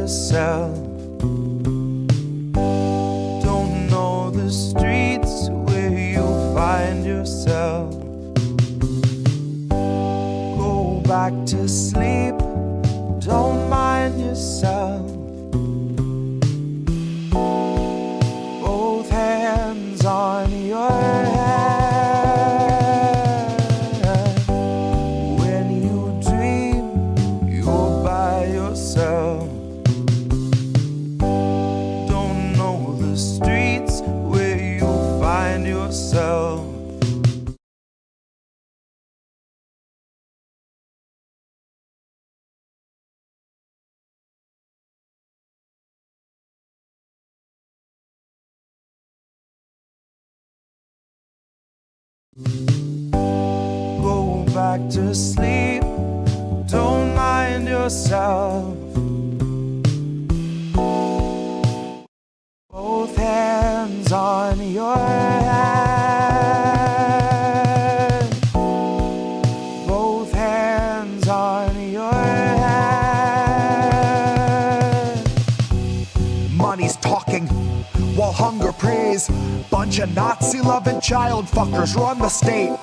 yourself. Don't know the streets where you'll find yourself. Go back to sleep, don't mind yourself. Both hands on your head. When you dream, you're by yourself. Don't know the streets where you'll find yourself. Go back to sleep, don't mind yourself. Both hands on your head. Both hands on your head. Money's talking while hunger prays. Bunch of Nazi-loving child fuckers run the state.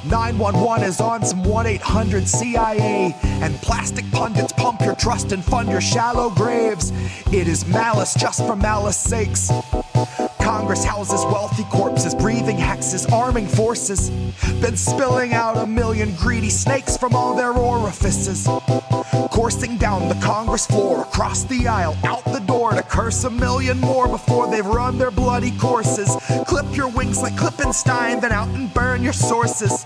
911 is on some 1-800 CIA, and plastic pundits pump your trust and fund your shallow graves. It is malice just for malice sakes. Congress houses wealthy corpses, breathing hexes, arming forces. Been spilling out 1 million greedy snakes from all their orifices. Coursing down the Congress floor, across the aisle, out the door to curse 1 million more before they've run their bloody courses. Clip your wings like Klippenstein, then out and burn your sources.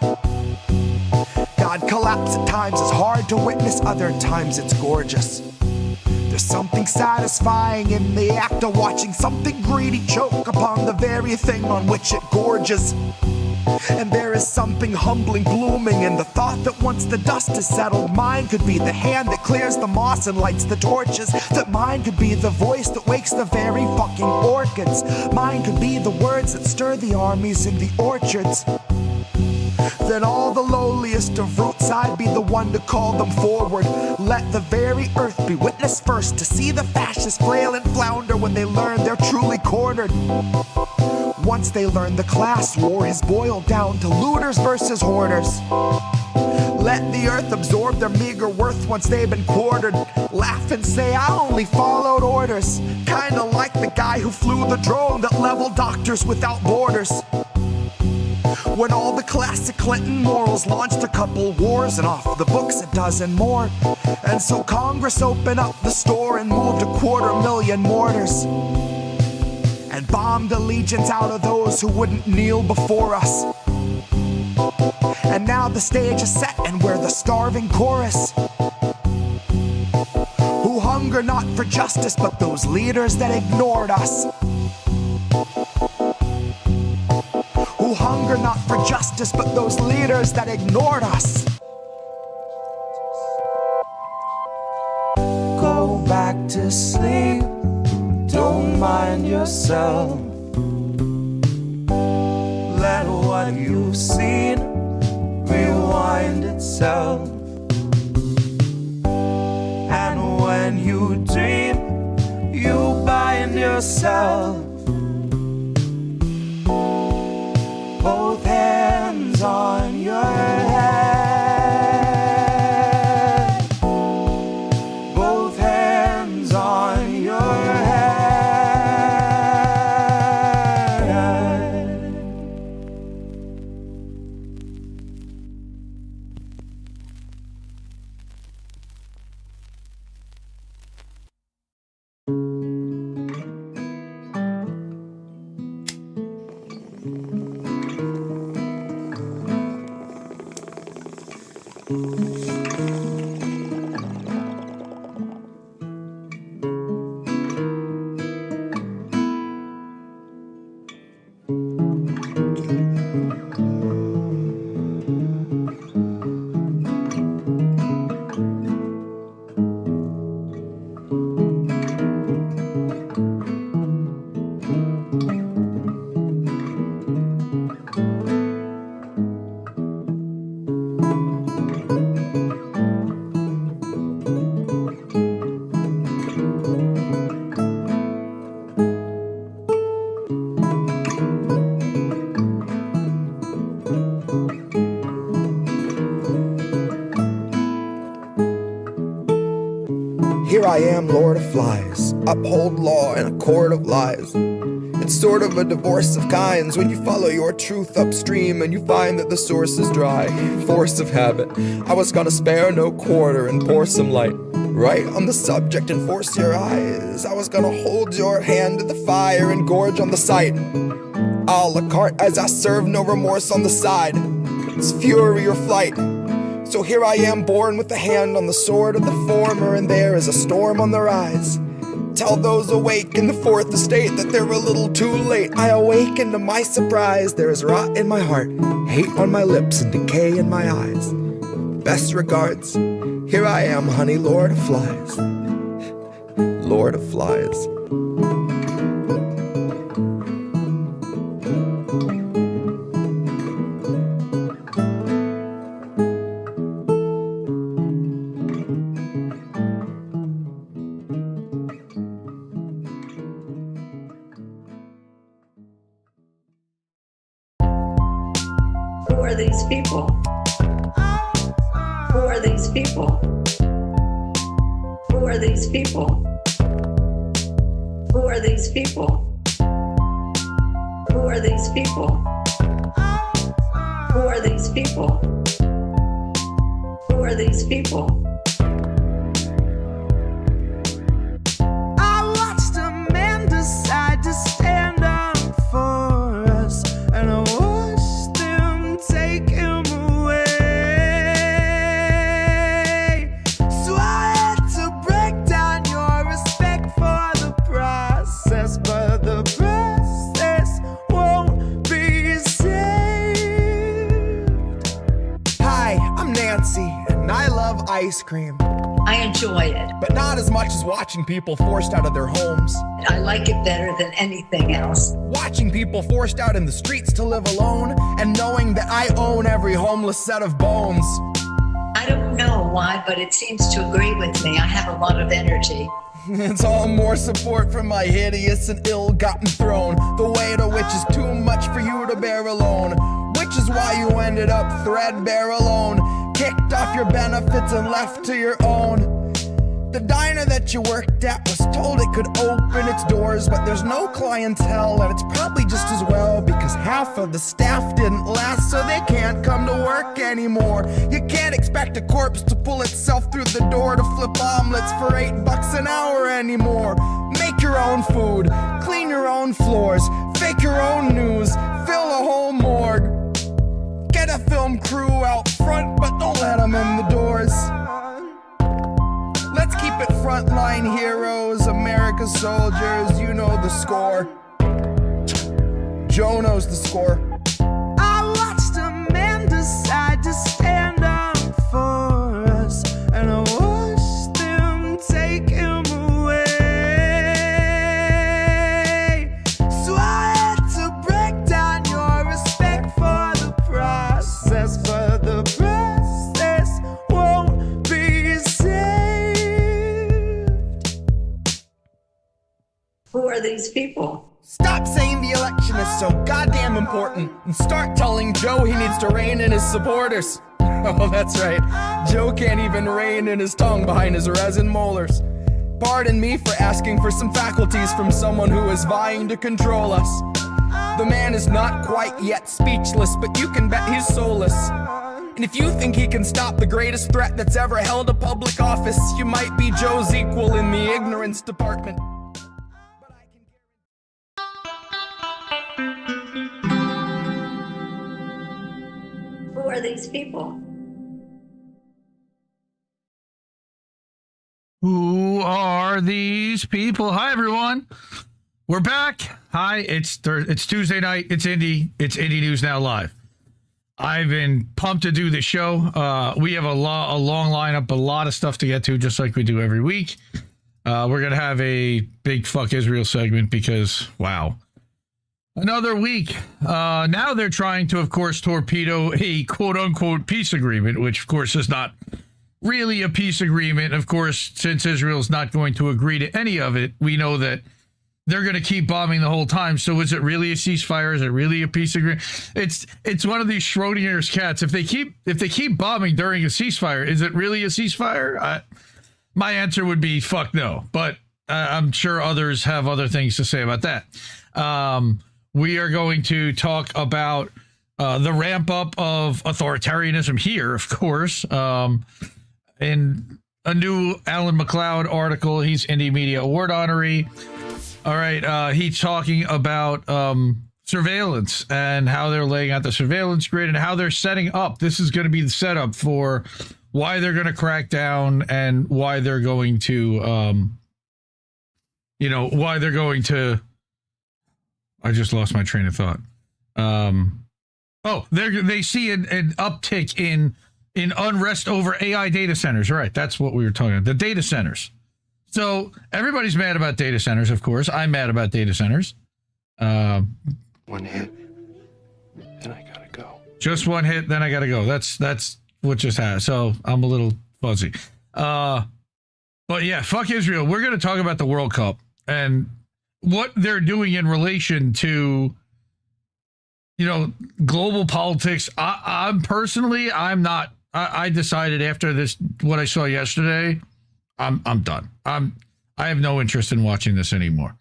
God collapse at times is hard to witness, other times it's gorgeous. There's something satisfying in the act of watching something greedy choke upon the very thing on which it gorges. And there is something humbling blooming in the thought that once the dust is settled, mine could be the hand that clears the moss and lights the torches. That mine could be the voice that wakes the very fucking orchids. Mine could be the words that stir the armies in the orchards. Then all the lowliest of roots, I'd be the one to call them forward. Let the very earth be witness first to see the fascists flail and flounder when they learn they're truly cornered. Once they learn the class war is boiled down to looters versus hoarders. Let the earth absorb their meager worth once they've been quartered. Laugh and say I only followed orders. Kinda like the guy who flew the drone that leveled doctors without borders. When all the classic Clinton morals launched a couple wars and off the books 12 more. And so Congress opened up the store and moved 250,000 mortars. And bombed allegiance out of those who wouldn't kneel before us. And now the stage is set and we're the starving chorus. Who hunger not for justice but those leaders that ignored us. Who hunger not for justice but those leaders that ignored us. Go back to sleep, don't mind yourself. Let what you've seen rewind itself. And when you dream, you bind yourself. Both hands on your head. Both hands on your head. I am, Lord of Flies, uphold law in a court of lies. It's sort of a divorce of kinds when you follow your truth upstream and you find that the source is dry. Force of habit. I was gonna spare no quarter and pour some light right on the subject and force your eyes. I was gonna hold your hand to the fire and gorge on the sight. A la carte as I serve no remorse on the side. It's fury or flight. So here I am, born with the hand on the sword of the former, and there is a storm on the rise. Tell those awake in the fourth estate that they're a little too late. I awaken to my surprise. There is rot in my heart, hate on my lips, and decay in my eyes. Best regards. Here I am, honey, Lord of Flies. Lord of Flies. Who are these people? Who are these people? Who are these people? Who are these people? Who are these people? Who are these people? Who are these people? I watched a man decide to stand up for us, and I watched them take him away. So I had to break down your respect for the process, but the process won't be saved. Hi, I'm Nancy, and I love ice cream, I enjoy it. but not as much as watching people forced out of their homes. I like it better than anything else. Watching people forced out in the streets to live alone, and knowing that I own every homeless set of bones. I don't know why, but it seems to agree with me. I have a lot of energy. It's all more support from my hideous and ill-gotten throne, the weight of which is too much for you to bear alone, which is why you ended up threadbare alone, kicked off your benefits and left to your own. The diner that you worked at was told it could open its doors, but there's no clientele, and it's probably just as well, because half of the staff didn't last, so they can't come to work anymore. You can't expect a corpse to pull itself through the door to flip omelets for $8 an hour anymore. Make your own food, clean your own floors, fake your own news, fill a whole morgue. Get a film crew out front, but don't let them in the doors. Let's keep it frontline heroes, America's soldiers, you know the score. Joe knows the score. I watched a man decide to stand up for us, and I watched them take him away. So I had to break down your respect for the process, but the process won't be saved. Who are these people? Stop saying the election is so goddamn important and start telling Joe he needs to rein in his supporters. Oh, that's right. Joe can't even rein in his tongue behind his resin molars. Pardon me for asking for some faculties from someone who is vying to control us. The man is not quite yet speechless, but you can bet he's soulless. And if you think he can stop the greatest threat that's ever held a public office, you might be Joe's equal in the ignorance department. Who are these people? Who are these people? Hi, everyone. We're back. Hi, it's Tuesday night. It's Indie News Now Live. I've been pumped to do the show. We have a long lineup, a lot of stuff to get to, just like we do every week. We're going to have a big fuck Israel segment because, wow. Another week. Now they're trying to, of course, torpedo a quote-unquote peace agreement, which, of course, is not really a peace agreement. Of course, since Israel's not going to agree to any of it, we know that they're going to keep bombing the whole time. So is it really a ceasefire? Is it really a peace agreement? It's one of these Schrodinger's cats. If they keep bombing during a ceasefire, is it really a ceasefire? my answer would be fuck no, but I'm sure others have other things to say about that. We are going to talk about the ramp up of authoritarianism here, of course. In a new Alan McLeod article, he's Indie Media Award honoree. All right, he's talking about surveillance and how they're laying out the surveillance grid and how they're setting up. This is going to be the setup for why they're going to crack down and why they're going to, why they're going to. I just lost my train of thought. They see an uptick in unrest over AI data centers. Right, that's what we were talking about. The data centers. So everybody's mad about data centers, of course. I'm mad about data centers. One hit, then I gotta go. Just one hit, then I gotta go. That's what just happened. So I'm a little fuzzy. But yeah, fuck Israel. We're going to talk about the World Cup and what they're doing in relation to, global politics. I decided after this, what I saw yesterday, I'm done. I have no interest in watching this anymore.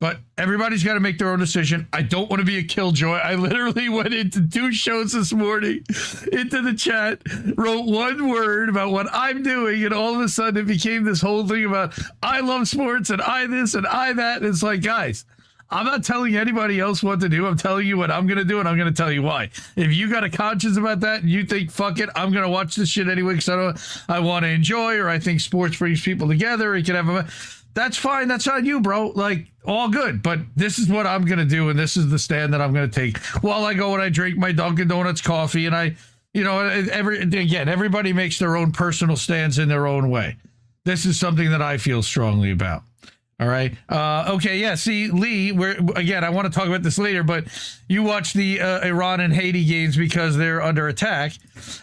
But everybody's got to make their own decision. I don't want to be a killjoy. I literally went into 2 shows this morning, into the chat, wrote 1 word about what I'm doing, and all of a sudden it became this whole thing about I love sports and I this and I that. And it's like, guys, I'm not telling anybody else what to do. I'm telling you what I'm going to do, and I'm going to tell you why. If you got a conscience about that and you think, fuck it, I'm going to watch this shit anyway because I want to enjoy, or I think sports brings people together, it can have that's fine. That's on you, bro. Like, all good. But this is what I'm going to do, and this is the stand that I'm going to take while I go and I drink my Dunkin' Donuts coffee. And everybody makes their own personal stands in their own way. This is something that I feel strongly about. All right. Okay. Yeah. See, Lee, I want to talk about this later, but you watch the Iran and Haiti games because they're under attack.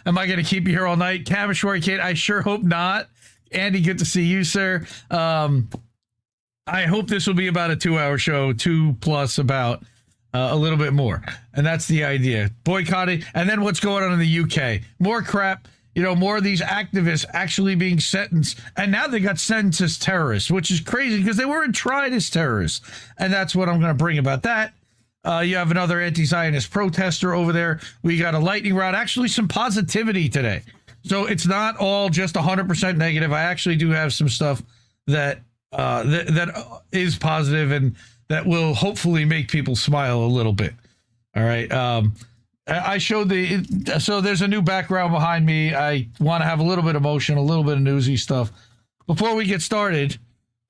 Am I going to keep you here all night? Kamishwari Kate, I sure hope not. Andy, good to see you, sir. I hope this will be about a 2-hour show, 2+ about a little bit more. And that's the idea. Boycotting. And then what's going on in the UK? More crap. More of these activists actually being sentenced. And now they got sentenced as terrorists, which is crazy because they weren't tried as terrorists. And that's what I'm going to bring about that. You have another anti-Zionist protester over there. We got a lightning rod. Actually, some positivity today. So it's not all just 100% negative. I actually do have some stuff that is positive and that will hopefully make people smile a little bit. All right. I showed so there's a new background behind me. I want to have a little bit of motion, a little bit of newsy stuff. Before we get started,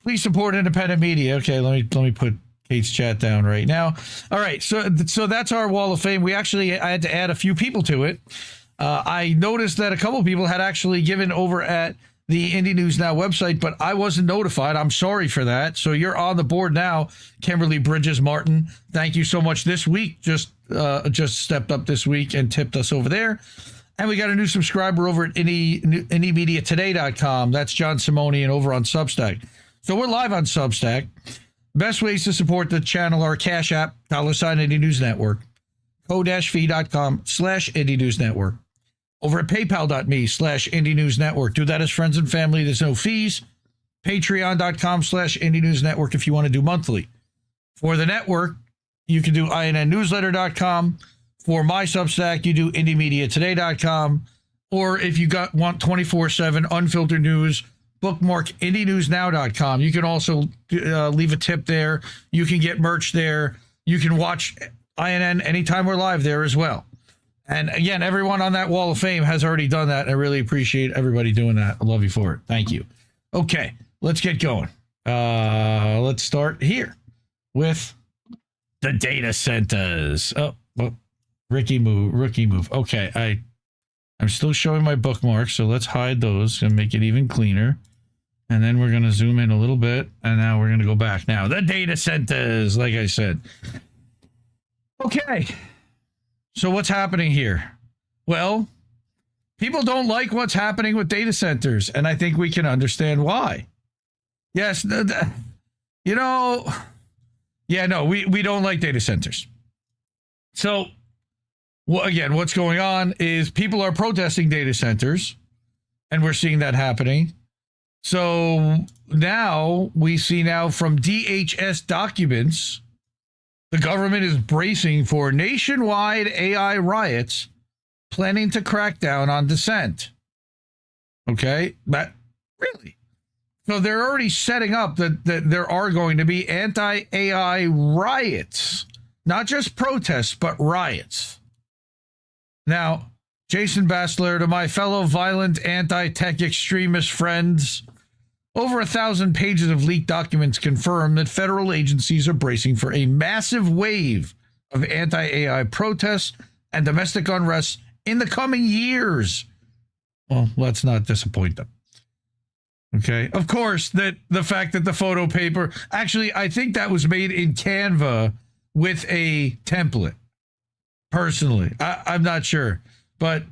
please support independent media. Okay, let me put Kate's chat down right now. All right. So that's our wall of fame. I had to add a few people to it. I noticed that a couple of people had actually given over at the IndieNewsNow website, but I wasn't notified. I'm sorry for that. So you're on the board now, Kimberly Bridges Martin. Thank you so much. This week, just stepped up this week and tipped us over there. And we got a new subscriber over at IndieMediaToday.com. That's John Simone, and over on Substack. So we're live on Substack. Best ways to support the channel are Cash App, $Indie News Network, co-fi.com/Indie News Network. Over at paypal.me/Indie News Network. Do that as friends and family. There's no fees. Patreon.com/Indie News Network if you want to do monthly. For the network, you can do INNnewsletter.com. For my Substack, you do IndieMediaToday.com. Or if you want 24/7 unfiltered news, bookmark IndieNewsNow.com. You can also leave a tip there. You can get merch there. You can watch INN anytime we're live there as well. And again, everyone on that wall of fame has already done that. I really appreciate everybody doing that. I love you for it. Thank you. Okay, let's get going. Let's start here with the data centers. Rookie move. Okay, I'm still showing my bookmarks, so let's hide those and make it even cleaner. And then we're going to zoom in a little bit, and now we're going to go back. Now, the data centers, like I said. Okay. So what's happening here? Well, people don't like what's happening with data centers, and I think we can understand why. Yes, we don't like data centers. So, again, what's going on is people are protesting data centers, and we're seeing that happening. So now we see now from DHS documents, the government is bracing for nationwide AI riots, planning to crack down on dissent. Okay, but really? So they're already setting up that there are going to be anti-AI riots, not just protests, but riots. Now, Jason Bassler, to my fellow violent anti-tech extremist friends, over 1,000 pages of leaked documents confirm that federal agencies are bracing for a massive wave of anti-AI protests and domestic unrest in the coming years. Well, let's not disappoint them. Okay. Of course, that the fact that the photo paper, actually, I think that was made in Canva with a template. Personally, I'm not sure, but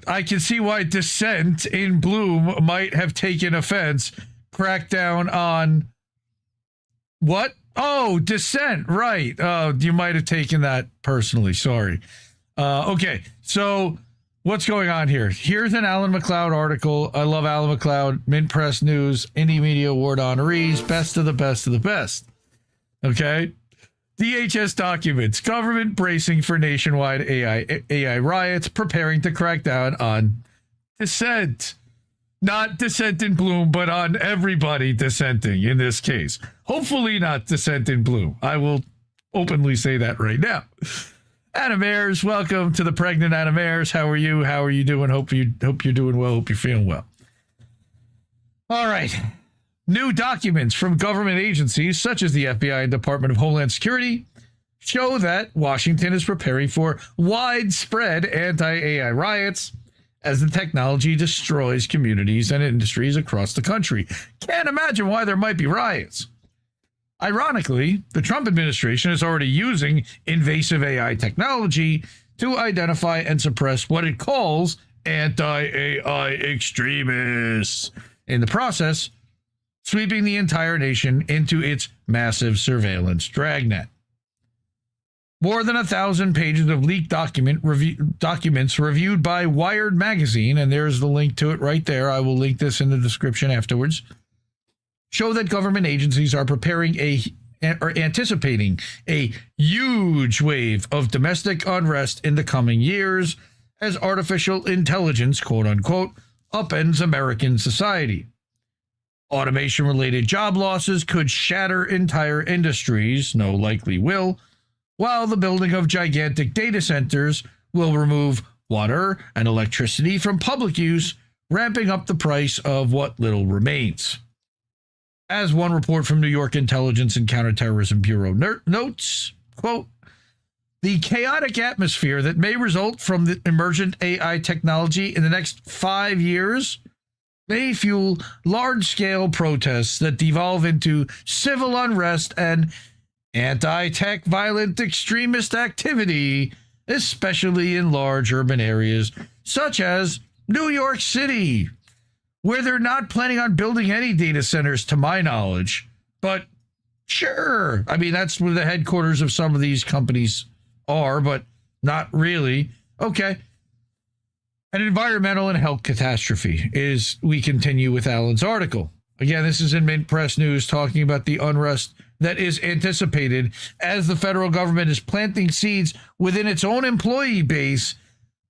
I can see why dissent in Bloom might have taken offense. Crackdown on what? Oh, dissent, right? You might have taken that personally. Sorry. Okay, so what's going on here? Here's an Alan McLeod article. I love Alan McLeod. Mint Press News, Indie Media Award honorees, best of the best of the best. Okay. DHS documents, government bracing for nationwide AI riots, preparing to crack down on dissent. Not dissent in Bloom, but on everybody dissenting in this case. Hopefully not dissent in Bloom. I will openly say that right now. Anna Mayers, welcome to the Pregnant Anna Mayers. How are you? How are you doing? Hope you're doing well. Hope you're feeling well. All right. New documents from government agencies such as the FBI and Department of Homeland Security show that Washington is preparing for widespread anti-AI riots as the technology destroys communities and industries across the country. Can't imagine why there might be riots. Ironically, the Trump administration is already using invasive AI technology to identify and suppress what it calls anti-AI extremists. In the process, sweeping the entire nation into its massive surveillance dragnet. More than 1,000 pages of leaked documents reviewed by Wired magazine, and there's the link to it right there. I will link this in the description afterwards, show that government agencies are anticipating a huge wave of domestic unrest in the coming years as artificial intelligence, quote unquote, upends American society. Automation-related job losses could shatter entire industries, no likely will, while the building of gigantic data centers will remove water and electricity from public use, ramping up the price of what little remains. As one report from New York Intelligence and Counterterrorism Bureau notes, quote, the chaotic atmosphere that may result from the emergent AI technology in the next 5 years may fuel large-scale protests that devolve into civil unrest and anti-tech violent extremist activity, especially in large urban areas such as New York City, where they're not planning on building any data centers to my knowledge. But sure, I mean, that's where the headquarters of some of these companies are, but not really. Okay. An environmental and health catastrophe is, we continue with Alan's article. Again, this is in Mint Press News talking about the unrest that is anticipated as the federal government is planting seeds within its own employee base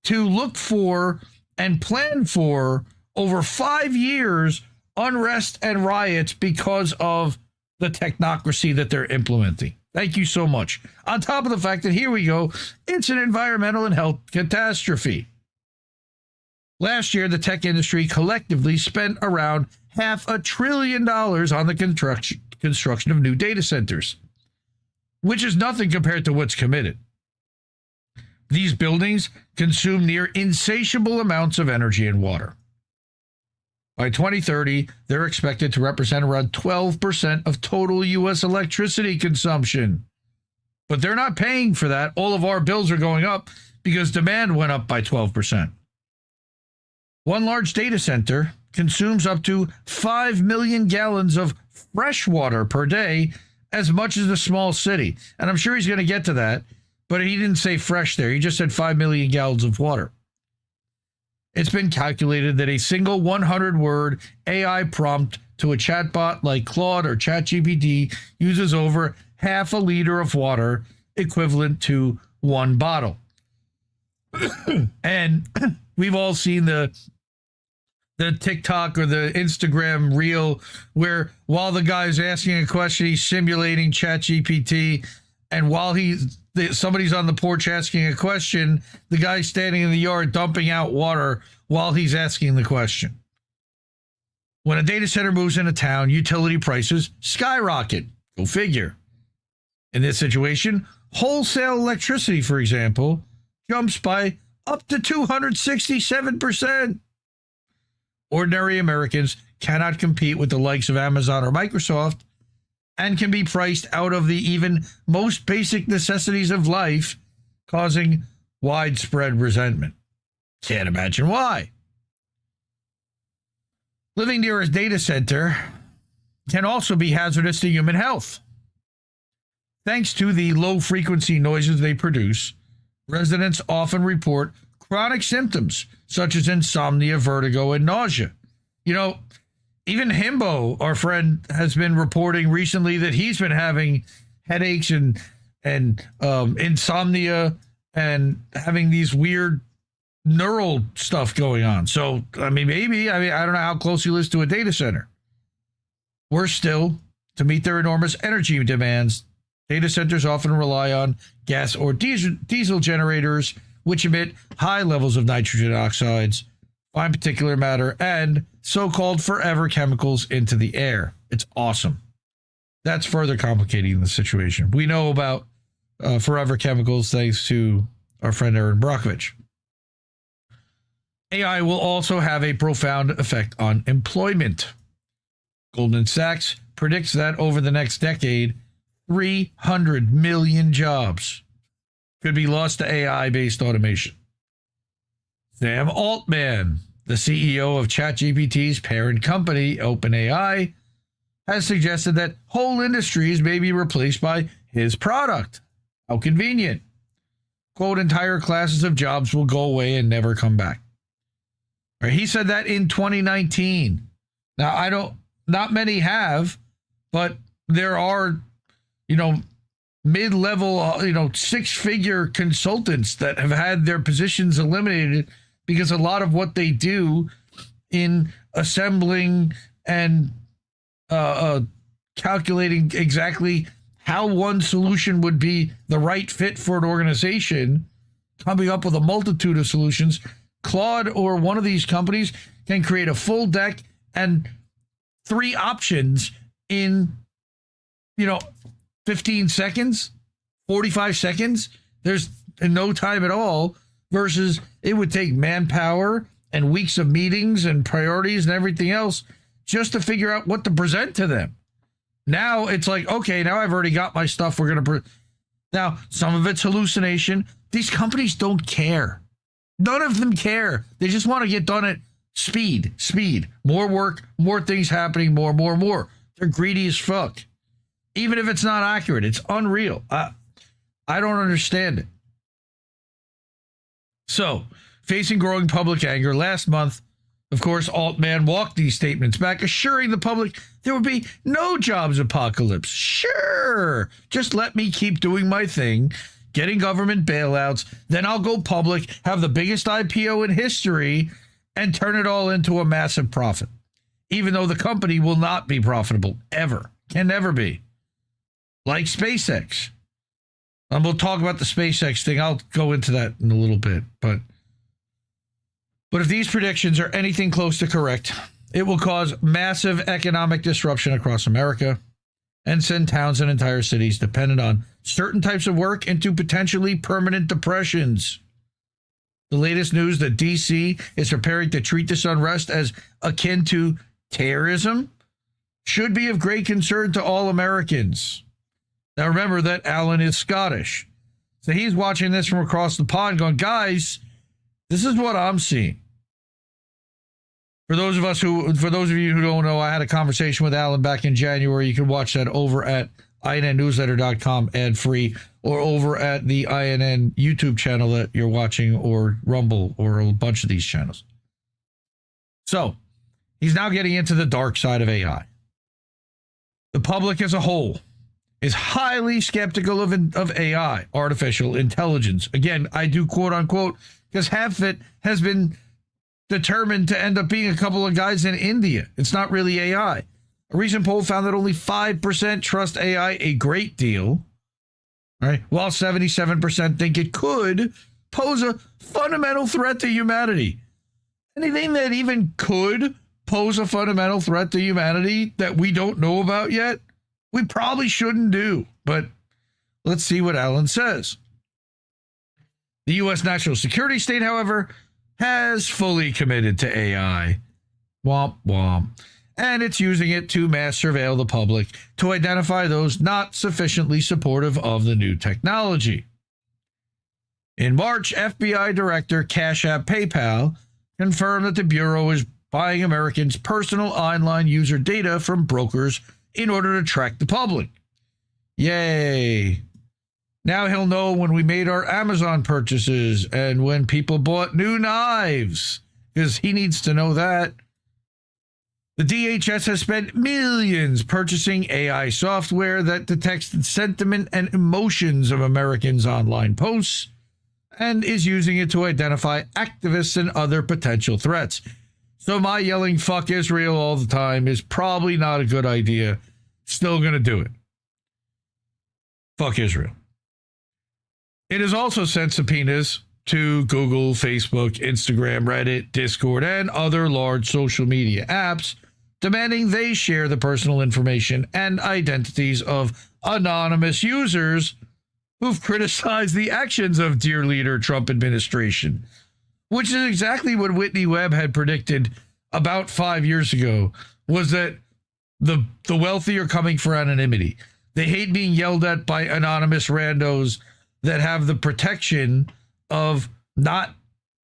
to look for and plan for over 5 years unrest and riots because of the technocracy that they're implementing. Thank you so much. On top of the fact that, here we go, it's an environmental and health catastrophe. Last year, the tech industry collectively spent around $500 billion on the construction of new data centers, which is nothing compared to what's committed. These buildings consume near insatiable amounts of energy and water. By 2030, they're expected to represent around 12% of total U.S. electricity consumption. But they're not paying for that. All of our bills are going up because demand went up by 12%. One large data center consumes up to 5 million gallons of fresh water per day, as much as a small city. And I'm sure he's going to get to that, but he didn't say fresh there. He just said 5 million gallons of water. It's been calculated that a single 100-word AI prompt to a chatbot like Claude or ChatGPT uses over half a liter of water, equivalent to one bottle. And we've all seen the TikTok or the Instagram reel where while the guy's asking a question, he's simulating ChatGPT, and while somebody's on the porch asking a question, the guy's standing in the yard dumping out water while he's asking the question. When a data center moves into town, utility prices skyrocket. Go figure. In this situation, wholesale electricity, for example, jumps by up to 267%. Ordinary Americans cannot compete with the likes of Amazon or Microsoft and can be priced out of the even most basic necessities of life, causing widespread resentment. Can't imagine why. Living near a data center can also be hazardous to human health. Thanks to the low-frequency noises they produce, residents often report chronic symptoms such as insomnia, vertigo, and nausea. You know, even Himbo, our friend, has been reporting recently that he's been having headaches and insomnia and having these weird neural stuff going on. So, I mean, I don't know how close he lives to a data center. Worse still, to meet their enormous energy demands, data centers often rely on gas or diesel generators, which emit high levels of nitrogen oxides, fine particulate matter, and so-called forever chemicals into the air. It's awesome. That's further complicating the situation. We know about forever chemicals thanks to our friend Aaron Brockovich. AI will also have a profound effect on employment. Goldman Sachs predicts that over the next decade, 300 million jobs could be lost to AI-based automation. Sam Altman, the CEO of ChatGPT's parent company, OpenAI, has suggested that whole industries may be replaced by his product. How convenient. Quote, entire classes of jobs will go away and never come back. Right, he said that in 2019. Now, not many have, but there are, mid-level, six-figure consultants that have had their positions eliminated because a lot of what they do in assembling and calculating exactly how one solution would be the right fit for an organization, coming up with a multitude of solutions. Claude or one of these companies can create a full deck and 3 options in, 15 seconds, 45 seconds. There's no time at all, versus it would take manpower and weeks of meetings and priorities and everything else just to figure out what to present to them. Now it's like, okay, now I've already got my stuff. We're going to now some of it's hallucination. These companies don't care. None of them care. They just want to get done at speed. More work, more things happening, more. They're greedy as fuck. Even if it's not accurate, it's unreal. I don't understand it. So, facing growing public anger, last month, of course, Altman walked these statements back, assuring the public there would be no jobs apocalypse. Sure, just let me keep doing my thing, getting government bailouts, then I'll go public, have the biggest IPO in history, and turn it all into a massive profit. Even though the company will not be profitable, ever. Can never be. Like SpaceX. And we'll talk about the SpaceX thing. I'll go into that in a little bit. But if these predictions are anything close to correct, it will cause massive economic disruption across America and send towns and entire cities dependent on certain types of work into potentially permanent depressions. The latest news that D.C. is preparing to treat this unrest as akin to terrorism should be of great concern to all Americans. Now, remember that Alan is Scottish. So he's watching this from across the pond going, guys, this is what I'm seeing. For those of you who don't know, I had a conversation with Alan back in January. You can watch that over at INNnewsletter.com ad-free, or over at the INN YouTube channel that you're watching, or Rumble, or a bunch of these channels. So he's now getting into the dark side of AI. The public as a whole is highly skeptical of AI, artificial intelligence. Again, I do quote unquote, because half of it has been determined to end up being a couple of guys in India. It's not really AI. A recent poll found that only 5% trust AI a great deal, all right, while 77% think it could pose a fundamental threat to humanity. Anything that even could pose a fundamental threat to humanity that we don't know about yet, we probably shouldn't do. But let's see what Alan says. The U.S. national security state, however, has fully committed to AI. Womp womp. And it's using it to mass surveil the public to identify those not sufficiently supportive of the new technology. In March, FBI Director Cash App PayPal confirmed that the Bureau is buying Americans' personal online user data from brokers in order to track the public. Yay. Now he'll know when we made our Amazon purchases and when people bought new knives, because he needs to know that. The DHS has spent millions purchasing AI software that detects the sentiment and emotions of Americans' online posts and is using it to identify activists and other potential threats. So my yelling "fuck Israel" all the time is probably not a good idea. Still going to do it. Fuck Israel. It has also sent subpoenas to Google, Facebook, Instagram, Reddit, Discord, and other large social media apps, demanding they share the personal information and identities of anonymous users who've criticized the actions of dear leader Trump administration, which is exactly what Whitney Webb had predicted about 5 years ago, was that the wealthy are coming for anonymity. They hate being yelled at by anonymous randos that have the protection of not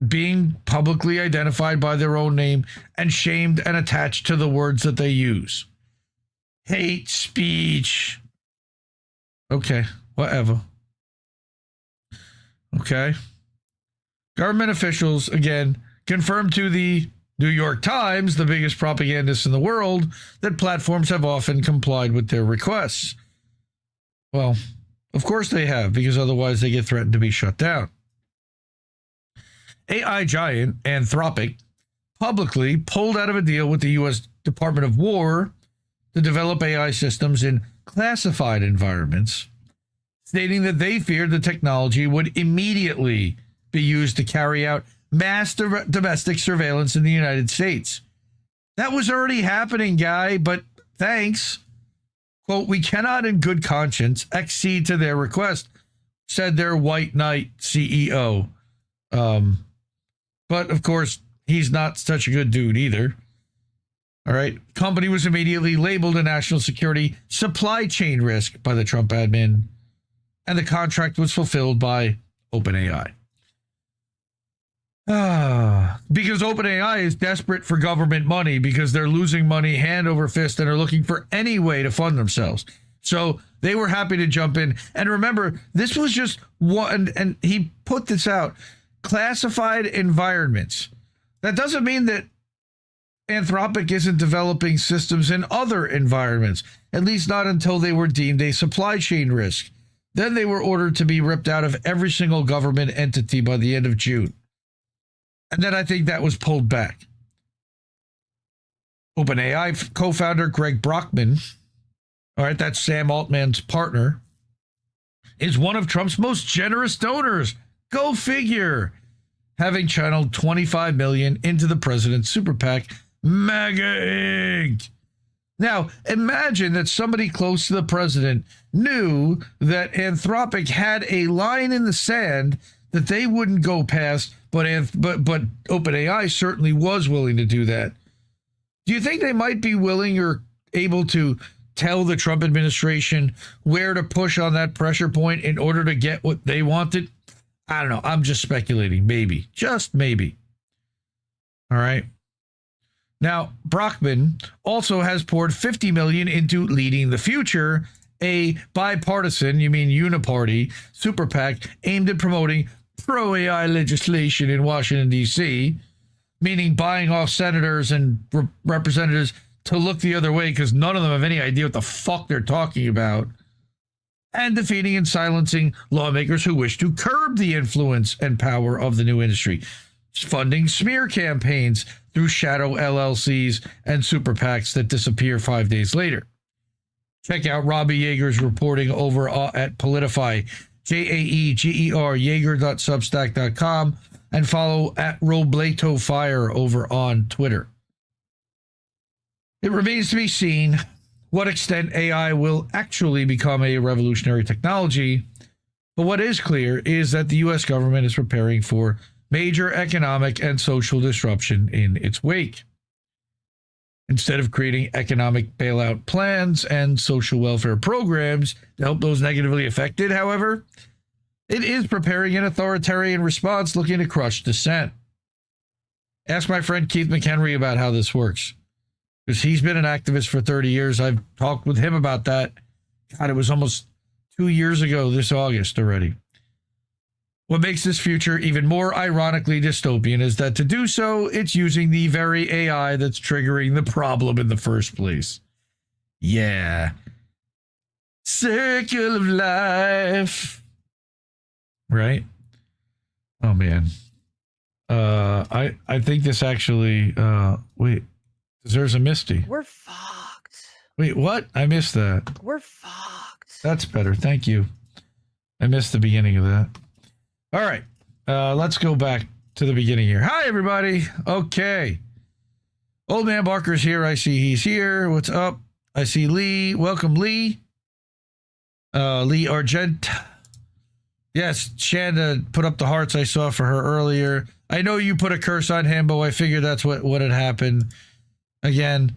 being publicly identified by their own name and shamed and attached to the words that they use. Hate speech. Okay, whatever. Okay. Government officials, again, confirmed to the New York Times, the biggest propagandists in the world, that platforms have often complied with their requests. Well, of course they have, because otherwise they get threatened to be shut down. AI giant Anthropic publicly pulled out of a deal with the U.S. Department of War to develop AI systems in classified environments, stating that they feared the technology would immediately be used to carry out mass domestic surveillance in the United States. That was already happening, guy, but thanks. Quote, "We cannot in good conscience accede to their request," said their white knight CEO. But of course, he's not such a good dude either. All right. Company was immediately labeled a national security supply chain risk by the Trump admin, and the contract was fulfilled by OpenAI. Because OpenAI is desperate for government money because they're losing money hand over fist and are looking for any way to fund themselves. So they were happy to jump in. And remember, this was just one, and he put this out, classified environments. That doesn't mean that Anthropic isn't developing systems in other environments, at least not until they were deemed a supply chain risk. Then they were ordered to be ripped out of every single government entity by the end of June. And then I think that was pulled back. OpenAI co-founder Greg Brockman, all right, that's Sam Altman's partner, is one of Trump's most generous donors. Go figure. Having channeled $25 million into the president's super PAC, MAGA Inc. Now, imagine that somebody close to the president knew that Anthropic had a line in the sand that they wouldn't go past, but OpenAI certainly was willing to do that. Do you think they might be willing or able to tell the Trump administration where to push on that pressure point in order to get what they wanted? I don't know. I'm just speculating. Maybe. Just maybe. All right. Now, Brockman also has poured $50 million into Leading the Future, a bipartisan, you mean uniparty, super PAC aimed at promoting pro-AI legislation in Washington, D.C. meaning buying off senators and representatives to look the other way because none of them have any idea what the fuck they're talking about, and defeating and silencing lawmakers who wish to curb the influence and power of the new industry, funding smear campaigns through shadow LLCs and super PACs that disappear 5 days later. Check out Robbie Yeager's reporting over at Politify, Jaeger, Yeager.substack.com, and follow at Robleto Fire over on Twitter. It remains to be seen what extent AI will actually become a revolutionary technology, but what is clear is that the U.S. government is preparing for major economic and social disruption in its wake. Instead of creating economic bailout plans and social welfare programs to help those negatively affected, however, it is preparing an authoritarian response looking to crush dissent. Ask my friend Keith McHenry about how this works, because he's been an activist for 30 years. I've talked with him about that. God, it was almost 2 years ago this August already. What makes this future even more ironically dystopian is that to do so, it's using the very AI that's triggering the problem in the first place. Yeah. Circle of life. Right? Oh, man. I think this actually, wait, there's a Misty. We're fucked. Wait, what? I missed that. We're fucked. That's better. Thank you. I missed the beginning of that. All right, let's go back to the beginning here. Hi, everybody. Okay. Old Man Barker's here. I see he's here. What's up? I see Lee. Welcome, Lee. Lee Argent. Yes, Shanda put up the hearts I saw for her earlier. I know you put a curse on him, but I figured that's what had happened. Again,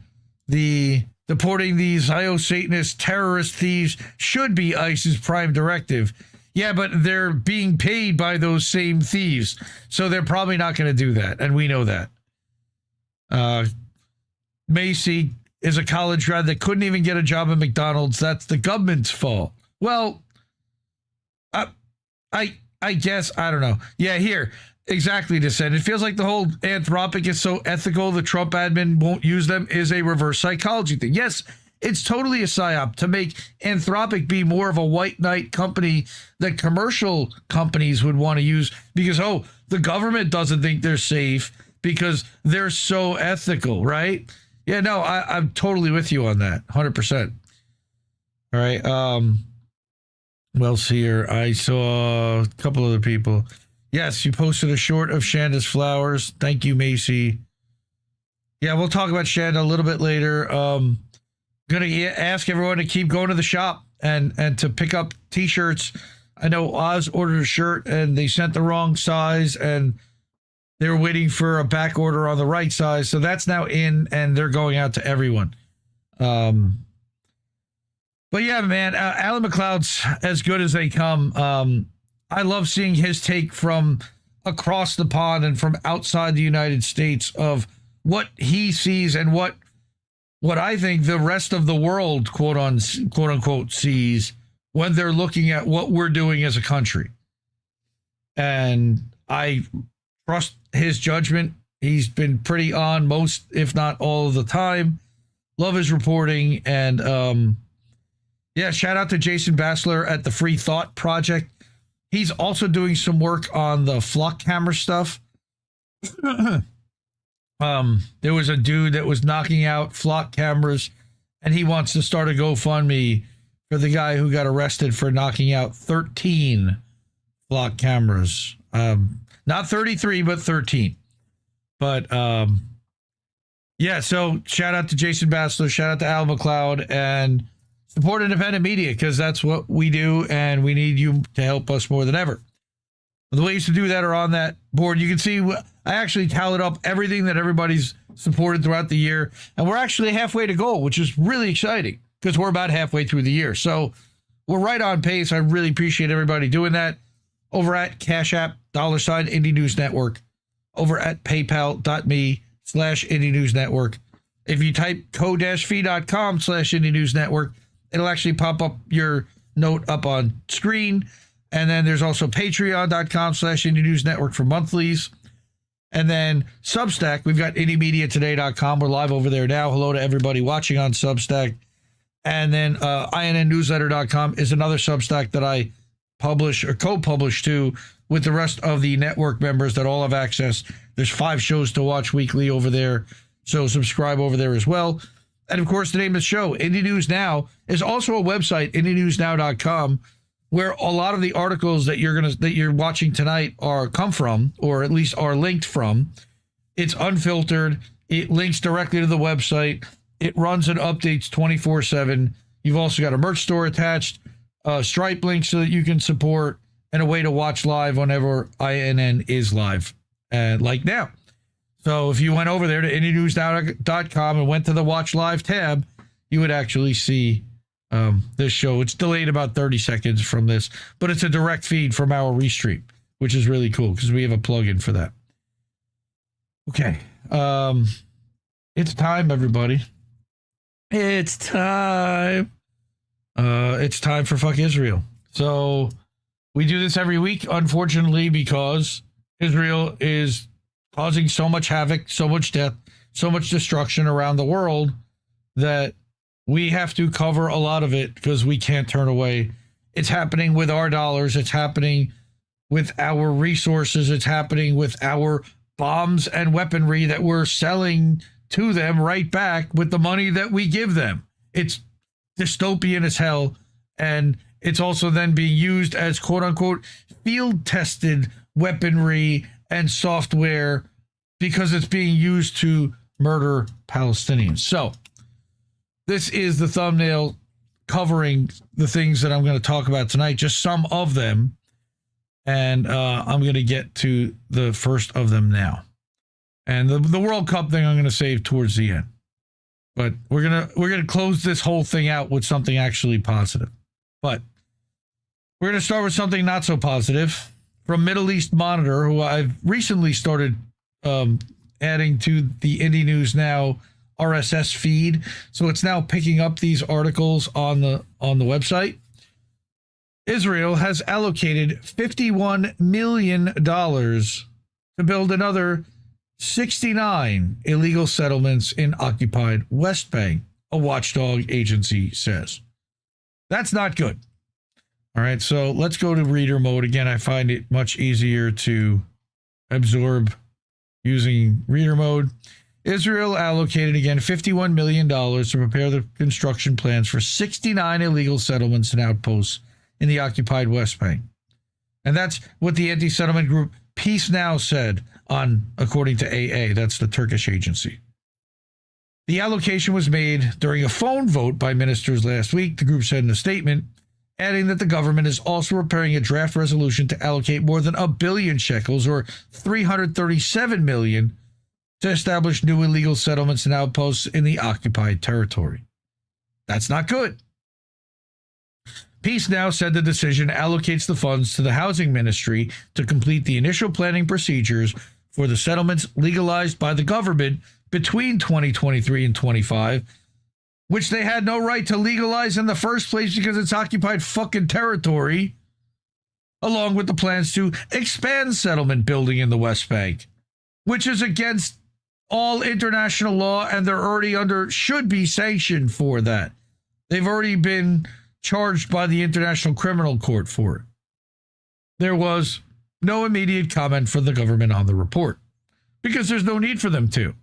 the deporting these IO-Satanist terrorist thieves should be ICE's prime directive. Yeah, but they're being paid by those same thieves, so they're probably not going to do that, and we know that. Macy is a college grad that couldn't even get a job at McDonald's. That's the government's fault. Well, I guess, I don't know. Yeah, here, exactly, Dissent. It feels like the whole Anthropic is so ethical the Trump admin won't use them is a reverse psychology thing. Yes, it's totally a psyop to make Anthropic be more of a white knight company that commercial companies would want to use because, oh, the government doesn't think they're safe because they're so ethical, right? Yeah, no, I'm totally with you on that, 100%. All right, what else here? I saw a couple other people. Yes, you posted a short of Shanda's flowers. Thank you, Macy. Yeah, we'll talk about Shanda a little bit later. Gonna ask everyone to keep going to the shop and to pick up t-shirts. I know Oz ordered a shirt and they sent the wrong size and they were waiting for a back order on the right size, so that's now in and they're going out to everyone. But yeah, man, Alan McLeod's as good as they come. I love seeing his take from across the pond and from outside the United States of what he sees and what I think the rest of the world, quote unquote, sees when they're looking at what we're doing as a country. And I trust his judgment. He's been pretty on most, if not all of the time. Love his reporting. And yeah, shout out to Jason Bassler at the Free Thought Project. He's also doing some work on the flock camera stuff. There was a dude that was knocking out flock cameras, and he wants to start a GoFundMe for the guy who got arrested for knocking out 13 flock cameras. Not 33, but 13. But yeah, so shout out to Jason Bassler, shout out to Al McLeod, and support independent media because that's what we do, and we need you to help us more than ever. The ways to do that are on that board. You can see I actually tallied up everything that everybody's supported throughout the year, and we're actually halfway to goal, which is really exciting because we're about halfway through the year. So we're right on pace. I really appreciate everybody doing that. Over at Cash App, $ Indie News Network, over at paypal.me/Indie News Network. If you type co-fi.com/Indie News Network, it'll actually pop up your note up on screen. And then there's also patreon.com/Indie News Network for monthlies. And then Substack, we've got IndieMediaToday.com. We're live over there now. Hello to everybody watching on Substack. And then INNNewsletter.com is another Substack that I publish or co-publish too with the rest of the network members that all have access. There's 5 shows to watch weekly over there. So subscribe over there as well. And of course, the name of the show, Indie News Now, is also a website, IndieNewsNow.com, where a lot of the articles that you're watching tonight come from, or at least are linked from. It's unfiltered. It links directly to the website. It runs and updates 24/7. You've also got a merch store attached, Stripe link so that you can support, and a way to watch live whenever INN is live, like now. So if you went over there to IndieNewsNow.com and went to the Watch Live tab, you would actually see this show. It's delayed about 30 seconds from this, but it's a direct feed from our restream, which is really cool because we have a plugin for that. Okay. It's time, everybody. It's time. It's time for Fuck Israel. So we do this every week, unfortunately, because Israel is causing so much havoc, so much death, so much destruction around the world that we have to cover a lot of it because we can't turn away. It's happening with our dollars. It's happening with our resources. It's happening with our bombs and weaponry that we're selling to them right back with the money that we give them. It's dystopian as hell. And it's also then being used as quote unquote field tested weaponry and software because it's being used to murder Palestinians. So this is the thumbnail covering the things that I'm going to talk about tonight, just some of them. And I'm going to get to the first of them now. And the World Cup thing I'm going to save towards the end. But we're going to close this whole thing out with something actually positive. But we're going to start with something not so positive from Middle East Monitor, who I've recently started adding to the Indie News Now RSS feed, so it's now picking up these articles on the website. Israel has allocated $51 million to build another 69 illegal settlements in occupied West Bank, a watchdog agency says. That's not good. All right, so let's go to reader mode. Again, I find it much easier to absorb using reader mode. Israel allocated, again, $51 million to prepare the construction plans for 69 illegal settlements and outposts in the occupied West Bank. And that's what the anti-settlement group Peace Now said according to AA, that's the Turkish agency. The allocation was made during a phone vote by ministers last week, the group said in a statement, adding that the government is also preparing a draft resolution to allocate more than 1 billion shekels, or $337 million, to establish new illegal settlements and outposts in the occupied territory. That's not good. Peace Now said the decision allocates the funds to the housing ministry to complete the initial planning procedures for the settlements legalized by the government between 2023 and 25, which they had no right to legalize in the first place because it's occupied fucking territory, along with the plans to expand settlement building in the West Bank, which is against all international law, and they're already should be sanctioned for that. They've already been charged by the International Criminal Court for it. There was no immediate comment from the government on the report, because there's no need for them to.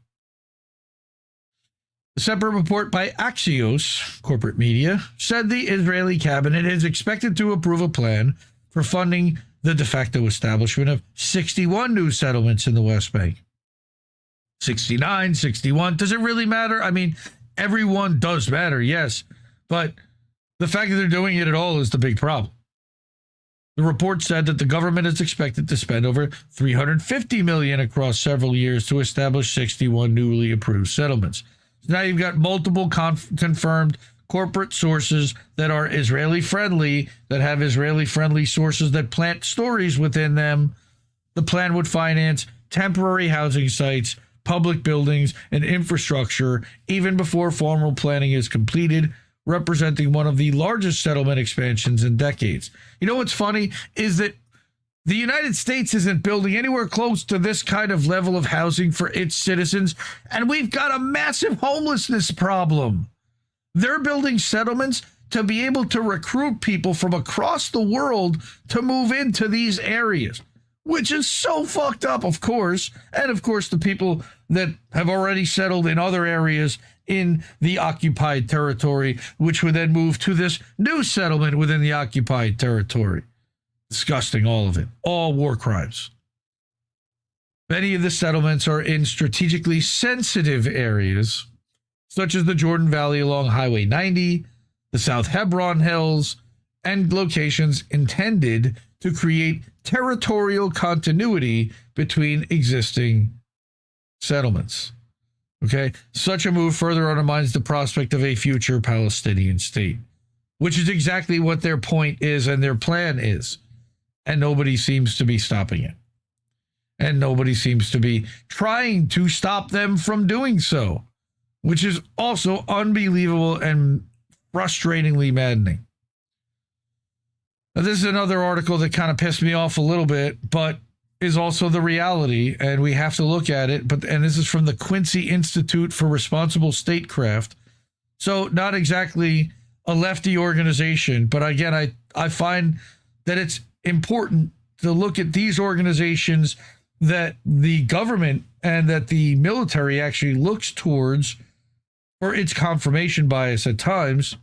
A separate report by Axios corporate media said the Israeli cabinet is expected to approve a plan for funding the de facto establishment of 61 new settlements in the West Bank. 69, 61, does it really matter? I mean, everyone does matter, yes, but the fact that they're doing it at all is the big problem. The report said that the government is expected to spend over $350 million across several years to establish 61 newly approved settlements. So now you've got multiple confirmed corporate sources that are Israeli-friendly, that have Israeli-friendly sources that plant stories within them. The plan would finance temporary housing sites, public buildings, and infrastructure even before formal planning is completed, representing one of the largest settlement expansions in decades. You know what's funny is that The United States isn't building anywhere close to this kind of level of housing for its citizens, and we've got a massive homelessness problem. They're building settlements to be able to recruit people from across the world to move into these areas, which is so fucked up, of course. And of course, the people that have already settled in other areas in the occupied territory, which would then move to this new settlement within the occupied territory. Disgusting, all of it. All war crimes. Many of the settlements are in strategically sensitive areas, such as the Jordan Valley along Highway 90, the South Hebron Hills, and locations intended to create territorial continuity between existing settlements. Okay? Such a move further undermines the prospect of a future Palestinian state, which is exactly what their point is and their plan is. And nobody seems to be stopping it. And nobody seems to be trying to stop them from doing so, which is also unbelievable and frustratingly maddening. Now, this is another article that kind of pissed me off a little bit, but is also the reality, and we have to look at it. And this is from the Quincy Institute for Responsible Statecraft. So not exactly a lefty organization, but again, I find that it's important to look at these organizations that the government and that the military actually looks towards for its confirmation bias at times,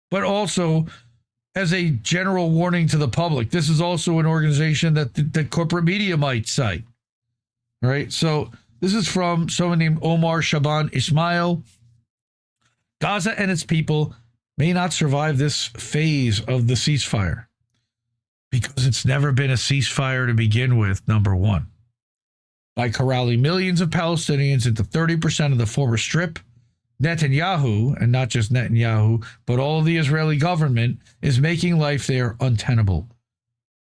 but also as a general warning to the public. This is also an organization that corporate media might cite. All right, so this is from someone named Omar Shaban Ismail. Gaza and its people may not survive this phase of the ceasefire because it's never been a ceasefire to begin with, number one. By corralling millions of Palestinians into 30% of the former Strip, Netanyahu, and not just Netanyahu, but all of the Israeli government, is making life there untenable.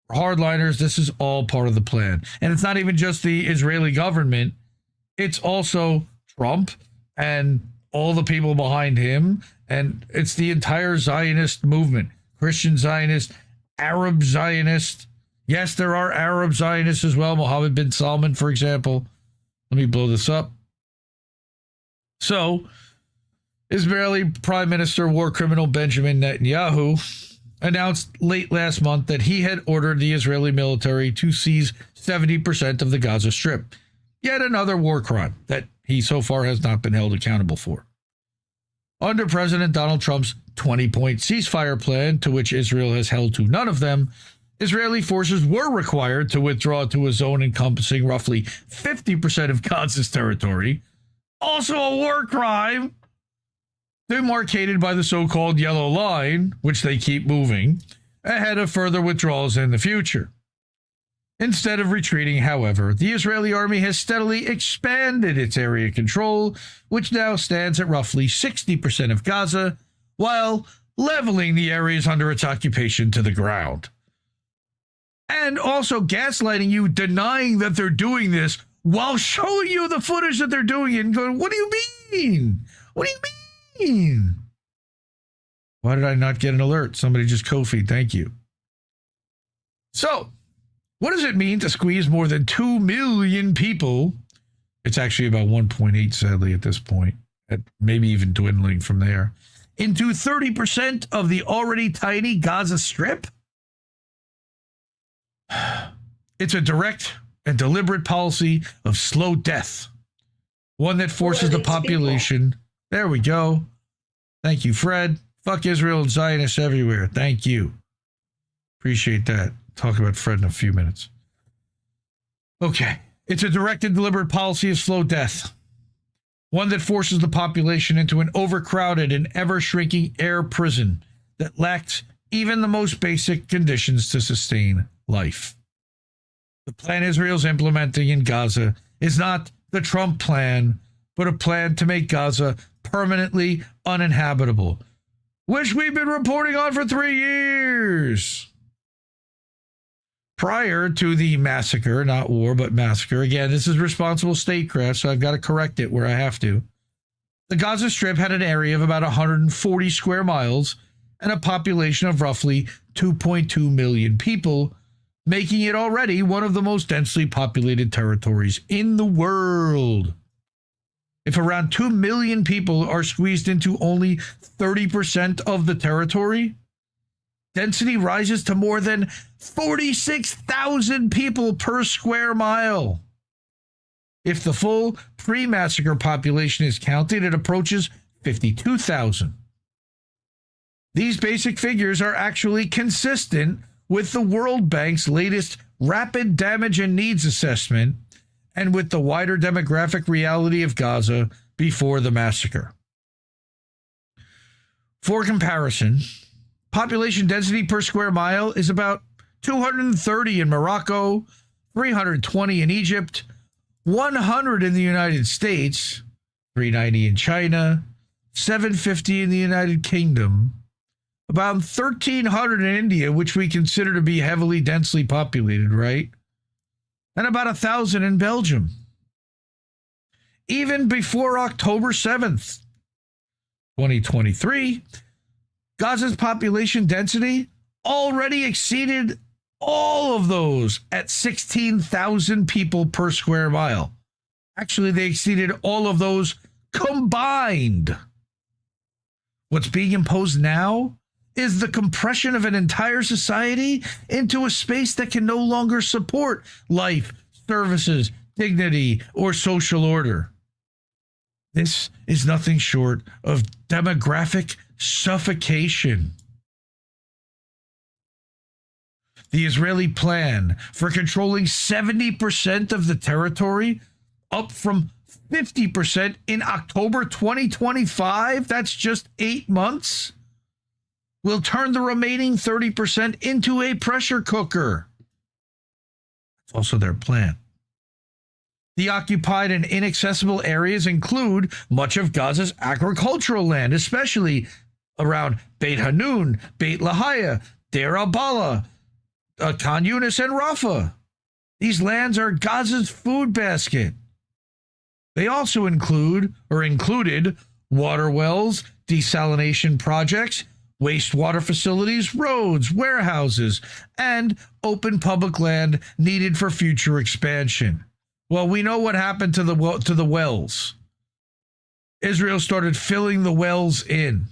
For hardliners, this is all part of the plan. And it's not even just the Israeli government, it's also Trump and all the people behind him, and it's the entire Zionist movement, Christian Zionist, Arab Zionist. Yes, there are Arab Zionists as well, Mohammed bin Salman, for example. Let me blow this up. So, Israeli Prime Minister war criminal Benjamin Netanyahu announced late last month that he had ordered the Israeli military to seize 70% of the Gaza Strip. Yet another war crime that he so far has not been held accountable for. Under President Donald Trump's 20-point ceasefire plan, to which Israel has held to none of them, Israeli forces were required to withdraw to a zone encompassing roughly 50% of Gaza's territory, also a war crime, demarcated by the so-called yellow line, which they keep moving, ahead of further withdrawals in the future. Instead of retreating, however, the Israeli army has steadily expanded its area control, which now stands at roughly 60% of Gaza, while leveling the areas under its occupation to the ground. And also gaslighting you, denying that they're doing this, while showing you the footage that they're doing it and going, what do you mean? What do you mean? Why did I not get an alert? Somebody just Ko-fi'd. Thank you. So, what does it mean to squeeze more than 2 million people? It's actually about 1.8, sadly, at this point, maybe even dwindling from there, into 30% of the already tiny Gaza Strip? It's a direct and deliberate policy of slow death, one that forces the population. People? There we go. Thank you, Fred. Fuck Israel and Zionists everywhere. Thank you. Appreciate that. Talk about Fred in a few minutes. Okay. It's a direct and deliberate policy of slow death, one that forces the population into an overcrowded and ever-shrinking air prison that lacks even the most basic conditions to sustain life. The plan Israel's implementing in Gaza is not the Trump plan, but a plan to make Gaza permanently uninhabitable, which we've been reporting on for 3 years. Prior to the massacre, not war, but massacre, again, this is responsible statecraft, so I've got to correct it where I have to. The Gaza Strip had an area of about 140 square miles and a population of roughly 2.2 million people, making it already one of the most densely populated territories in the world. If around 2 million people are squeezed into only 30% of the territory, density rises to more than 46,000 people per square mile. If the full pre-massacre population is counted, it approaches 52,000. These basic figures are actually consistent with the World Bank's latest rapid damage and needs assessment and with the wider demographic reality of Gaza before the massacre. For comparison, population density per square mile is about 230 in Morocco, 320 in Egypt, 100 in the United States, 390 in China, 750 in the United Kingdom, about 1,300 in India, which we consider to be heavily densely populated, right? And about 1,000 in Belgium. Even before October 7th, 2023, Gaza's population density already exceeded all of those at 16,000 people per square mile. Actually, they exceeded all of those combined. What's being imposed now is the compression of an entire society into a space that can no longer support life, services, dignity, or social order. This is nothing short of demographic suffocation. The Israeli plan for controlling 70% of the territory, up from 50% in October 2025, that's just 8 months, will turn the remaining 30% into a pressure cooker. That's also their plan. The occupied and inaccessible areas include much of Gaza's agricultural land, especially around Beit Hanun, Beit Lahia, Deir al-Balah, Khan Yunis, and Rafah. These lands are Gaza's food basket. They also included water wells, desalination projects, wastewater facilities, roads, warehouses, and open public land needed for future expansion. Well, we know what happened to the wells. Israel started filling the wells in.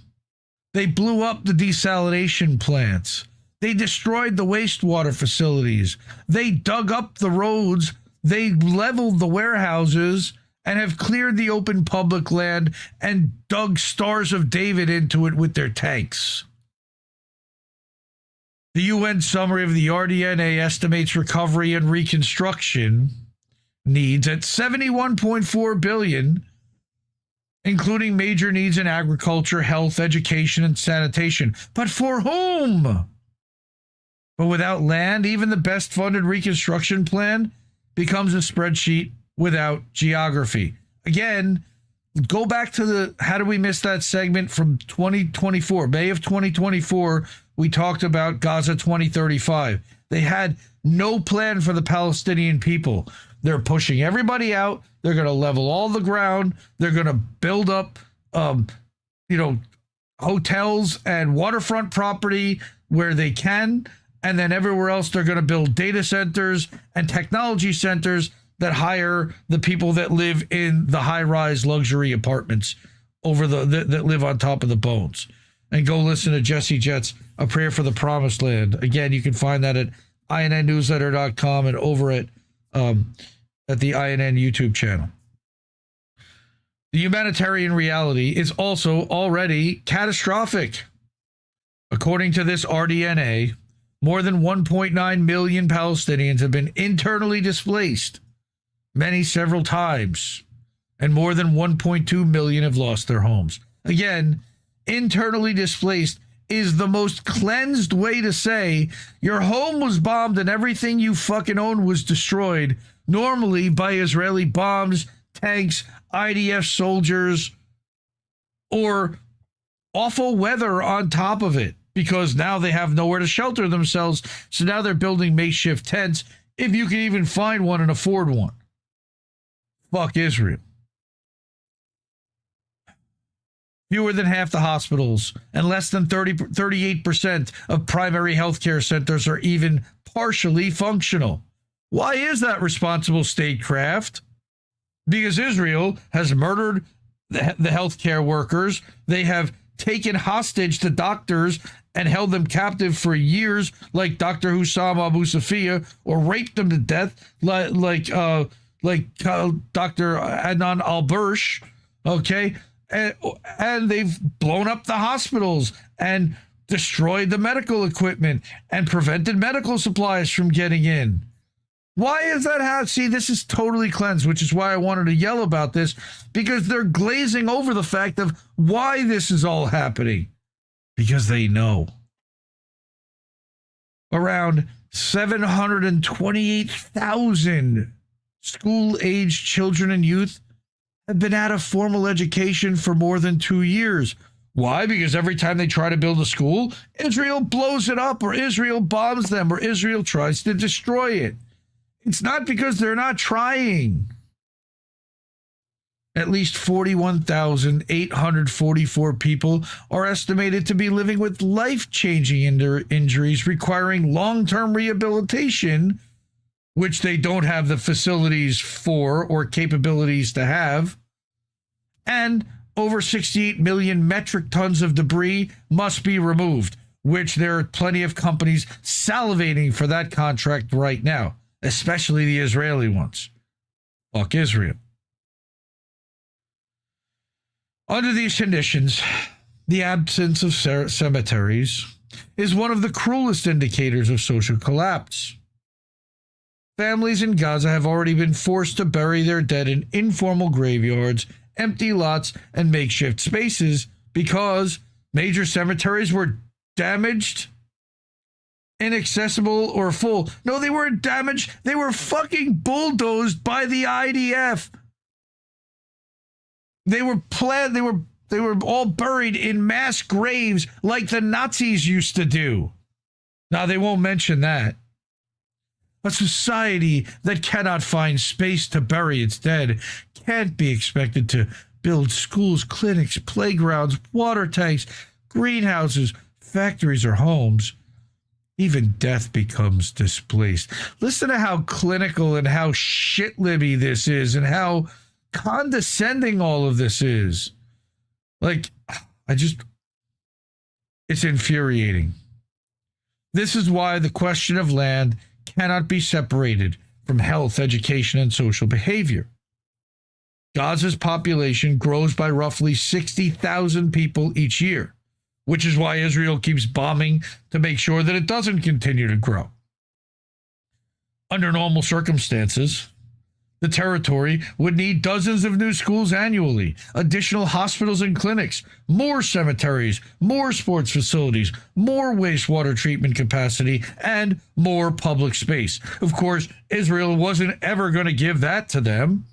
They blew up the desalination plants. They destroyed the wastewater facilities. They dug up the roads. They leveled the warehouses and have cleared the open public land and dug Stars of David into it with their tanks. The UN summary of the RDNA estimates recovery and reconstruction needs at $71.4 billion, including major needs in agriculture, health, education, and sanitation. But for whom? But without land, even the best funded reconstruction plan becomes a spreadsheet without geography. Again, go back to the how do we miss that segment from 2024, May of 2024, we talked about Gaza 2035. They had no plan for the Palestinian people. They're pushing everybody out. They're going to level all the ground. They're going to build up, hotels and waterfront property where they can. And then everywhere else, they're going to build data centers and technology centers that hire the people that live in the high-rise luxury apartments that live on top of the bones. And go listen to Jesse Jett's A Prayer for the Promised Land. Again, you can find that at INNnewsletter.com and over at the INN YouTube channel. The humanitarian reality is also already catastrophic. According to this RDNA, more than 1.9 million Palestinians have been internally displaced, many several times, and more than 1.2 million have lost their homes. Again, internally displaced is the most cleansed way to say your home was bombed and everything you fucking own was destroyed, normally by Israeli bombs, tanks, IDF soldiers, or awful weather on top of it, because now they have nowhere to shelter themselves, so now they're building makeshift tents, if you can even find one and afford one. Fuck Israel. fewer than half the hospitals, and less than 38% of primary healthcare centers are even partially functional. Why is that, responsible statecraft? Because Israel has murdered the healthcare workers. They have taken hostage the doctors and held them captive for years, like Dr. Hussam Abu Safia, or raped them to death, like Dr. Adnan Al-Bursh, okay? And they've blown up the hospitals and destroyed the medical equipment and prevented medical supplies from getting in. Why is that how? See, this is totally cleansed, which is why I wanted to yell about this, because they're glazing over the fact of why this is all happening. Because they know. Around 728,000 school-aged children and youth have been out of formal education for more than 2 years. Why? Because every time they try to build a school, Israel blows it up, or Israel bombs them, or Israel tries to destroy it. It's not because they're not trying. At least 41,844 people are estimated to be living with life-changing injuries requiring long-term rehabilitation, which they don't have the facilities for or capabilities to have. And over 68 million metric tons of debris must be removed, which there are plenty of companies salivating for that contract right now, especially the Israeli ones. Fuck Israel. Under these conditions, the absence of cemeteries is one of the cruelest indicators of social collapse. Families in Gaza have already been forced to bury their dead in informal graveyards, empty lots, and makeshift spaces because major cemeteries were damaged, inaccessible, or full. No, they weren't damaged. They were fucking bulldozed by the IDF. They were planned. They were all buried in mass graves like the Nazis used to do. Now, they won't mention that. A society that cannot find space to bury its dead can't be expected to build schools, clinics, playgrounds, water tanks, greenhouses, factories, or homes. Even death becomes displaced. Listen to how clinical and how shit-libby this is and how condescending all of this is. Like, it's infuriating. This is why the question of land cannot be separated from health, education, and social behavior. Gaza's population grows by roughly 60,000 people each year, which is why Israel keeps bombing to make sure that it doesn't continue to grow. Under normal circumstances, the territory would need dozens of new schools annually, additional hospitals and clinics, more cemeteries, more sports facilities, more wastewater treatment capacity, and more public space. Of course, Israel wasn't ever going to give that to them.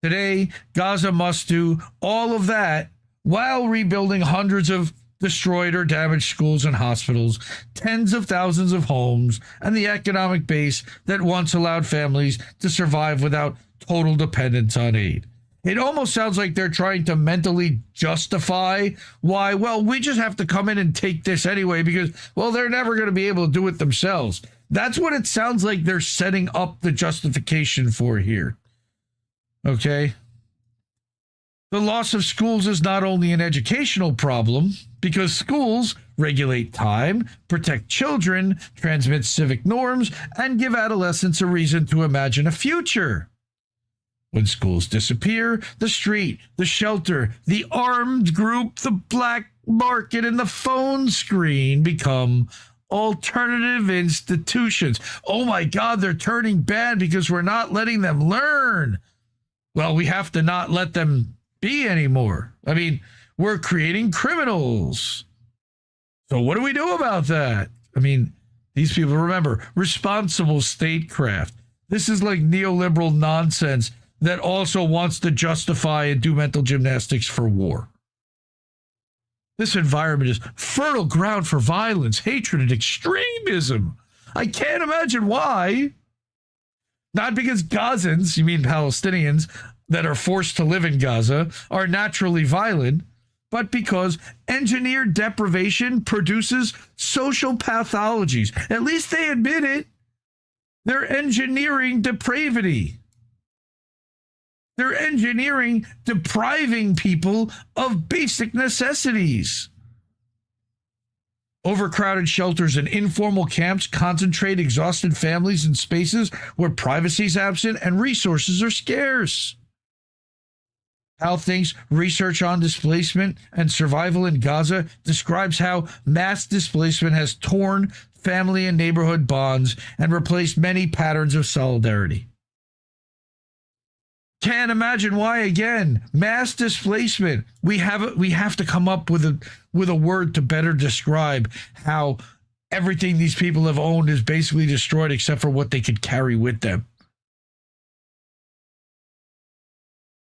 Today, Gaza must do all of that while rebuilding hundreds of destroyed or damaged schools and hospitals, tens of thousands of homes, and the economic base that once allowed families to survive without total dependence on aid. It almost sounds like they're trying to mentally justify why, well, we just have to come in and take this anyway because, well, they're never going to be able to do it themselves. That's what it sounds like they're setting up the justification for here. Okay? The loss of schools is not only an educational problem, because schools regulate time, protect children, transmit civic norms, and give adolescents a reason to imagine a future. When schools disappear, the street, the shelter, the armed group, the black market, and the phone screen become alternative institutions. Oh my God, they're turning bad because we're not letting them learn. Well, we have to not let them be anymore. I mean, we're creating criminals. So what do we do about that? I mean, these people, remember, responsible statecraft. This is like neoliberal nonsense that also wants to justify and do mental gymnastics for war. This environment is fertile ground for violence, hatred, and extremism. I can't imagine why. Not because Gazans, you mean Palestinians, that are forced to live in Gaza are naturally violent, but because engineered deprivation produces social pathologies. At least they admit it. They're engineering depravity. They're engineering depriving people of basic necessities. Overcrowded shelters and informal camps concentrate exhausted families in spaces where privacy is absent and resources are scarce. Hal thinks research on displacement and survival in Gaza describes how mass displacement has torn family and neighborhood bonds and replaced many patterns of solidarity. Can't imagine why again. Mass displacement. We have to come up with a word to better describe how everything these people have owned is basically destroyed except for what they could carry with them.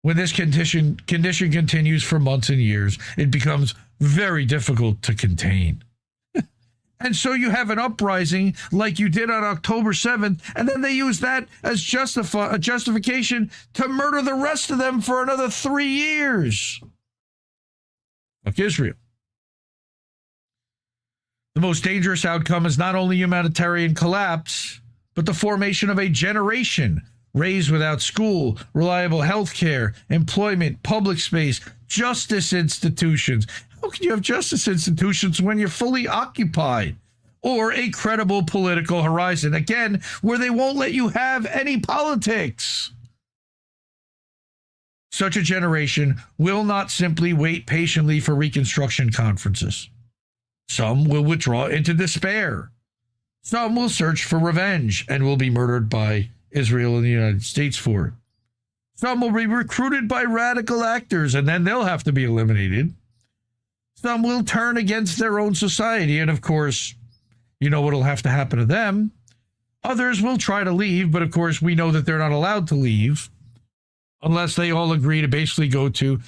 When this condition continues for months and years, it becomes very difficult to contain. And so you have an uprising like you did on October 7th, and then they use that as a justification to murder the rest of them for another 3 years. Fuck Israel. The most dangerous outcome is not only humanitarian collapse, but the formation of a generation raised without school, reliable health care, employment, public space, justice institutions. How can you have justice institutions when you're fully occupied? Or a credible political horizon, again, where they won't let you have any politics. Such a generation will not simply wait patiently for reconstruction conferences. Some will withdraw into despair. Some will search for revenge and will be murdered by Israel and the United States for it. Some will be recruited by radical actors and then they'll have to be eliminated. Some will turn against their own society, and of course, you know what'll have to happen to them. Others will try to leave, but of course, we know that they're not allowed to leave unless they all agree to basically go to,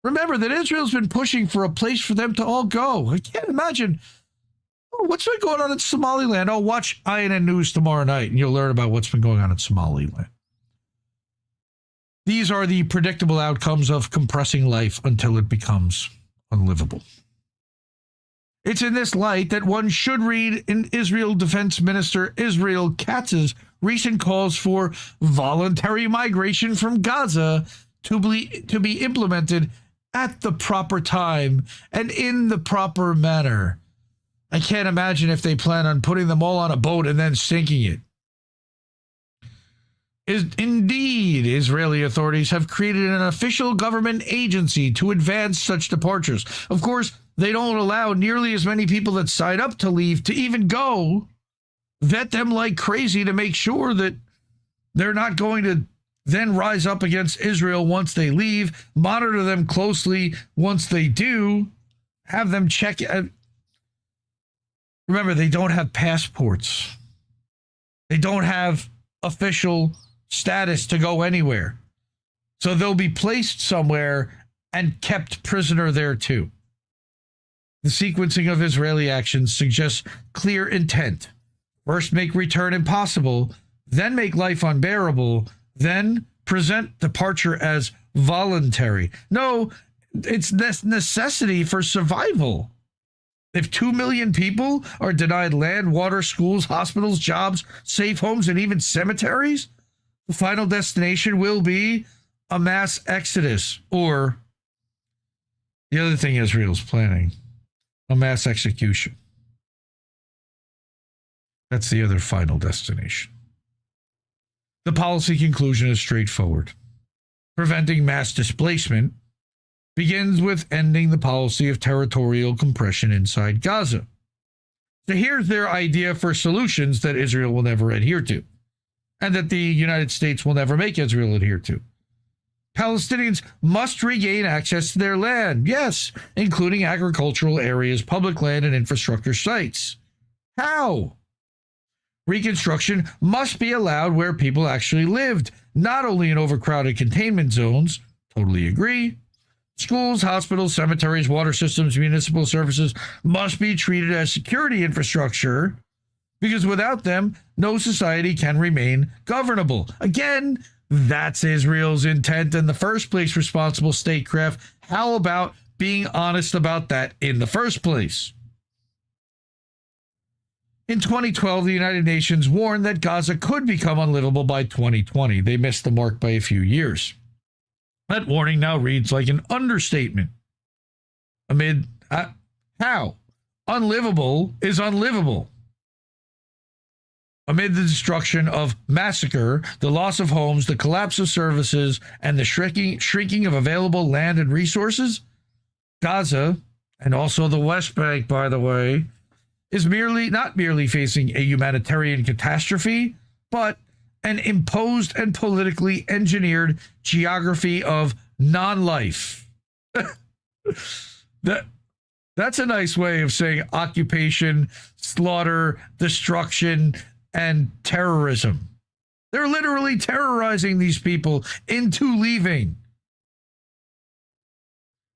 remember that Israel's been pushing for a place for them to all go. I can't imagine. Oh, what's been going on in Somaliland? Oh, watch INN News tomorrow night, and you'll learn about what's been going on in Somaliland. These are the predictable outcomes of compressing life until it becomes unlivable. It's in this light that one should read in Israel Defense Minister Israel Katz's recent calls for voluntary migration from Gaza to be implemented at the proper time and in the proper manner. I can't imagine if they plan on putting them all on a boat and then sinking it. Indeed, Israeli authorities have created an official government agency to advance such departures. Of course, they don't allow nearly as many people that sign up to leave to even go. Vet them like crazy to make sure that they're not going to then rise up against Israel once they leave. Monitor them closely once they do. Have them check. Remember, they don't have passports. They don't have official status to go anywhere. So they'll be placed somewhere and kept prisoner there too. The sequencing of Israeli actions suggests clear intent. First, make return impossible, then make life unbearable, then present departure as voluntary. No, it's this necessity for survival. If 2 million people are denied land, water, schools, hospitals, jobs, safe homes, and even cemeteries, the final destination will be a mass exodus, or the other thing Israel's planning, a mass execution. That's the other final destination. The policy conclusion is straightforward. Preventing mass displacement begins with ending the policy of territorial compression inside Gaza. So here's their idea for solutions that Israel will never adhere to, and that the United States will never make Israel adhere to. Palestinians must regain access to their land, yes, including agricultural areas, public land, and infrastructure sites. How? Reconstruction must be allowed where people actually lived, not only in overcrowded containment zones. Totally agree. Schools, hospitals, cemeteries, water systems, municipal services must be treated as security infrastructure, because without them, no society can remain governable. Again, that's Israel's intent in the first place, responsible statecraft. How about being honest about that in the first place? In 2012, the United Nations warned that Gaza could become unlivable by 2020. They missed the mark by a few years. That warning now reads like an understatement. Amid how? Unlivable is unlivable. Amid the destruction of massacre, the loss of homes, the collapse of services, and the shrinking of available land and resources, Gaza, and also the West Bank, by the way, is not merely facing a humanitarian catastrophe, but an imposed and politically engineered geography of non-life. That's a nice way of saying occupation, slaughter, destruction, and terrorism. They're literally terrorizing these people into leaving.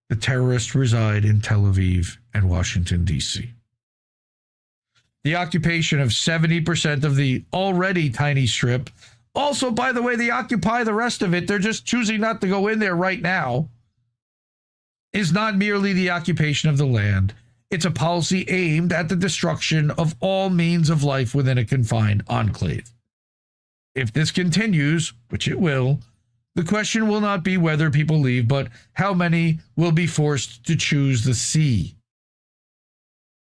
The terrorists reside in Tel Aviv and Washington, D.C. The occupation of 70% of the already tiny strip. Also, by the way, they occupy the rest of it. They're just choosing not to go in there right now. Is not merely the occupation of the land. It's a policy aimed at the destruction of all means of life within a confined enclave. If this continues, which it will, the question will not be whether people leave, but how many will be forced to choose the sea.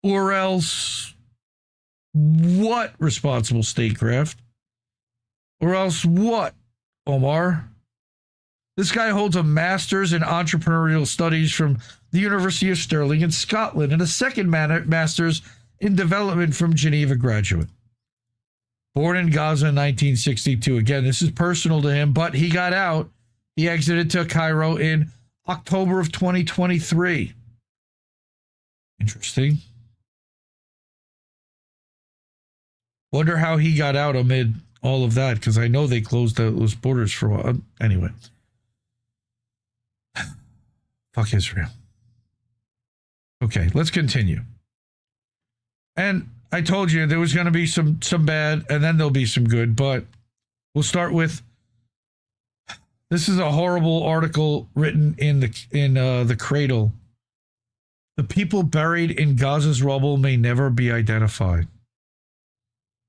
Or else, what, responsible statecraft? Or else what, Omar? This guy holds a master's in entrepreneurial studies from the University of Stirling in Scotland and a second master's in development from Geneva graduate. Born in Gaza in 1962. Again, this is personal to him, but he got out. He exited to Cairo in October of 2023. Interesting. Wonder how he got out amid all of that, because I know they closed those borders for a while. Anyway. Fuck Israel. Okay, let's continue. And I told you there was going to be some bad, and then there'll be some good, but we'll start with, this is a horrible article written in the Cradle. The people buried in Gaza's rubble may never be identified.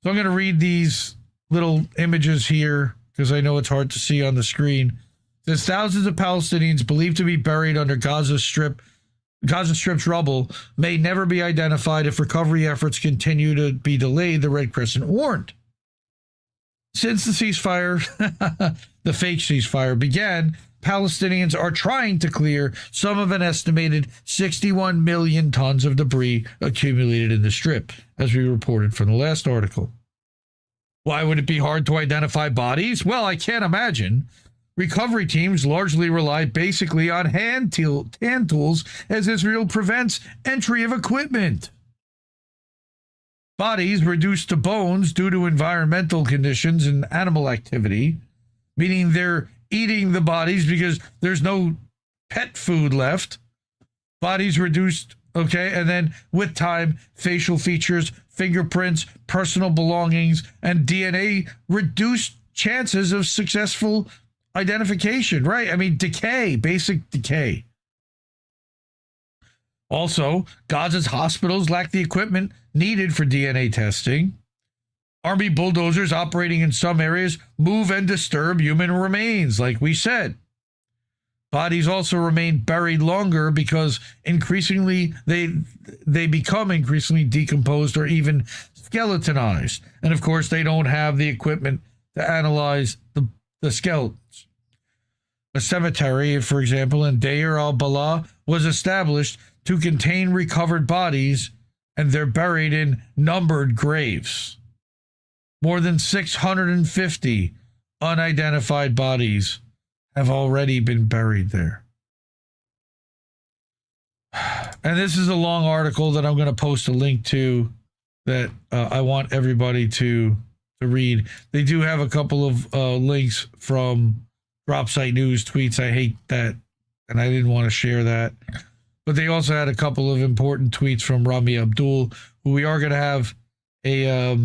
So I'm going to read these little images here because I know it's hard to see on the screen. There's thousands of Palestinians believed to be buried under Gaza Strip's rubble may never be identified if recovery efforts continue to be delayed, the Red Crescent warned. Since the ceasefire, the fake ceasefire began, Palestinians are trying to clear some of an estimated 61 million tons of debris accumulated in the Strip, as we reported from the last article. Why would it be hard to identify bodies? Well, I can't imagine. Recovery teams largely rely basically on hand tools as Israel prevents entry of equipment. Bodies reduced to bones due to environmental conditions and animal activity, meaning they're eating the bodies because there's no pet food left. Bodies reduced, okay, and then with time, facial features, fingerprints, personal belongings, and DNA reduced chances of successful identification, right? I mean, decay, basic decay. Also, Gaza's hospitals lack the equipment needed for DNA testing. Army bulldozers operating in some areas move and disturb human remains, like we said. Bodies also remain buried longer because increasingly they become increasingly decomposed or even skeletonized. And of course, they don't have the equipment to analyze the skeletons. A cemetery, for example, in Deir al-Balah was established to contain recovered bodies, and they're buried in numbered graves. More than 650 unidentified bodies have already been buried there. And this is a long article that I'm going to post a link to that I want everybody to read. They do have a couple of links from Drop Site News tweets. I hate that, and I didn't want to share that. But they also had a couple of important tweets from Rami Abdul, who we are going to have a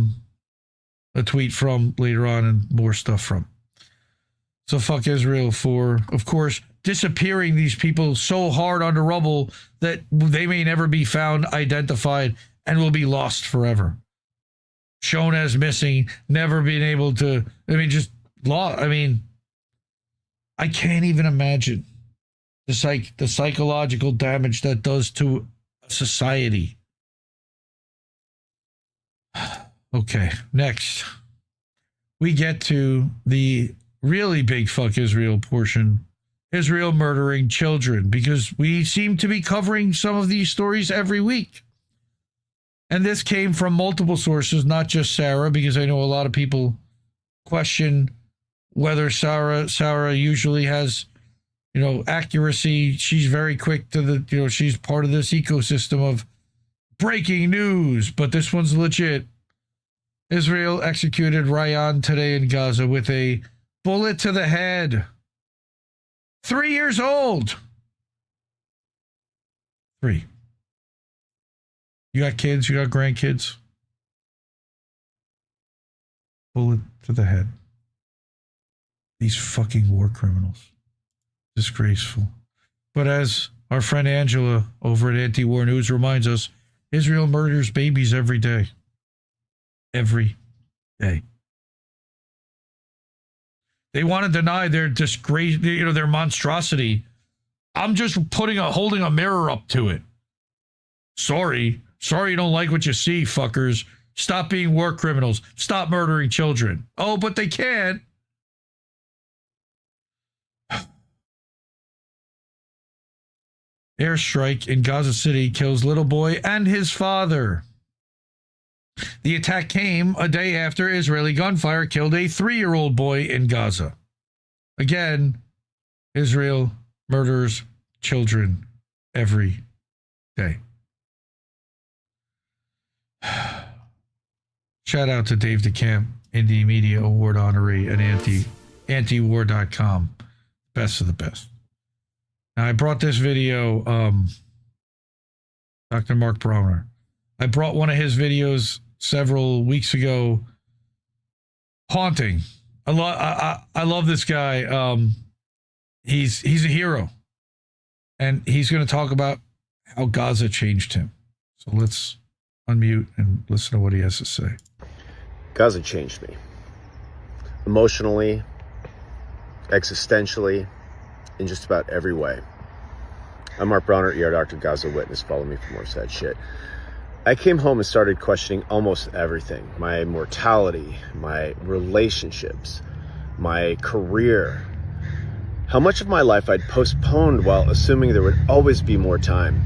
tweet from later on and more stuff from. So fuck Israel for, of course, disappearing these people so hard under rubble that they may never be found, identified, and will be lost forever. Shown as missing, never being able to, I can't even imagine the psychological damage that does to society. Okay, next. We get to the really big fuck Israel portion. Israel murdering children, because we seem to be covering some of these stories every week. And this came from multiple sources, not just Sarah, because I know a lot of people question whether Sarah usually has, accuracy. She's very quick to she's part of this ecosystem of breaking news, but this one's legit. Israel executed Ryan today in Gaza with a bullet to the head. 3 years old. 3. You got kids? You got grandkids? Bullet to the head. These fucking war criminals. Disgraceful. But as our friend Angela over at Anti-War News reminds us, Israel murders babies every day. Every day. They want to deny their disgrace, their monstrosity. I'm just holding a mirror up to it. Sorry you don't like what you see, fuckers. Stop being war criminals. Stop murdering children. Oh, but they can't. Airstrike in Gaza City kills little boy and his father. The attack came a day after Israeli gunfire killed a 3-year-old boy in Gaza. Again, Israel murders children every day. Shout out to Dave DeCamp, Indie Media Award honoree at antiwar.com. Best of the best. Now, I brought this video, Dr. Mark Browner. I brought one of his videos several weeks ago. Haunting. I love this guy. He's a hero. And he's going to talk about how Gaza changed him. So let's unmute and listen to what he has to say. Gaza changed me. Emotionally, existentially, in just about every way. I'm Mark Browner, ER Doctor, Gaza Witness. Follow me for more sad shit. I came home and started questioning almost everything. My mortality, my relationships, my career. How much of my life I'd postponed while assuming there would always be more time.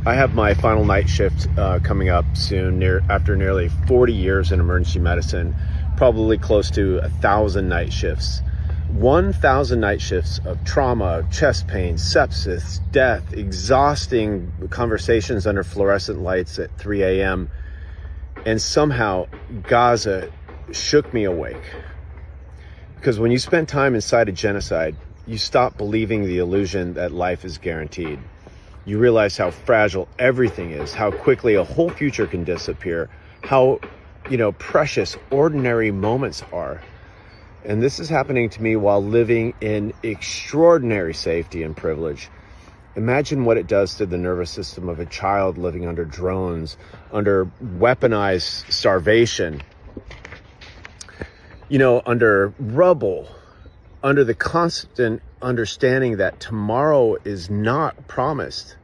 I have my final night shift coming up soon, after nearly 40 years in emergency medicine, probably close to 1,000 night shifts. 1,000 night shifts of trauma, chest pain, sepsis, death, exhausting conversations under fluorescent lights at 3 a.m. And somehow Gaza shook me awake. Because when you spend time inside a genocide, you stop believing the illusion that life is guaranteed. You realize how fragile everything is, how quickly a whole future can disappear, how, precious ordinary moments are. And this is happening to me while living in extraordinary safety and privilege. Imagine what it does to the nervous system of a child living under drones, under weaponized starvation, under rubble, under the constant understanding that tomorrow is not promised.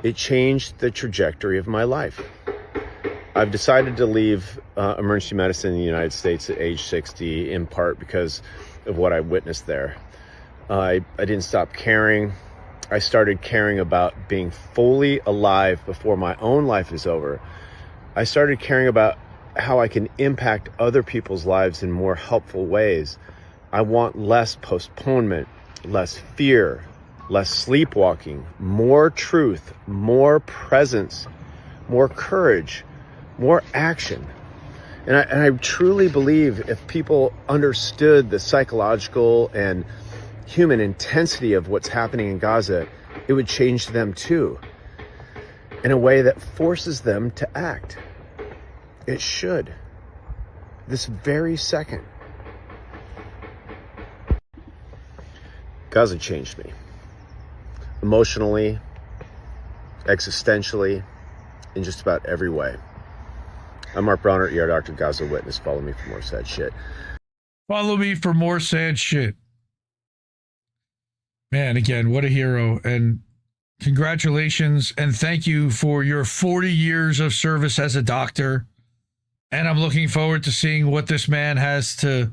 It changed the trajectory of my life. I've decided to leave emergency medicine in the United States at age 60, in part because of what I witnessed there. I didn't stop caring. I started caring about being fully alive before my own life is over. I started caring about how I can impact other people's lives in more helpful ways. I want less postponement, less fear, less sleepwalking, more truth, more presence, more courage, more action. And I truly believe if people understood the psychological and human intensity of what's happening in Gaza, it would change them too, in a way that forces them to act. It should. This very second. Gaza changed me. Emotionally, existentially, in just about every way. I'm Mark Bronner, ER Doctor, Gaza Witness. Follow me for more sad shit. Follow me for more sad shit. Man, again, what a hero. And congratulations and thank you for your 40 years of service as a doctor. And I'm looking forward to seeing what this man has to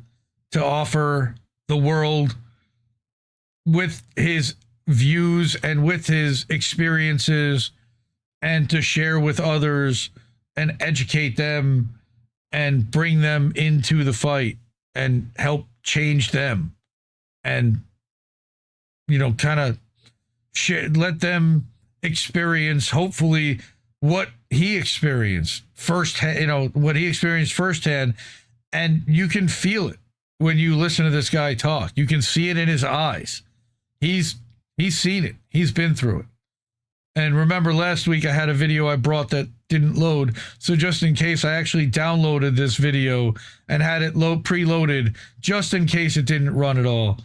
offer the world with his views and with his experiences, and to share with others and educate them and bring them into the fight and help change them. And, you know, kind of let them experience, hopefully, what he experienced firsthand, you know, what he experienced firsthand. And you can feel it when you listen to this guy talk. You can see it in his eyes. He's seen it. He's been through it. And remember, last week I had a video I brought that didn't load. So just in case, I actually downloaded this video and had it preloaded just in case it didn't run at all.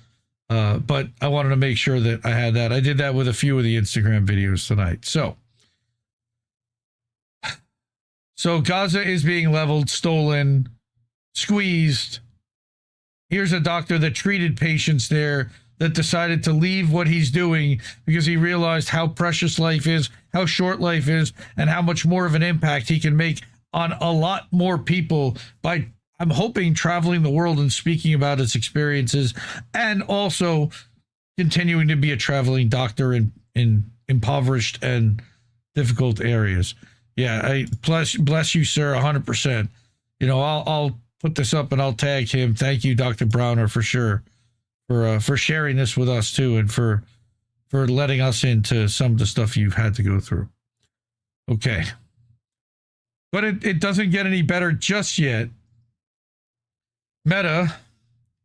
But I wanted to make sure that I had that. I did that with a few of the Instagram videos tonight. So Gaza is being leveled, stolen, squeezed. Here's a doctor that treated patients there that decided to leave what he's doing because he realized how precious life is, how short life is, and how much more of an impact he can make on a lot more people by, I'm hoping, traveling the world and speaking about his experiences, and also continuing to be a traveling doctor in impoverished and difficult areas. Yeah, I bless you, sir, 100%. You know, I'll put this up and I'll tag him. Thank you, Dr. Browner, for sure, for sharing this with us too, and for letting us into some of the stuff you've had to go through. Okay, but it doesn't get any better just yet. Meta,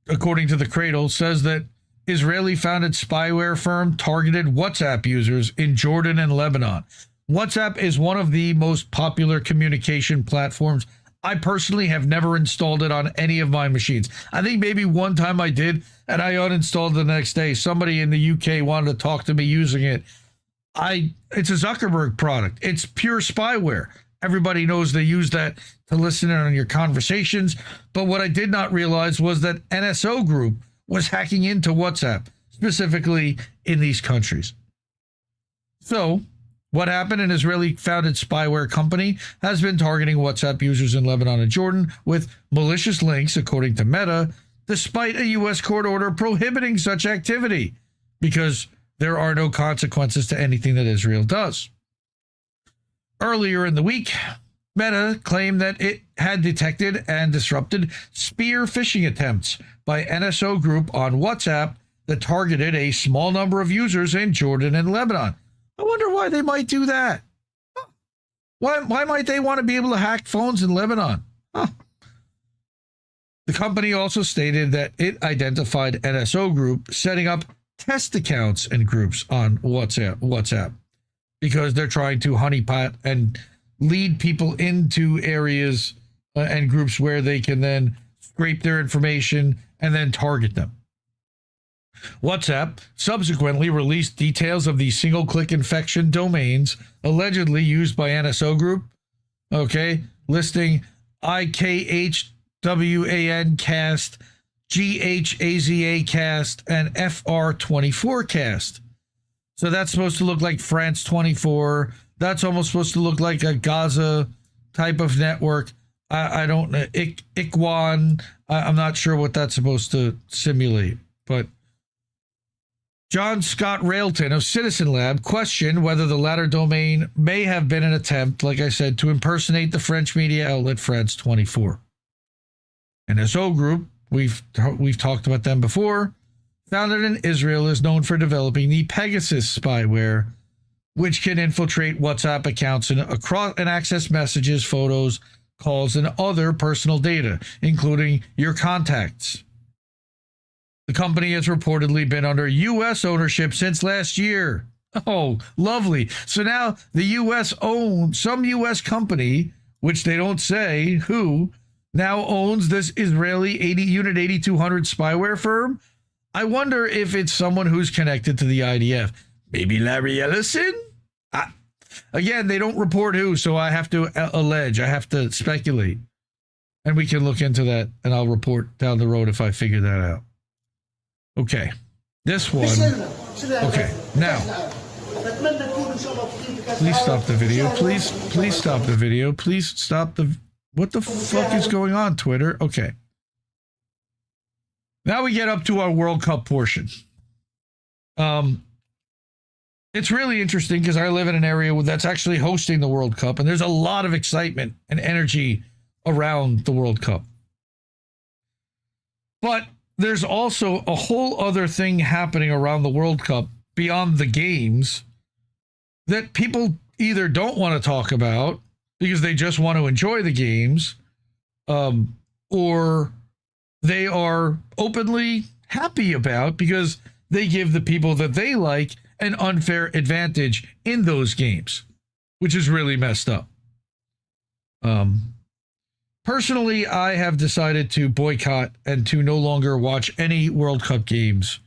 according to the Cradle, says that Israeli-founded spyware firm targeted WhatsApp users in Jordan and Lebanon. WhatsApp is one of the most popular communication platforms. I personally have never installed it on any of my machines. I think maybe one time I did, and I uninstalled the next day. Somebody in the UK wanted to talk to me using it. It's a Zuckerberg product. It's pure spyware. Everybody knows they use that to listen in on your conversations. But what I did not realize was that NSO Group was hacking into WhatsApp, specifically in these countries. So what happened? An Israeli-founded spyware company has been targeting WhatsApp users in Lebanon and Jordan with malicious links, according to Meta, despite a U.S. court order prohibiting such activity, because there are no consequences to anything that Israel does. Earlier in the week, Meta claimed that it had detected and disrupted spear phishing attempts by NSO Group on WhatsApp that targeted a small number of users in Jordan and Lebanon. I wonder why they might do that. Why might they want to be able to hack phones in Lebanon? Huh. The company also stated that it identified NSO Group setting up test accounts and groups on WhatsApp because they're trying to honeypot and lead people into areas and groups where they can then scrape their information and then target them. WhatsApp subsequently released details of the single-click infection domains allegedly used by NSO Group, listing IKHWAN-cast, GHAZA-cast, and FR24-cast. So that's supposed to look like France 24. That's almost supposed to look like a Gaza type of network. I don't know. IKWAN. I'm not sure what that's supposed to simulate, but John Scott Railton of Citizen Lab questioned whether the latter domain may have been an attempt, like I said, to impersonate the French media outlet France 24. NSO Group, we've talked about them before, founded in Israel, is known for developing the Pegasus spyware, which can infiltrate WhatsApp accounts and access messages, photos, calls, and other personal data, including your contacts. The company has reportedly been under U.S. ownership since last year. Oh, lovely. So now the U.S. owns some U.S. company, which they don't say who, now owns this Israeli Unit 8200 spyware firm. I wonder if it's someone who's connected to the IDF. Maybe Larry Ellison? Again, they don't report who, so I have to allege. I have to speculate. And we can look into that, and I'll report down the road if I figure that out. Okay. This one. Okay. Now. Please stop the video. Please stop the video. Please stop the... What the fuck is going on, Twitter? Okay. Now we get up to our World Cup portion. It's really interesting because I live in an area that's actually hosting the World Cup, and there's a lot of excitement and energy around the World Cup. But there's also a whole other thing happening around the World Cup beyond the games that people either don't want to talk about because they just want to enjoy the games, or they are openly happy about because they give the people that they like an unfair advantage in those games, which is really messed up. Personally, I have decided to boycott and to no longer watch any World Cup games.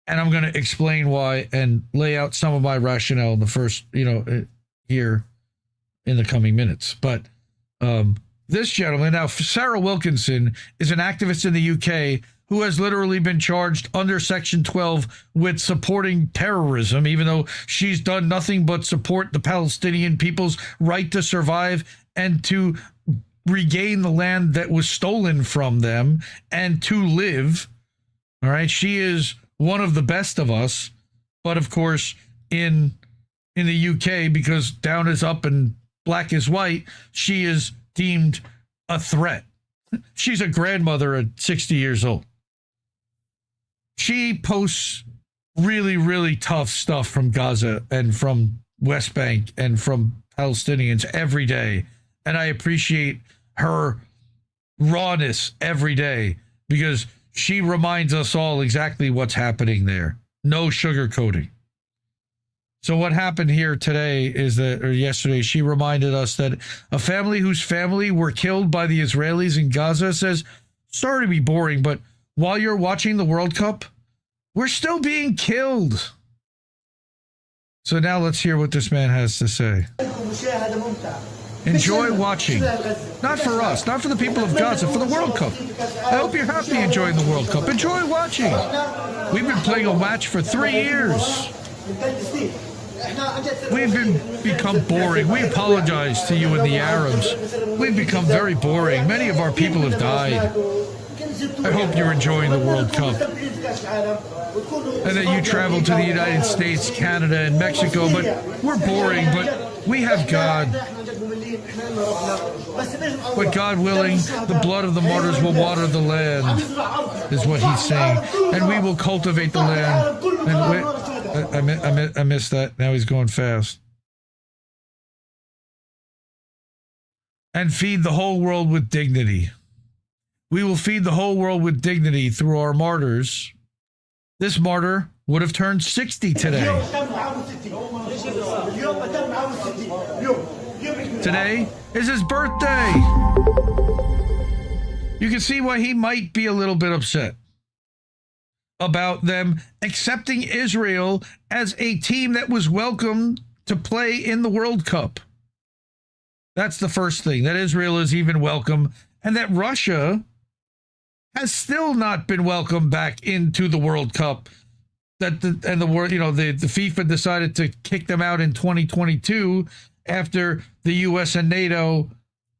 And I'm going to explain why and lay out some of my rationale in the first, here in the coming minutes. But this gentleman, now Sarah Wilkinson, is an activist in the UK who has literally been charged under Section 12 with supporting terrorism, even though she's done nothing but support the Palestinian people's right to survive and to regain the land that was stolen from them and to live. All right. She is one of the best of us. But of course, in the UK, because down is up and black is white, she is deemed a threat. She's a grandmother at 60 years old. She posts really, really tough stuff from Gaza and from West Bank and from Palestinians every day. And I appreciate her rawness every day because she reminds us all exactly what's happening there. No sugarcoating. So what happened here today is that, or yesterday, she reminded us that a family whose family were killed by the Israelis in Gaza says, sorry to be boring, but while you're watching the World Cup, we're still being killed. So now let's hear what this man has to say. Enjoy watching. Not for us, not for the people of Gaza, for the World Cup. I hope you're happy enjoying the World Cup. Enjoy watching. We've been playing a match for 3 years. We've become boring. We apologize to you and the Arabs. We've become very boring. Many of our people have died. I hope you're enjoying the World Cup. And that you travel to the United States, Canada, and Mexico, but we're boring, but we have God. But God willing, the blood of the martyrs will water the land, is what he's saying. And we will cultivate the land. And I missed that. Now he's going fast. And feed the whole world with dignity. We will feed the whole world with dignity through our martyrs. This martyr would have turned 60 today. Today is his birthday. You can see why he might be a little bit upset about them accepting Israel as a team that was welcome to play in the World Cup. That's the first thing, that Israel is even welcome, and that Russia has still not been welcomed back into the World Cup. The FIFA decided to kick them out in 2022 after the U.S. and NATO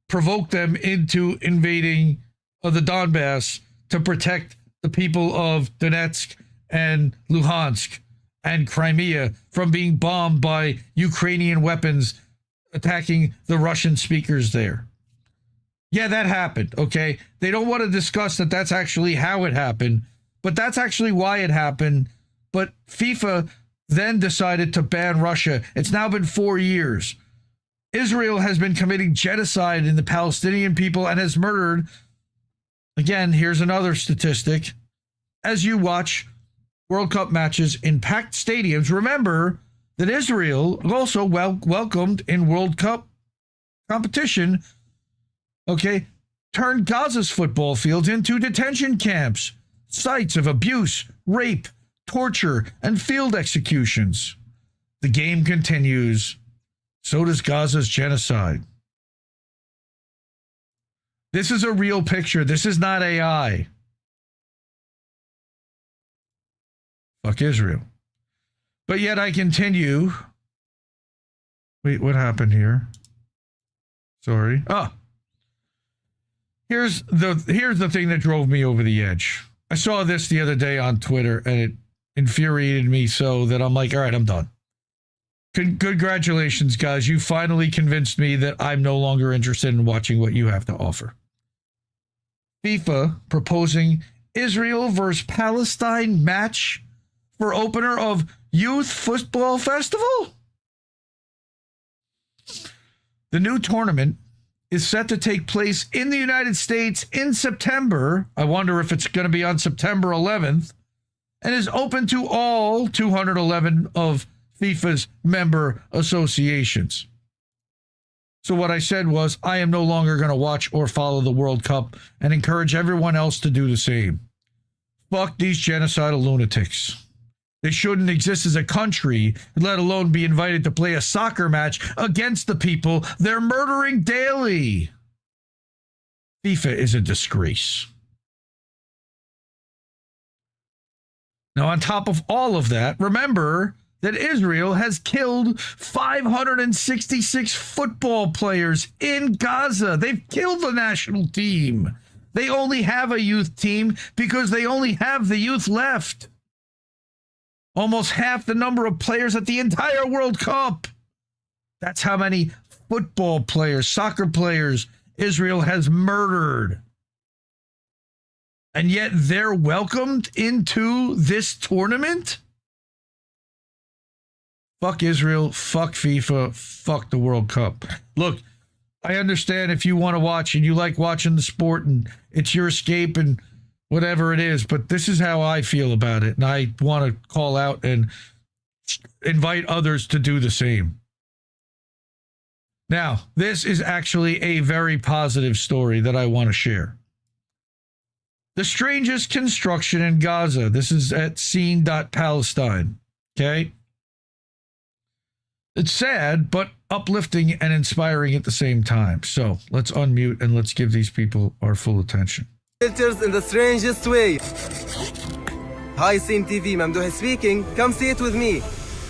provoked them into invading the Donbass to protect the people of Donetsk and Luhansk and Crimea from being bombed by Ukrainian weapons attacking the Russian speakers there. Yeah, that happened, okay? They don't want to discuss that that's actually how it happened, but that's actually why it happened. But FIFA then decided to ban Russia. It's now been 4 years. Israel has been committing genocide in the Palestinian people and has murdered, again, here's another statistic, as you watch World Cup matches in packed stadiums. Remember that Israel also welcomed in World Cup competition, turned Gaza's football fields into detention camps, sites of abuse, rape, torture, and field executions. The game continues. So does Gaza's genocide. This is a real picture. This is not AI. Fuck Israel. But yet I continue. Wait, what happened here? Sorry. Here's the thing that drove me over the edge. I saw this the other day on Twitter, and it infuriated me so that I'm like, all right, I'm done. Congratulations, guys. You finally convinced me that I'm no longer interested in watching what you have to offer. FIFA proposing Israel versus Palestine match for opener of Youth Football Festival? The new tournament is set to take place in the United States in September. I wonder if it's going to be on September 11th, and is open to all 211 of FIFA's member associations. So what I said was, I am no longer going to watch or follow the World Cup and encourage everyone else to do the same. Fuck these genocidal lunatics. They shouldn't exist as a country, let alone be invited to play a soccer match against the people they're murdering daily. FIFA is a disgrace. Now, on top of all of that, remember that Israel has killed 566 football players in Gaza. They've killed the national team. They only have a youth team because they only have the youth left. Almost half the number of players at the entire World Cup. That's how many football players, soccer players Israel has murdered. And yet they're welcomed into this tournament? Fuck Israel, fuck FIFA, fuck the World Cup. Look, I understand if you want to watch and you like watching the sport and it's your escape and whatever it is, but this is how I feel about it. And I want to call out and invite others to do the same. Now, this is actually a very positive story that I want to share. The strangest construction in Gaza. This is at scene.palestine. Okay? It's sad, but uplifting and inspiring at the same time. So let's unmute and let's give these people our full attention. Filters in the strangest way. Hi, Scene TV, Mamdouh speaking. Come see it with me.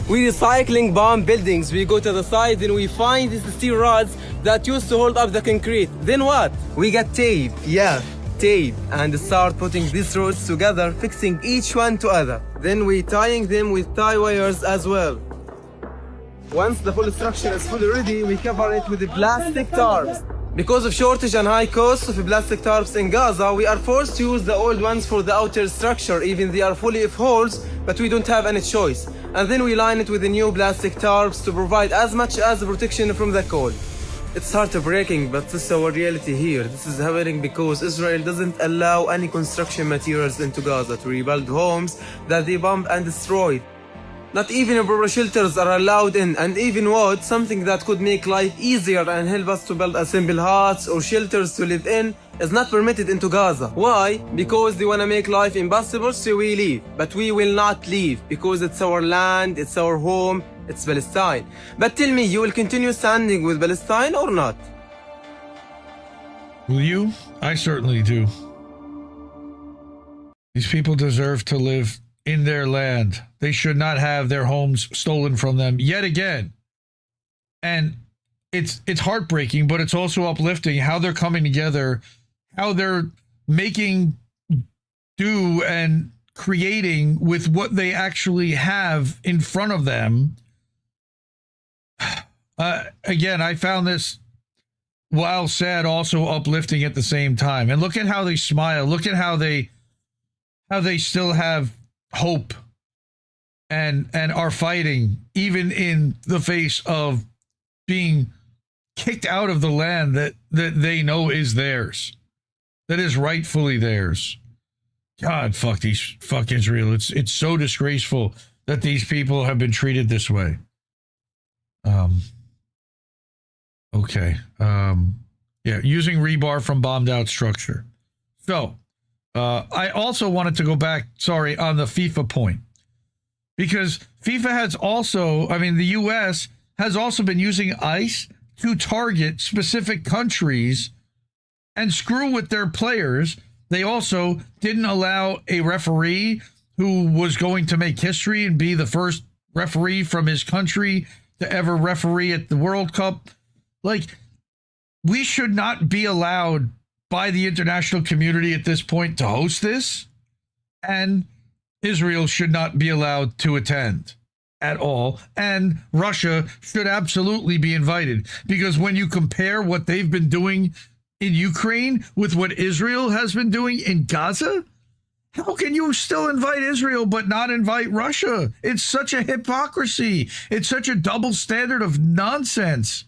We recycling bomb buildings. We go to the side and we find these steel rods that used to hold up the concrete. Then what? We get tape. Yeah, tape. And start putting these rods together, fixing each one to other. Then we tying them with tie wires as well. Once the full structure is fully ready, we cover it with the plastic tarps. Because of shortage and high costs of plastic tarps in Gaza, we are forced to use the old ones for the outer structure, even they are fully of holes, but we don't have any choice. And then we line it with the new plastic tarps to provide as much as protection from the cold. It's heartbreaking, but this is our reality here. This is happening because Israel doesn't allow any construction materials into Gaza to rebuild homes that they bombed and destroyed. Not even proper shelters are allowed in, and even wood, something that could make life easier and help us to build a simple huts or shelters to live in, is not permitted into Gaza. Why? Because they want to make life impossible, so we leave. But we will not leave, because it's our land, it's our home, it's Palestine. But tell me, you will continue standing with Palestine or not? Will you? I certainly do. These people deserve to live in their land. They should not have their homes stolen from them yet again. And it's heartbreaking, but it's also uplifting how they're coming together, how they're making do and creating with what they actually have in front of them. Again, I found this, while sad, also uplifting at the same time. And look at how they smile. Look at how they still have hope and are fighting even in the face of being kicked out of the land that they know is theirs, that is rightfully theirs. God, fuck Israel. It's so disgraceful that these people have been treated this way. Okay. Yeah, using rebar from bombed out structure. So I also wanted to go back, on the FIFA point, because FIFA has also, the U.S. has also been using ICE to target specific countries and screw with their players. They also didn't allow a referee who was going to make history and be the first referee from his country to ever referee at the World Cup. Like, we should not be allowed by the international community at this point to host this, and Israel should not be allowed to attend at all, and Russia should absolutely be invited, because when you compare what they've been doing in Ukraine with what Israel has been doing in Gaza, how can you still invite Israel but not invite Russia? It's such a hypocrisy. It's such a double standard of nonsense.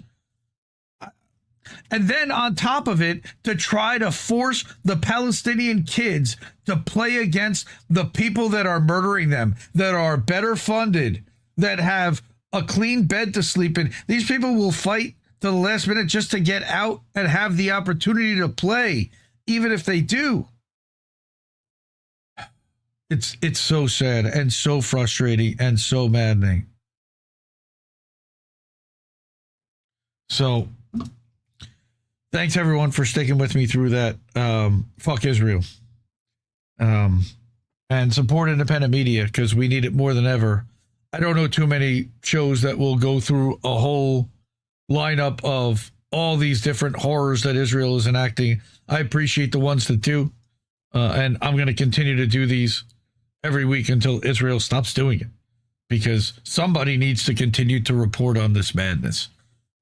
And then on top of it, to try to force the Palestinian kids to play against the people that are murdering them, that are better funded, that have a clean bed to sleep in. These people will fight to the last minute just to get out and have the opportunity to play, even if they do. It's so sad and so frustrating and so maddening. So thanks everyone for sticking with me through that. Fuck Israel. And support independent media, because we need it more than ever. I don't know too many shows that will go through a whole lineup of all these different horrors that Israel is enacting. I appreciate the ones that do. And I'm going to continue to do these every week until Israel stops doing it, because somebody needs to continue to report on this madness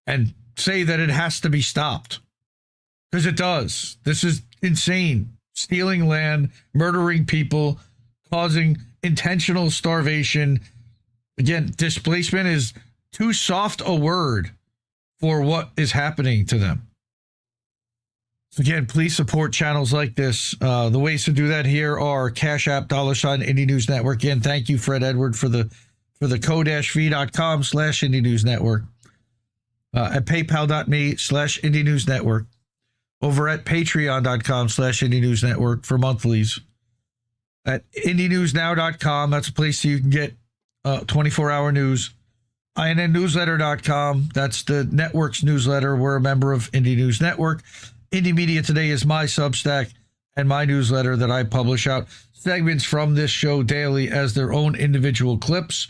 and say that it has to be stopped, because it does. This is insane. Stealing land, murdering people, causing intentional starvation. Again, displacement is too soft a word for what is happening to them. So again, please support channels like this. The ways to do that here are Cash App, $ Indie News Network. Again, thank you, Fred Edward, for the ko-fi.com/Indie News Network. At paypal.me/Indie News Network. Over at patreon.com/Indie News Network for monthlies. At IndieNewsNow.com, that's a place you can get 24-hour news. INNNewsletter.com, that's the network's newsletter. We're a member of Indie News Network. Indie Media Today is my Substack and my newsletter that I publish out segments from this show daily as their own individual clips.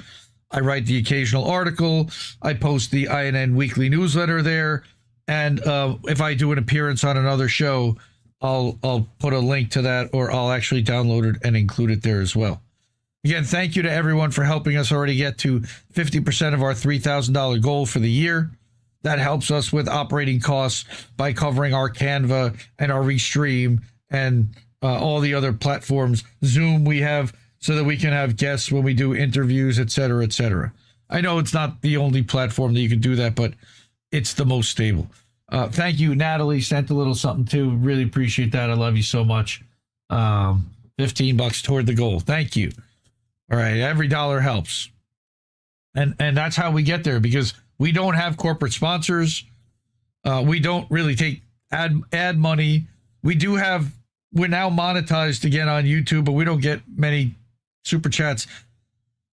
I write the occasional article. I post the INN weekly newsletter there. And if I do an appearance on another show, I'll put a link to that, or I'll actually download it and include it there as well. Again, thank you to everyone for helping us already get to 50% of our $3,000 goal for the year. That helps us with operating costs by covering our Canva and our Restream and all the other platforms. Zoom we have so that we can have guests when we do interviews, et cetera, et cetera. I know it's not the only platform that you can do that, but it's the most stable. Thank you. Natalie sent a little something too. Really appreciate that. I love you so much. $15 toward the goal. Thank you. All right. Every dollar helps. And that's how we get there, because we don't have corporate sponsors. We don't really take ad money. We're now monetized again on YouTube, but we don't get many super chats.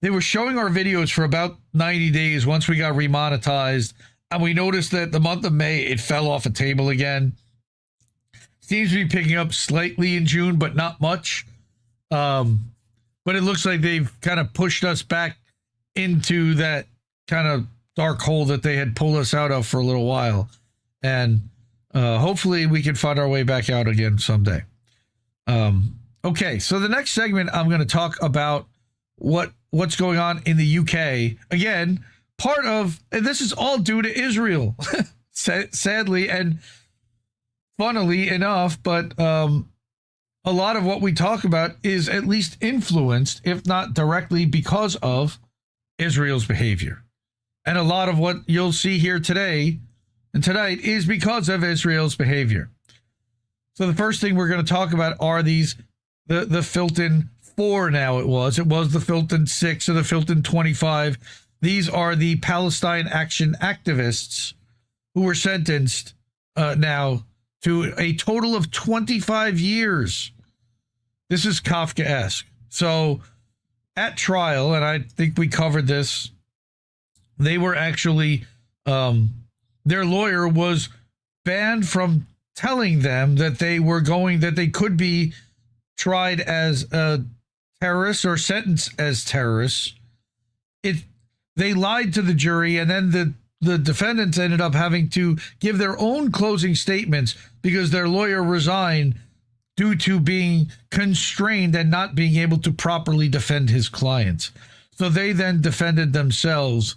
They were showing our videos for about 90 days once we got remonetized. And we noticed that the month of May, it fell off a table again. Seems to be picking up slightly in June, but not much. But it looks like they've kind of pushed us back into that kind of dark hole that they had pulled us out of for a little while. And hopefully we can find our way back out again someday. Okay, so the next segment, I'm going to talk about what's going on in the UK. Again, and this is all due to Israel, sadly and funnily enough, but a lot of what we talk about is at least influenced, if not directly, because of Israel's behavior. And a lot of what you'll see here today and tonight is because of Israel's behavior. So the first thing we're going to talk about are the Filton 4 now. It was the Filton 6 or the Filton 25. These are the Palestine Action activists who were sentenced now to a total of 25 years This is Kafkaesque. So at trial, and I think we covered this, they were actually, their lawyer was banned from telling them that they could be tried as terrorists or sentenced as terrorists. They lied to the jury, and then the defendants ended up having to give their own closing statements because their lawyer resigned due to being constrained and not being able to properly defend his clients. So they then defended themselves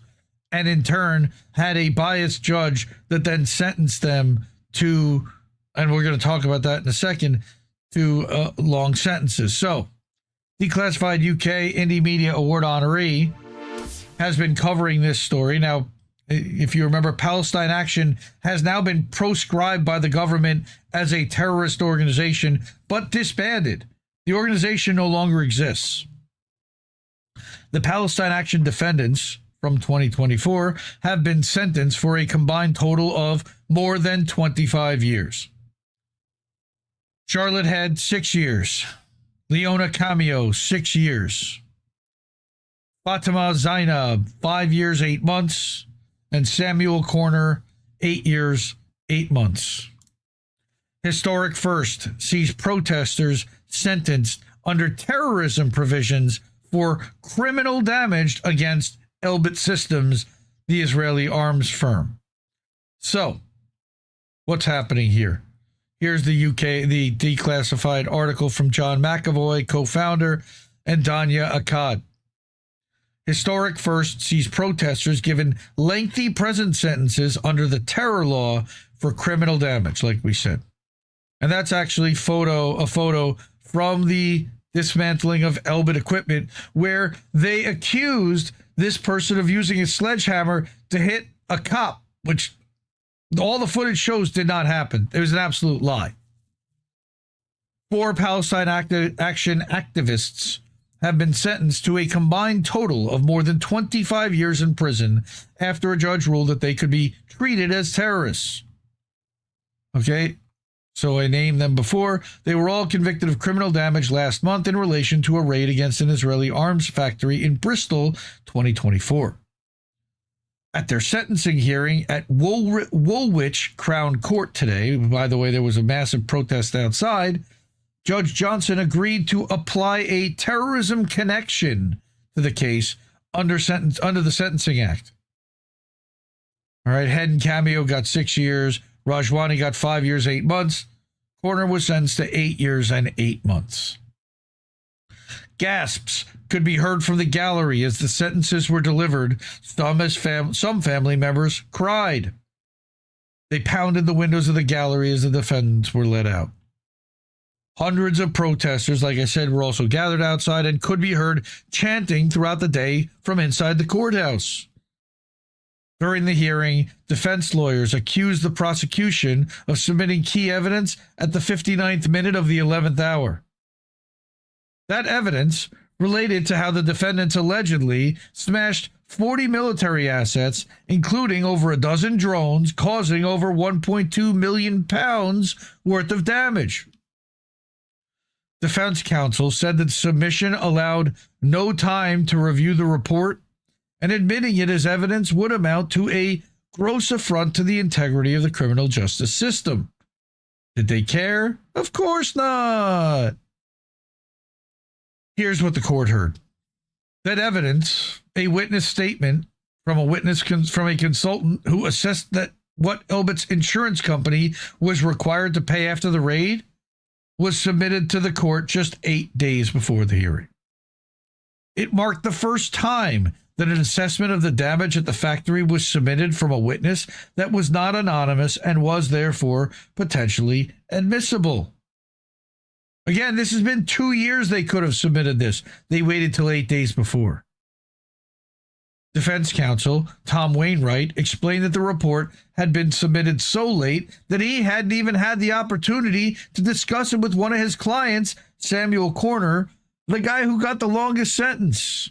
and in turn had a biased judge that then sentenced them to, and we're going to talk about that in a second, to long sentences. So Declassified UK Indie Media Award honoree has been covering this story. Now, if you remember, Palestine Action has now been proscribed by the government as a terrorist organization, but disbanded. The organization no longer exists. The Palestine Action defendants from 2024 have been sentenced for a combined total of more than 25 years. Charlotte Head, 6 years. Leona Cameo, 6 years. Fatima Zainab, 5 years, 8 months. And Samuel Corner, 8 years, 8 months. Historic First sees protesters sentenced under terrorism provisions for criminal damage against Elbit Systems, the Israeli arms firm. So, what's happening here? Here's the declassified article from John McAvoy, co-founder, and Danya Akkad. Historic First sees protesters given lengthy prison sentences under the terror law for criminal damage, like we said. And that's actually a photo from the dismantling of Elbit equipment, where they accused this person of using a sledgehammer to hit a cop, which all the footage shows did not happen. It was an absolute lie. 4 Palestine Action activists have been sentenced to a combined total of more than 25 years in prison after a judge ruled that they could be treated as terrorists. Okay, so I named them before. They were all convicted of criminal damage last month in relation to a raid against an Israeli arms factory in Bristol, 2024. At their sentencing hearing at Woolwich Crown Court today, by the way, there was a massive protest outside, Judge Johnson agreed to apply a terrorism connection to the case under the Sentencing Act. All right, Head and Cameo got 6 years. Rajwani got 5 years, 8 months. Corner was sentenced to 8 years and 8 months. Gasps could be heard from the gallery as the sentences were delivered. Some family members cried. They pounded the windows of the gallery as the defendants were let out. Hundreds of protesters, like I said, were also gathered outside and could be heard chanting throughout the day from inside the courthouse. During the hearing, defense lawyers accused the prosecution of submitting key evidence at the 59th minute of the 11th hour. That evidence related to how the defendants allegedly smashed 40 military assets, including over a dozen drones, causing over £1.2 million worth of damage. Defense counsel said that submission allowed no time to review the report, and admitting it as evidence would amount to a gross affront to the integrity of the criminal justice system. Did they care? Of course not. Here's what the court heard. That evidence, a witness statement from a consultant who assessed that what Elbit's insurance company was required to pay after the raid, was submitted to the court just 8 days before the hearing. It marked the first time that an assessment of the damage at the factory was submitted from a witness that was not anonymous and was therefore potentially admissible. Again, this has been 2 years they could have submitted this. They waited till 8 days before. Defense counsel Tom Wainwright explained that the report had been submitted so late that he hadn't even had the opportunity to discuss it with one of his clients, Samuel Corner, the guy who got the longest sentence.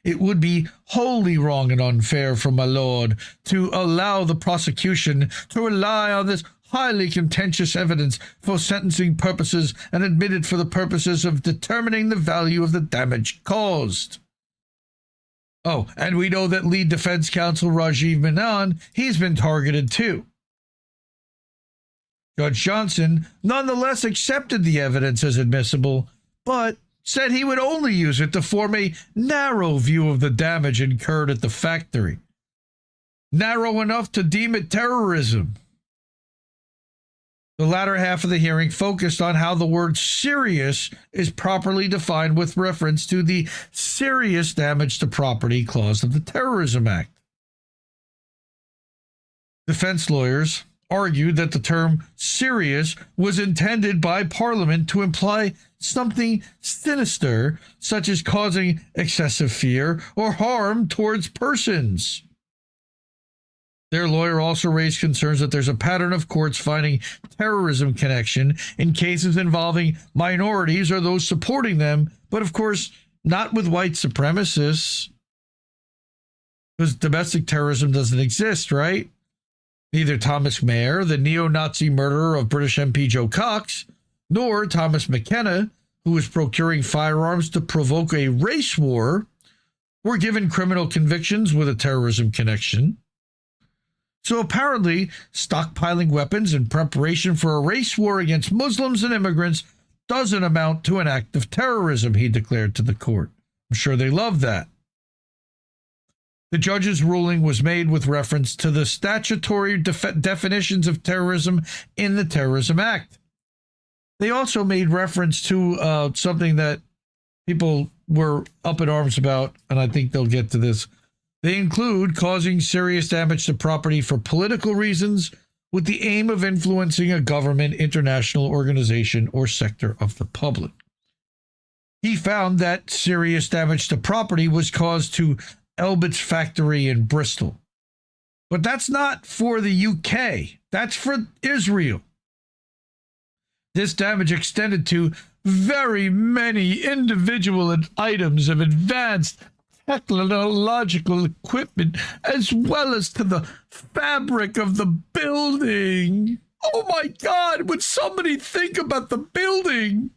It would be wholly wrong and unfair for my lord to allow the prosecution to rely on this highly contentious evidence for sentencing purposes and admitted for the purposes of determining the value of the damage caused. Oh, and we know that lead defense counsel Rajiv Menon, he's been targeted too. Judge Johnson nonetheless accepted the evidence as admissible, but said he would only use it to form a narrow view of the damage incurred at the factory. Narrow enough to deem it terrorism. The latter half of the hearing focused on how the word serious is properly defined with reference to the serious damage to property clause of the Terrorism Act. Defense lawyers argued that the term serious was intended by Parliament to imply something sinister, such as causing excessive fear or harm towards persons. Their lawyer also raised concerns that there's a pattern of courts finding terrorism connection in cases involving minorities or those supporting them, but of course, not with white supremacists. Because domestic terrorism doesn't exist, right? Neither Thomas Mayer, the neo-Nazi murderer of British MP Joe Cox, nor Thomas McKenna, who was procuring firearms to provoke a race war, were given criminal convictions with a terrorism connection. So apparently, stockpiling weapons in preparation for a race war against Muslims and immigrants doesn't amount to an act of terrorism, he declared to the court. I'm sure they love that. The judge's ruling was made with reference to the statutory definitions of terrorism in the Terrorism Act. They also made reference to something that people were up in arms about, and I think they'll get to this. They include causing serious damage to property for political reasons with the aim of influencing a government, international organization, or sector of the public. He found that serious damage to property was caused to Elbit's factory in Bristol. But that's not for the UK. That's for Israel. This damage extended to very many individual items of advanced technological equipment, as well as to the fabric of the building. Oh my God, would somebody think about the building?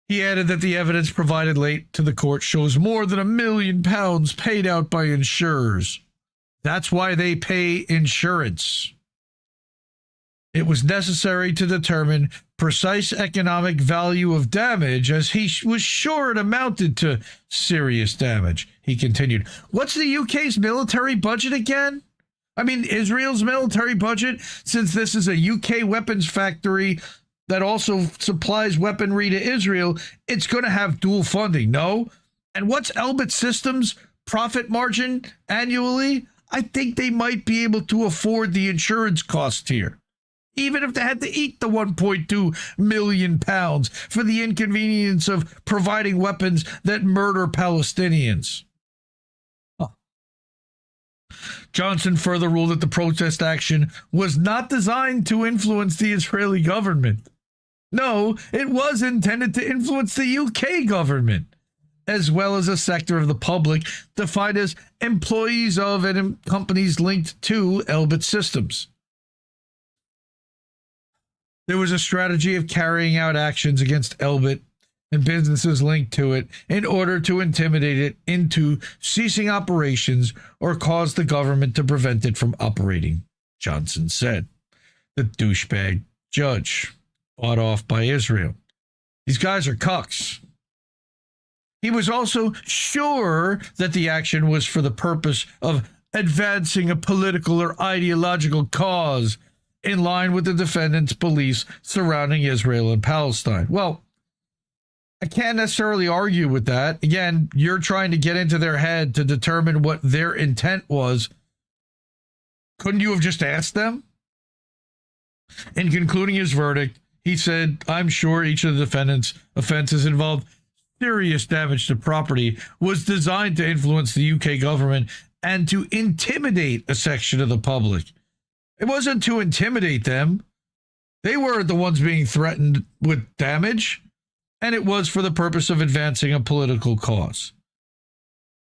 He added that the evidence provided late to the court shows more than £1 million paid out by insurers. That's why they pay insurance. It was necessary to determine precise economic value of damage, as he was sure it amounted to serious damage. He continued, what's the UK's military budget again? I mean, Israel's military budget, since this is a UK weapons factory that also supplies weaponry to Israel, it's going to have dual funding, no? And what's Elbit Systems' profit margin annually? I think they might be able to afford the insurance cost here, even if they had to eat the £1.2 million for the inconvenience of providing weapons that murder Palestinians. Johnson further ruled that the protest action was not designed to influence the Israeli government. No, it was intended to influence the UK government, as well as a sector of the public defined as employees of and companies linked to Elbit Systems. There was a strategy of carrying out actions against Elbit and businesses linked to it in order to intimidate it into ceasing operations or cause the government to prevent it from operating, Johnson said. The douchebag judge, bought off by Israel. These guys are cucks. He was also sure that the action was for the purpose of advancing a political or ideological cause in line with the defendant's beliefs surrounding Israel and Palestine. Well, I can't necessarily argue with that. Again, you're trying to get into their head to determine what their intent was. Couldn't you have just asked them? In concluding his verdict, he said, I'm sure each of the defendants' offenses involved serious damage to property was designed to influence the UK government and to intimidate a section of the public. It wasn't to intimidate them. They weren't the ones being threatened with damage, and it was for the purpose of advancing a political cause.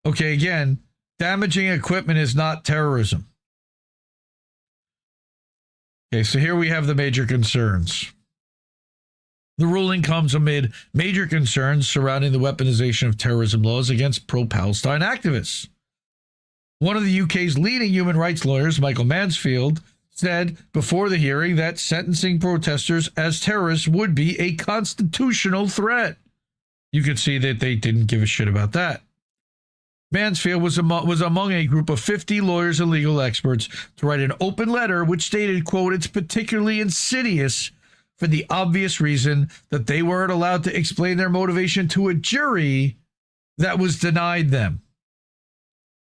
Okay, again, damaging equipment is not terrorism. Okay, so here we have the major concerns. The ruling comes amid major concerns surrounding the weaponization of terrorism laws against pro-Palestine activists. One of the UK's leading human rights lawyers, Michael Mansfield, said before the hearing that sentencing protesters as terrorists would be a constitutional threat. You can see that they didn't give a shit about that. Mansfield was among a group of 50 lawyers and legal experts to write an open letter which stated, quote, it's particularly insidious for the obvious reason that they weren't allowed to explain their motivation to a jury that was denied them.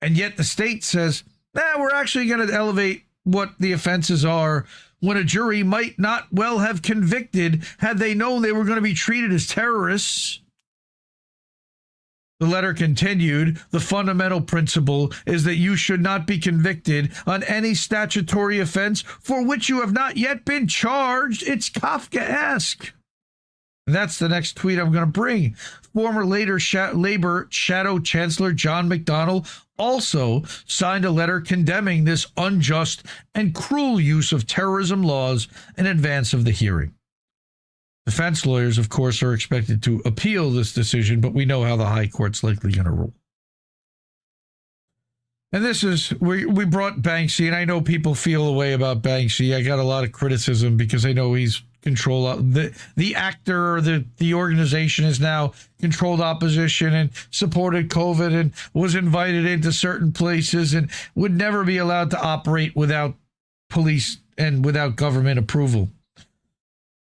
And yet the state says, we're actually going to elevate what the offenses are when a jury might not well have convicted had they known they were going to be treated as terrorists. The letter continued, the fundamental principle is that you should not be convicted on any statutory offense for which you have not yet been charged. It's Kafkaesque. And that's the next tweet I'm going to bring. Former Labor Shadow Chancellor John McDonnell also signed a letter condemning this unjust and cruel use of terrorism laws in advance of the hearing. Defense lawyers, of course, are expected to appeal this decision, but we know how the High Court's likely going to rule. And this is, we brought Banksy, and I know people feel a way about Banksy. I got a lot of criticism because I know he's controlled, the actor or the organization is now controlled opposition and supported COVID and was invited into certain places and would never be allowed to operate without police and without government approval.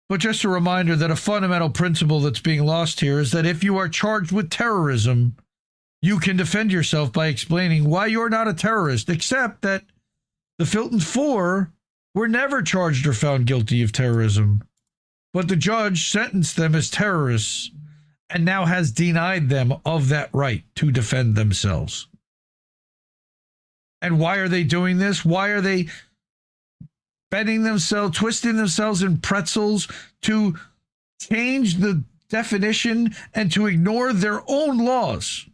But just a reminder that a fundamental principle that's being lost here is that if you are charged with terrorism, you can defend yourself by explaining why you're not a terrorist, except that the Filton Four were never charged or found guilty of terrorism. But the judge sentenced them as terrorists and now has denied them of that right to defend themselves. And why are they doing this? Why are they bending themselves, twisting themselves in pretzels to change the definition and to ignore their own laws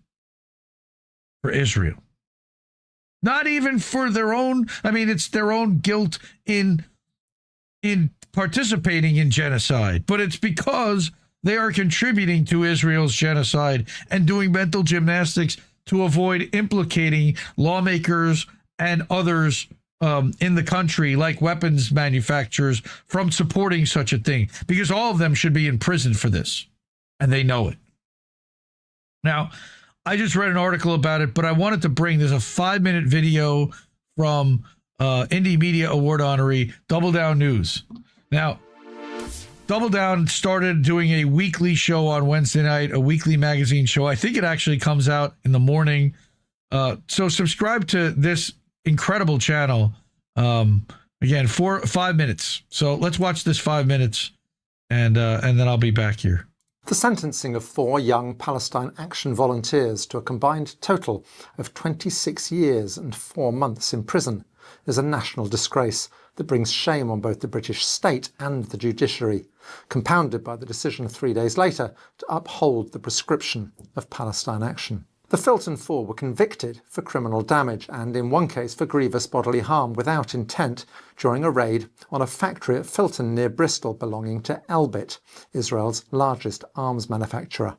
for Israel? Not even for their own, it's their own guilt in participating in genocide, but it's because they are contributing to Israel's genocide and doing mental gymnastics to avoid implicating lawmakers and others in the country, like weapons manufacturers, from supporting such a thing, because all of them should be in prison for this, and they know it. Now, I just read an article about it, but I wanted to bring, there's a 5-minute video from Indie Media Award honoree Double Down News. Now, Double Down started doing a weekly show on Wednesday night, a weekly magazine show. I think it actually comes out in the morning. So subscribe to this incredible channel. Again, 5 minutes. So let's watch this 5 minutes, and then I'll be back here. The sentencing of 4 young Palestine Action volunteers to a combined total of 26 years and 4 months in prison is a national disgrace that brings shame on both the British state and the judiciary, compounded by the decision 3 days later to uphold the prescription of Palestine Action. The Filton Four were convicted for criminal damage and, in one case, for grievous bodily harm without intent during a raid on a factory at Filton near Bristol belonging to Elbit, Israel's largest arms manufacturer.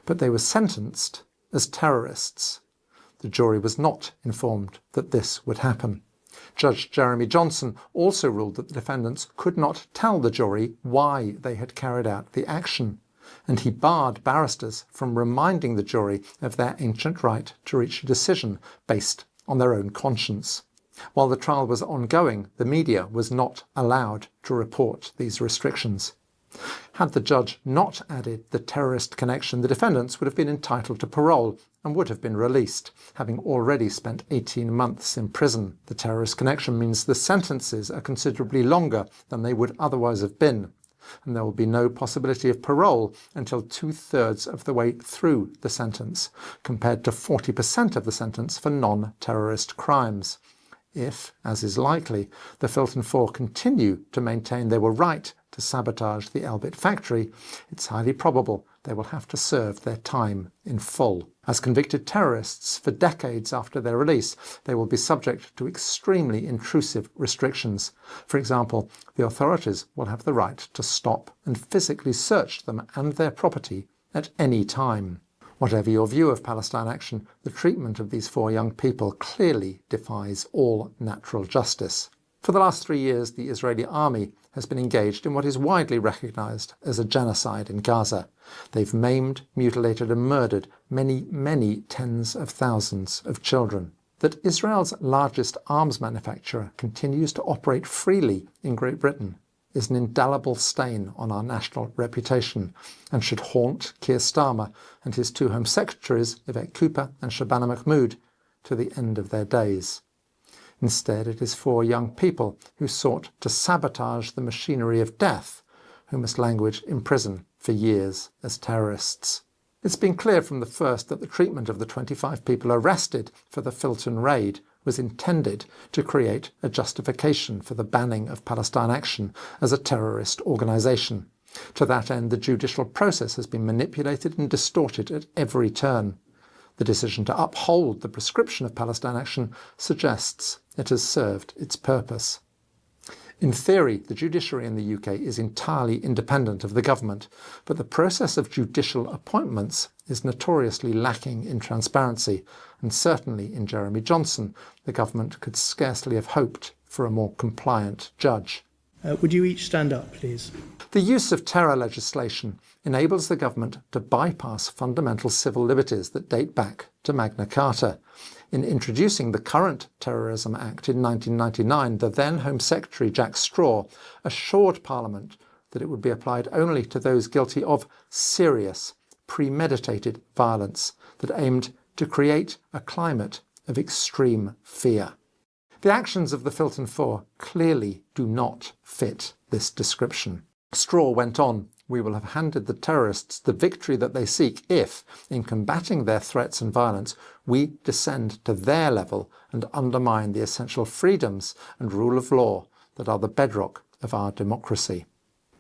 But they were sentenced as terrorists. The jury was not informed that this would happen. Judge Jeremy Johnson also ruled that the defendants could not tell the jury why they had carried out the action, and he barred barristers from reminding the jury of their ancient right to reach a decision based on their own conscience. While the trial was ongoing, the media was not allowed to report these restrictions. Had the judge not added the terrorist connection, the defendants would have been entitled to parole and would have been released, having already spent 18 months in prison. The terrorist connection means the sentences are considerably longer than they would otherwise have been, and there will be no possibility of parole until 2/3 of the way through the sentence, compared to 40% of the sentence for non-terrorist crimes. If, as is likely, the Filton Four continue to maintain they were right to sabotage the Elbit factory, it's highly probable they will have to serve their time in full. As convicted terrorists for decades after their release, they will be subject to extremely intrusive restrictions. For example, the authorities will have the right to stop and physically search them and their property at any time. Whatever your view of Palestine Action, the treatment of these 4 young people clearly defies all natural justice. For the last 3 years, the Israeli army has been engaged in what is widely recognised as a genocide in Gaza. They've maimed, mutilated and murdered many, many tens of thousands of children. That Israel's largest arms manufacturer continues to operate freely in Great Britain is an indelible stain on our national reputation and should haunt Keir Starmer and his 2 Home Secretaries, Yvette Cooper and Shabana Mahmood, to the end of their days. Instead, it is 4 young people who sought to sabotage the machinery of death, who must languish in prison for years as terrorists. It's been clear from the first that the treatment of the 25 people arrested for the Filton raid was intended to create a justification for the banning of Palestine Action as a terrorist organisation. To that end, the judicial process has been manipulated and distorted at every turn. The decision to uphold the prescription of Palestine Action suggests it has served its purpose. In theory, the judiciary in the UK is entirely independent of the government, but the process of judicial appointments is notoriously lacking in transparency, and certainly in Jeremy Johnson, the government could scarcely have hoped for a more compliant judge. Would you each stand up, please? The use of terror legislation enables the government to bypass fundamental civil liberties that date back to Magna Carta. In introducing the current Terrorism Act in 1999, the then Home Secretary Jack Straw assured Parliament that it would be applied only to those guilty of serious, premeditated violence that aimed to create a climate of extreme fear. The actions of the Filton Four clearly do not fit this description. Straw went on, "We will have handed the terrorists the victory that they seek if, in combating their threats and violence, we descend to their level and undermine the essential freedoms and rule of law that are the bedrock of our democracy."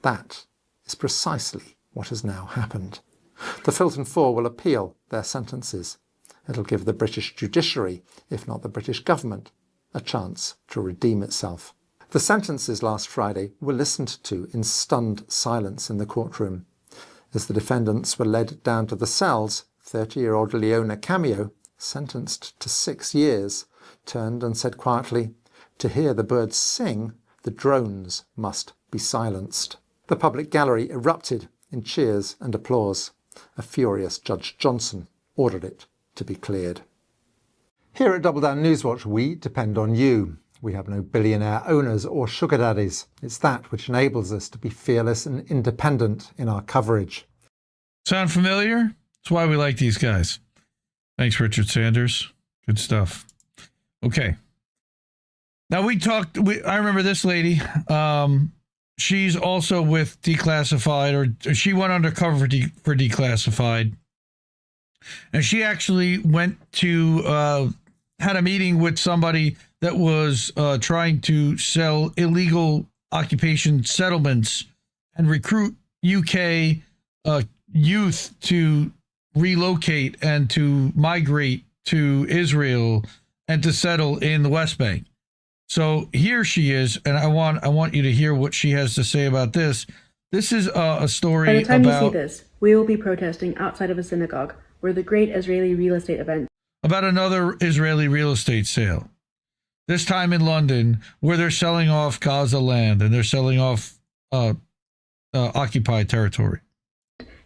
That is precisely what has now happened. The Filton Four will appeal their sentences. It'll give the British judiciary, if not the British government, a chance to redeem itself. The sentences last Friday were listened to in stunned silence in the courtroom. As the defendants were led down to the cells, 30-year-old Leona Cameo, sentenced to 6 years, turned and said quietly, "To hear the birds sing, the drones must be silenced." The public gallery erupted in cheers and applause. A furious Judge Johnson ordered it to be cleared. Here at Double Down Newswatch, we depend on you. We have no billionaire owners or sugar daddies. It's that which enables us to be fearless and independent in our coverage. Sound familiar? That's why we like these guys. Thanks, Richard Sanders. Good stuff. Okay. Now I remember this lady. She's also with Declassified, or she went undercover for Declassified. And she actually went to, had a meeting with somebody that was trying to sell illegal occupation settlements and recruit UK youth to relocate and to migrate to Israel and to settle in the West Bank. So here she is, and I want you to hear what she has to say about this. This is a story about... By the time you see this, we will be protesting outside of a synagogue where the great Israeli real estate event... About another Israeli real estate sale. This time in London, where they're selling off Gaza land and they're selling off occupied territory.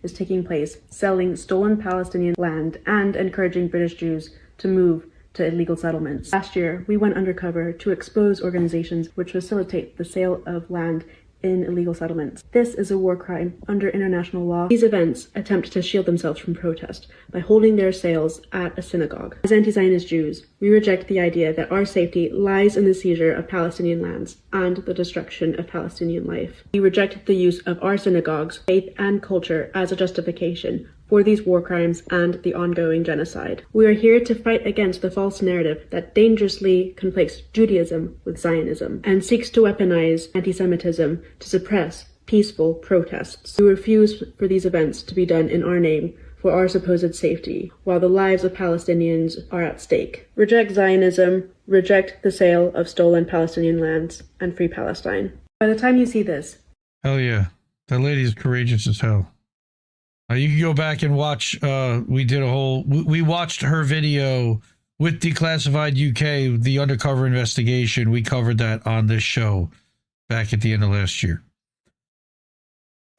...is taking place, selling stolen Palestinian land and encouraging British Jews to move to illegal settlements. Last year, we went undercover to expose organizations which facilitate the sale of land in illegal settlements. This is a war crime under international law. These events attempt to shield themselves from protest by holding their sales at a synagogue. As anti-Zionist Jews, we reject the idea that our safety lies in the seizure of Palestinian lands and the destruction of Palestinian life. We reject the use of our synagogues, faith and culture as a justification for these war crimes and the ongoing genocide. We are here to fight against the false narrative that dangerously conflates Judaism with Zionism and seeks to weaponize anti-Semitism to suppress peaceful protests. We refuse for these events to be done in our name for our supposed safety, while the lives of Palestinians are at stake. Reject Zionism, reject the sale of stolen Palestinian lands, and free Palestine. By the time you see this... Hell yeah. That lady is courageous as hell. You can go back and watch, we watched her video with Declassified UK, the undercover investigation. We covered that on this show back at the end of last year.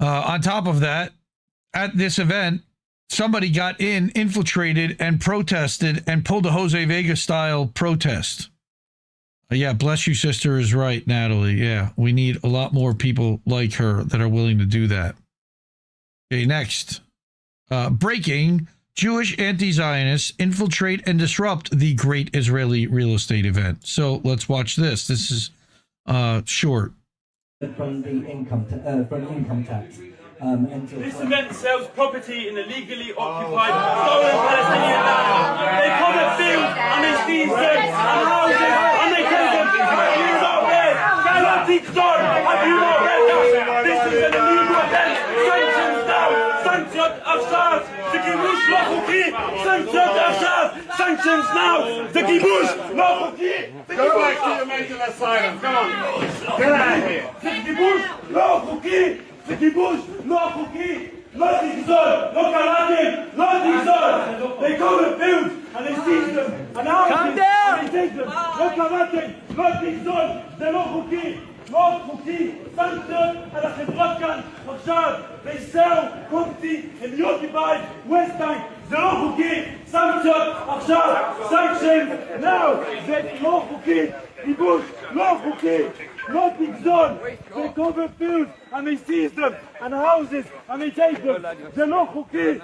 On top of that, at this event, somebody got infiltrated, and protested and pulled a Jose Vega style protest. Yeah, bless you, sister is right, Natalie. Yeah, we need a lot more people like her that are willing to do that. Okay, next. Breaking, Jewish anti-Zionists infiltrate and disrupt the Great Israeli Real Estate Event. So let's watch this. This is short. From the income tax. This event sells property in illegally occupied stolen Palestinian land. They come and field and they seize them and houses and they take them. Have you not read? Nothing's done. Have you not read that? This is an illegal event. Sanctions now. Sanctions Assad. The kibush לא חוקי. Sanctions Assad. Sanctions now. The kibush לא חוקי. Go back to your mental asylum. Come on. Get out of here. The kibush לא חוקי. The kibush לא חוקי. לא תגזול. לא קראתם. לא תגזול. They come and build and they seize them and houses and they take them. לא קראתם. לא תגזול. זה לא חוקי. לא חוקי. סנקציות על החברה כאן עכשיו. They sell property in the occupied West Bank. זה לא חוקי. סנקציות עכשיו. Sanctions now. זה לא חוקי. כיבוש לא חוקי. לא תגזול. They cover fields and they seize them and houses and they take them. זה לא חוקי.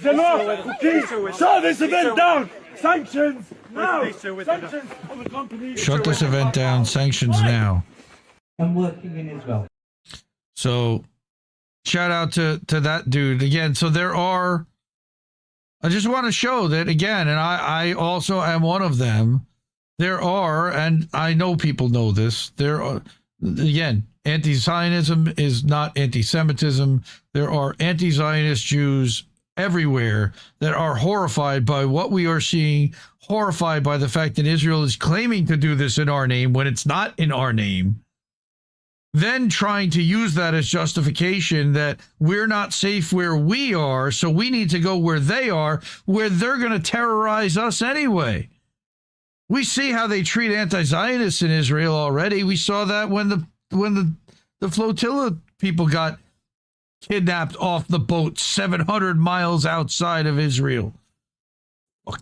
זה לא חוקי. Shut this event down. Sanctions now. Sanctions on the company. Shut this event down. Sanctions now. I'm working in Israel. So, shout out to that dude again. So there are, I just want to show that again, and I also am one of them. There are, and I know people know this, there are, again, anti-Zionism is not anti-Semitism. There are anti-Zionist Jews everywhere that are horrified by what we are seeing, horrified by the fact that Israel is claiming to do this in our name when it's not in our name, then trying to use that as justification that we're not safe where we are, so we need to go where they are, where they're going to terrorize us anyway. We see how they treat anti-Zionists in Israel already. We saw that when the flotilla people got kidnapped off the boat 700 miles outside of Israel. Fuck,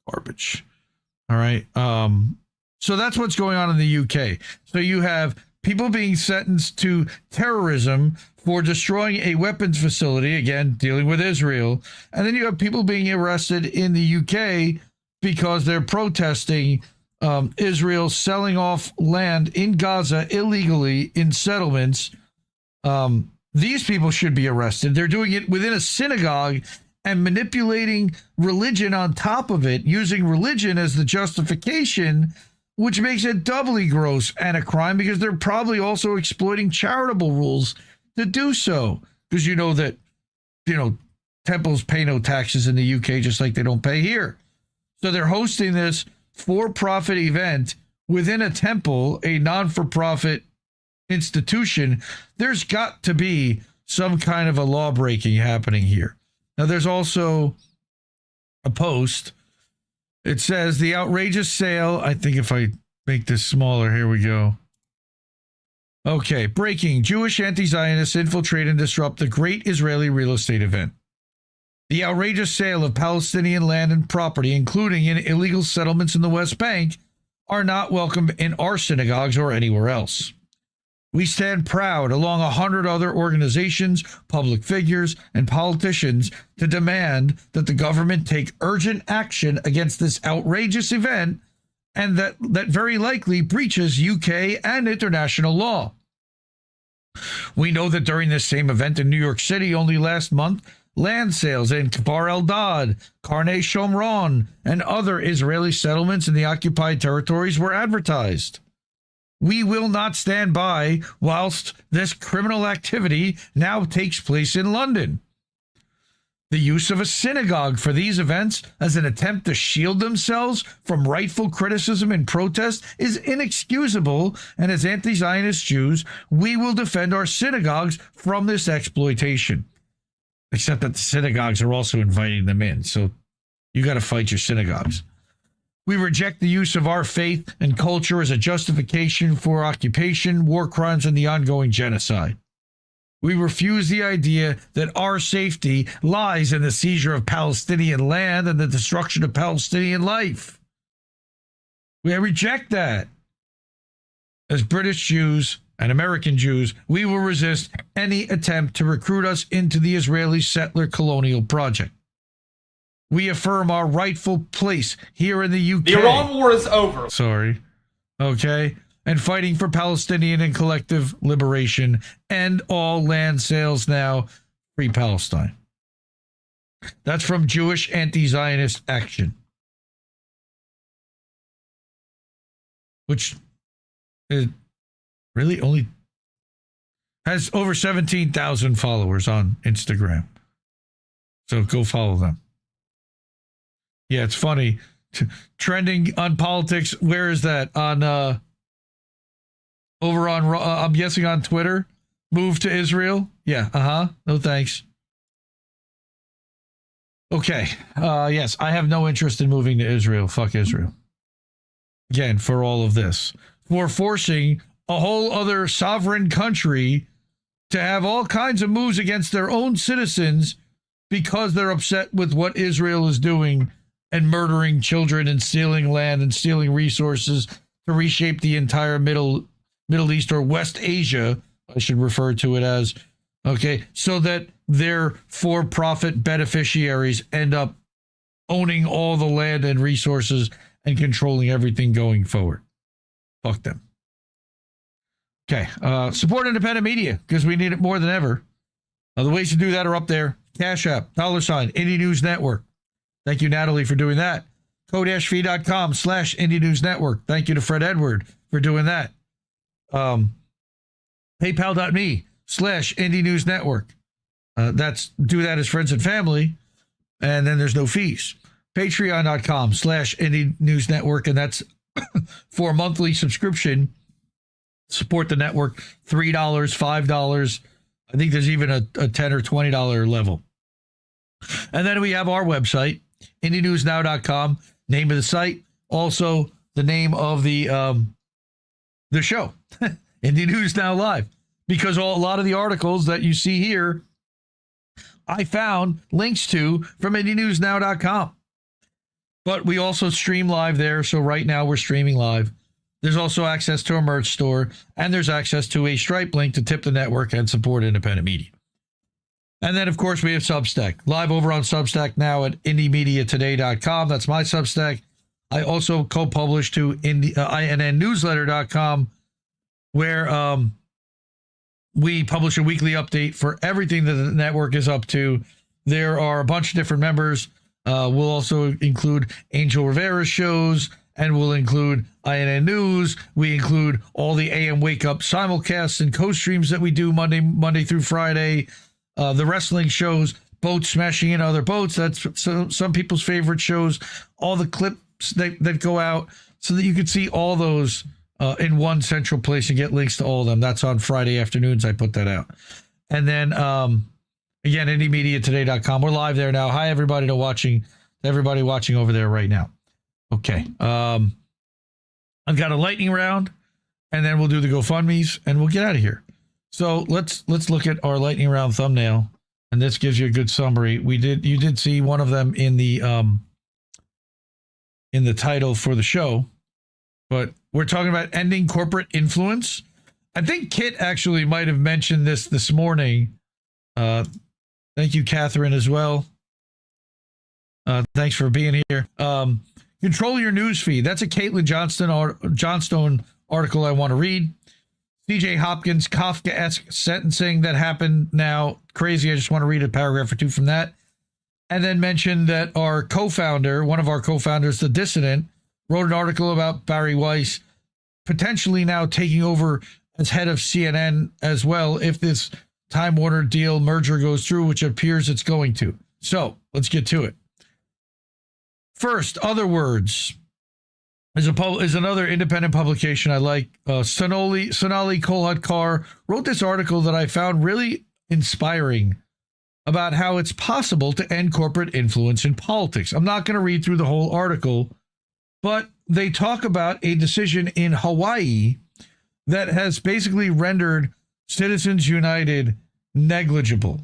garbage. All right. So that's what's going on in the UK. So you have people being sentenced to terrorism for destroying a weapons facility, again, dealing with Israel. And then you have people being arrested in the UK because they're protesting Israel selling off land in Gaza illegally in settlements. These people should be arrested. They're doing it within a synagogue and manipulating religion on top of it, using religion as the justification, which makes it doubly gross and a crime because they're probably also exploiting charitable rules to do so. Because you know that, temples pay no taxes in the UK just like they don't pay here. So they're hosting this for-profit event within a temple, a non-for-profit institution. There's got to be some kind of a law breaking happening here. Now, there's also a post. It says the outrageous sale. I think if I make this smaller, here we go. Okay, breaking. Jewish anti-Zionists infiltrate and disrupt the Great Israeli Real Estate Event. The outrageous sale of Palestinian land and property, including in illegal settlements in the West Bank, are not welcome in our synagogues or anywhere else. We stand proud, along 100 other organizations, public figures, and politicians, to demand that the government take urgent action against this outrageous event and that very likely breaches UK and international law. We know that during this same event in New York City only last month, land sales in Kfar Eldad, Karnei Shomron, and other Israeli settlements in the occupied territories were advertised. We will not stand by whilst this criminal activity now takes place in London. The use of a synagogue for these events as an attempt to shield themselves from rightful criticism and protest is inexcusable, and as anti-Zionist Jews, we will defend our synagogues from this exploitation. Except that the synagogues are also inviting them in, so you got to fight your synagogues. We reject the use of our faith and culture as a justification for occupation, war crimes, and the ongoing genocide. We refuse the idea that our safety lies in the seizure of Palestinian land and the destruction of Palestinian life. We reject that. As British Jews and American Jews, we will resist any attempt to recruit us into the Israeli settler colonial project. We affirm our rightful place here in the UK. The Iran war is over. Sorry. Okay. And fighting for Palestinian and collective liberation. End all land sales now. Free Palestine. That's from Jewish Anti-Zionist Action. Which is really only has over 17,000 followers on Instagram. So go follow them. Yeah, it's funny. Trending on politics. Where is that? On over on I'm guessing on Twitter. Move to Israel. Yeah. No thanks. Okay. Yes, I have no interest in moving to Israel. Fuck Israel. Again, for all of this. For forcing a whole other sovereign country to have all kinds of moves against their own citizens because they're upset with what Israel is doing and murdering children and stealing land and stealing resources to reshape the entire Middle East, or West Asia, I should refer to it as, okay, so that their for-profit beneficiaries end up owning all the land and resources and controlling everything going forward. Fuck them. Okay, support independent media because we need it more than ever. The ways to do that are up there. Cash App, $, Indie News Network. Thank you, Natalie, for doing that. Ko-fi.com/Indie News Network. Thank you to Fred Edward for doing that. PayPal.me/Indie News Network. Do that as friends and family, and then there's no fees. Patreon.com/Indie News Network, and that's for a monthly subscription. Support the network. $3, $5. I think there's even a $10 or $20 level. And then we have our website, IndieNewsNow.com, name of the site, also the name of the show, Indie News Now Live, because a lot of the articles that you see here, I found links to from IndieNewsNow.com. But we also stream live there, so right now we're streaming live. There's also access to a merch store, and there's access to a Stripe link to tip the network and support independent media. And then, of course, we have Substack. Live over on Substack now at IndieMediaToday.com. That's my Substack. I also co-publish to INNNewsletter.com, where we publish a weekly update for everything that the network is up to. There are a bunch of different members. We'll also include Angel Rivera's shows, and we'll include INN News. We include all the AM Wake Up simulcasts and co-streams that we do Monday through Friday. The wrestling shows, boats smashing into other boats. That's some people's favorite shows. All the clips that go out so that you can see all those in one central place and get links to all of them. That's on Friday afternoons. I put that out. And then, again, IndieMediaToday.com. We're live there now. Hi, everybody everybody watching over there right now. Okay. I've got a lightning round, and then we'll do the GoFundMes, and we'll get out of here. So let's look at our lightning round thumbnail, and this gives you a good summary. You did see one of them in the title for the show, but we're talking about ending corporate influence. I think Kit actually might have mentioned this morning. Thank you, Catherine, as well. Thanks for being here. Control your news feed. That's a Caitlin Johnstone article I want to read. CJ Hopkins, Kafka-esque sentencing that happened now. Crazy. I just want to read a paragraph or two from that. And then mention that our co-founder, one of our co-founders, The Dissident, wrote an article about Bari Weiss potentially now taking over as head of CNN as well if this Time Warner deal merger goes through, which appears it's going to. So let's get to it. First, Other Words is another independent publication I like. Sonali Kolhatkar wrote this article that I found really inspiring about how it's possible to end corporate influence in politics. I'm not going to read through the whole article, but they talk about a decision in Hawaii that has basically rendered Citizens United negligible.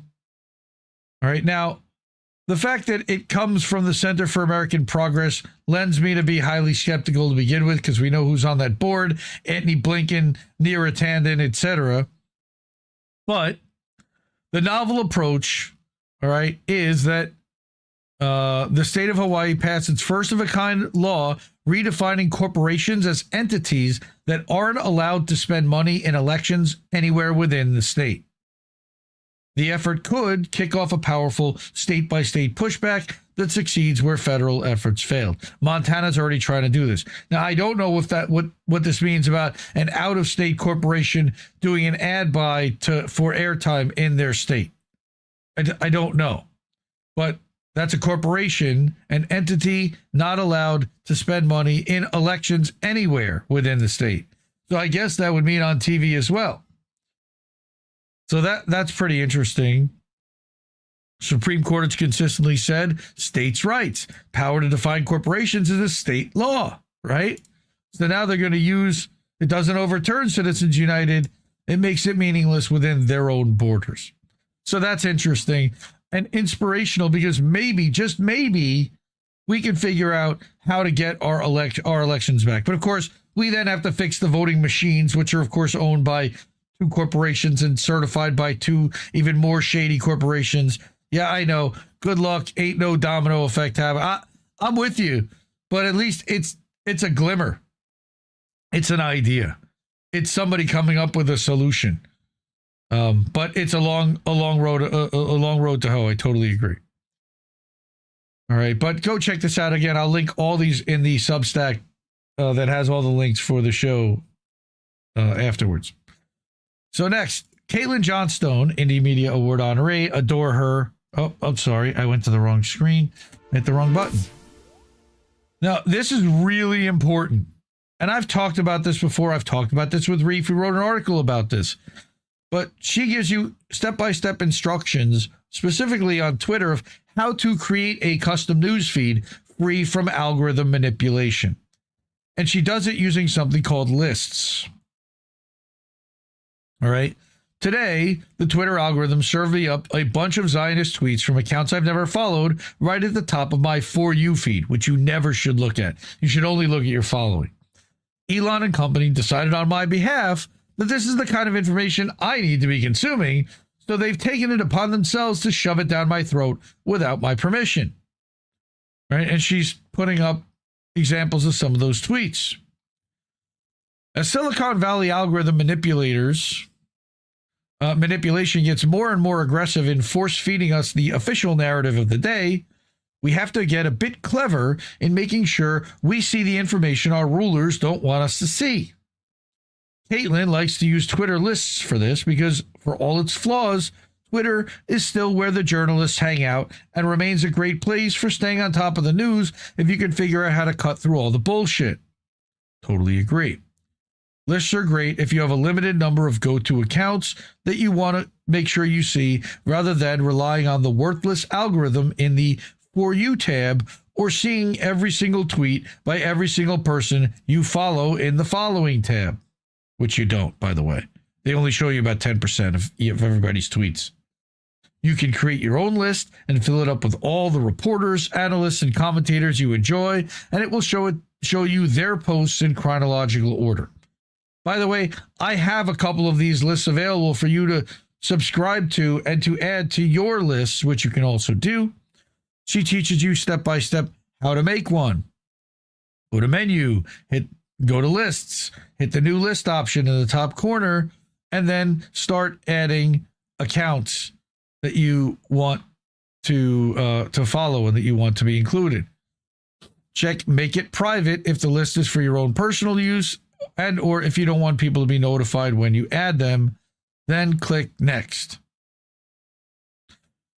All right. Now, the fact that it comes from the Center for American Progress lends me to be highly skeptical to begin with, because we know who's on that board: Antony Blinken, Neera Tanden, etc. But the novel approach, all right, is that the state of Hawaii passed its first-of-a-kind law redefining corporations as entities that aren't allowed to spend money in elections anywhere within the state. The effort could kick off a powerful state-by-state pushback that succeeds where federal efforts failed. Montana's already trying to do this. Now, I don't know if what this means about an out-of-state corporation doing an ad buy for airtime in their state. I don't know. But that's a corporation, an entity not allowed to spend money in elections anywhere within the state. So I guess that would mean on TV as well. So that's pretty interesting. Supreme Court has consistently said states' rights, power to define corporations is a state law, right? So now they're going to use, it doesn't overturn Citizens United. It makes it meaningless within their own borders. So that's interesting and inspirational, because maybe, just maybe, we can figure out how to get our elections back. But of course, we then have to fix the voting machines, which are of course owned by two corporations and certified by two even more shady corporations. Yeah, I know. Good luck. Ain't no domino effect happen. I'm with you, but at least it's a glimmer. It's an idea. It's somebody coming up with a solution. But it's a long road to hoe. I totally agree. All right, but go check this out again. I'll link all these in the Substack that has all the links for the show afterwards. So next, Caitlin Johnstone, Indie Media Award honoree, adore her. Oh, I'm sorry. I went to the wrong screen. Hit the wrong button. Now, this is really important. And I've talked about this before. I've talked about this with Reef, who wrote an article about this. But she gives you step-by-step instructions, specifically on Twitter, of how to create a custom news feed free from algorithm manipulation. And she does it using something called lists. All right. Today, the Twitter algorithm served me up a bunch of Zionist tweets from accounts I've never followed right at the top of my For You feed, which you never should look at. You should only look at your following. Elon and company decided on my behalf that this is the kind of information I need to be consuming, so they've taken it upon themselves to shove it down my throat without my permission. Right? And she's putting up examples of some of those tweets. As Silicon Valley algorithm manipulation gets more and more aggressive in force-feeding us the official narrative of the day, we have to get a bit clever in making sure we see the information our rulers don't want us to see. Caitlin likes to use Twitter lists for this because, for all its flaws, Twitter is still where the journalists hang out and remains a great place for staying on top of the news if you can figure out how to cut through all the bullshit. Totally agree. Lists are great if you have a limited number of go-to accounts that you want to make sure you see, rather than relying on the worthless algorithm in the For You tab or seeing every single tweet by every single person you follow in the Following tab, which you don't, by the way. They only show you about 10% of everybody's tweets. You can create your own list and fill it up with all the reporters, analysts, and commentators you enjoy, and it will show you their posts in chronological order. By the way, I have a couple of these lists available for you to subscribe to and to add to your lists, which you can also do. She teaches you step-by-step how to make one. Go to menu, go to lists, hit the new list option in the top corner, and then start adding accounts that you want to follow and that you want to be included. Make it private if the list is for your own personal use, or if you don't want people to be notified when you add them, then click next.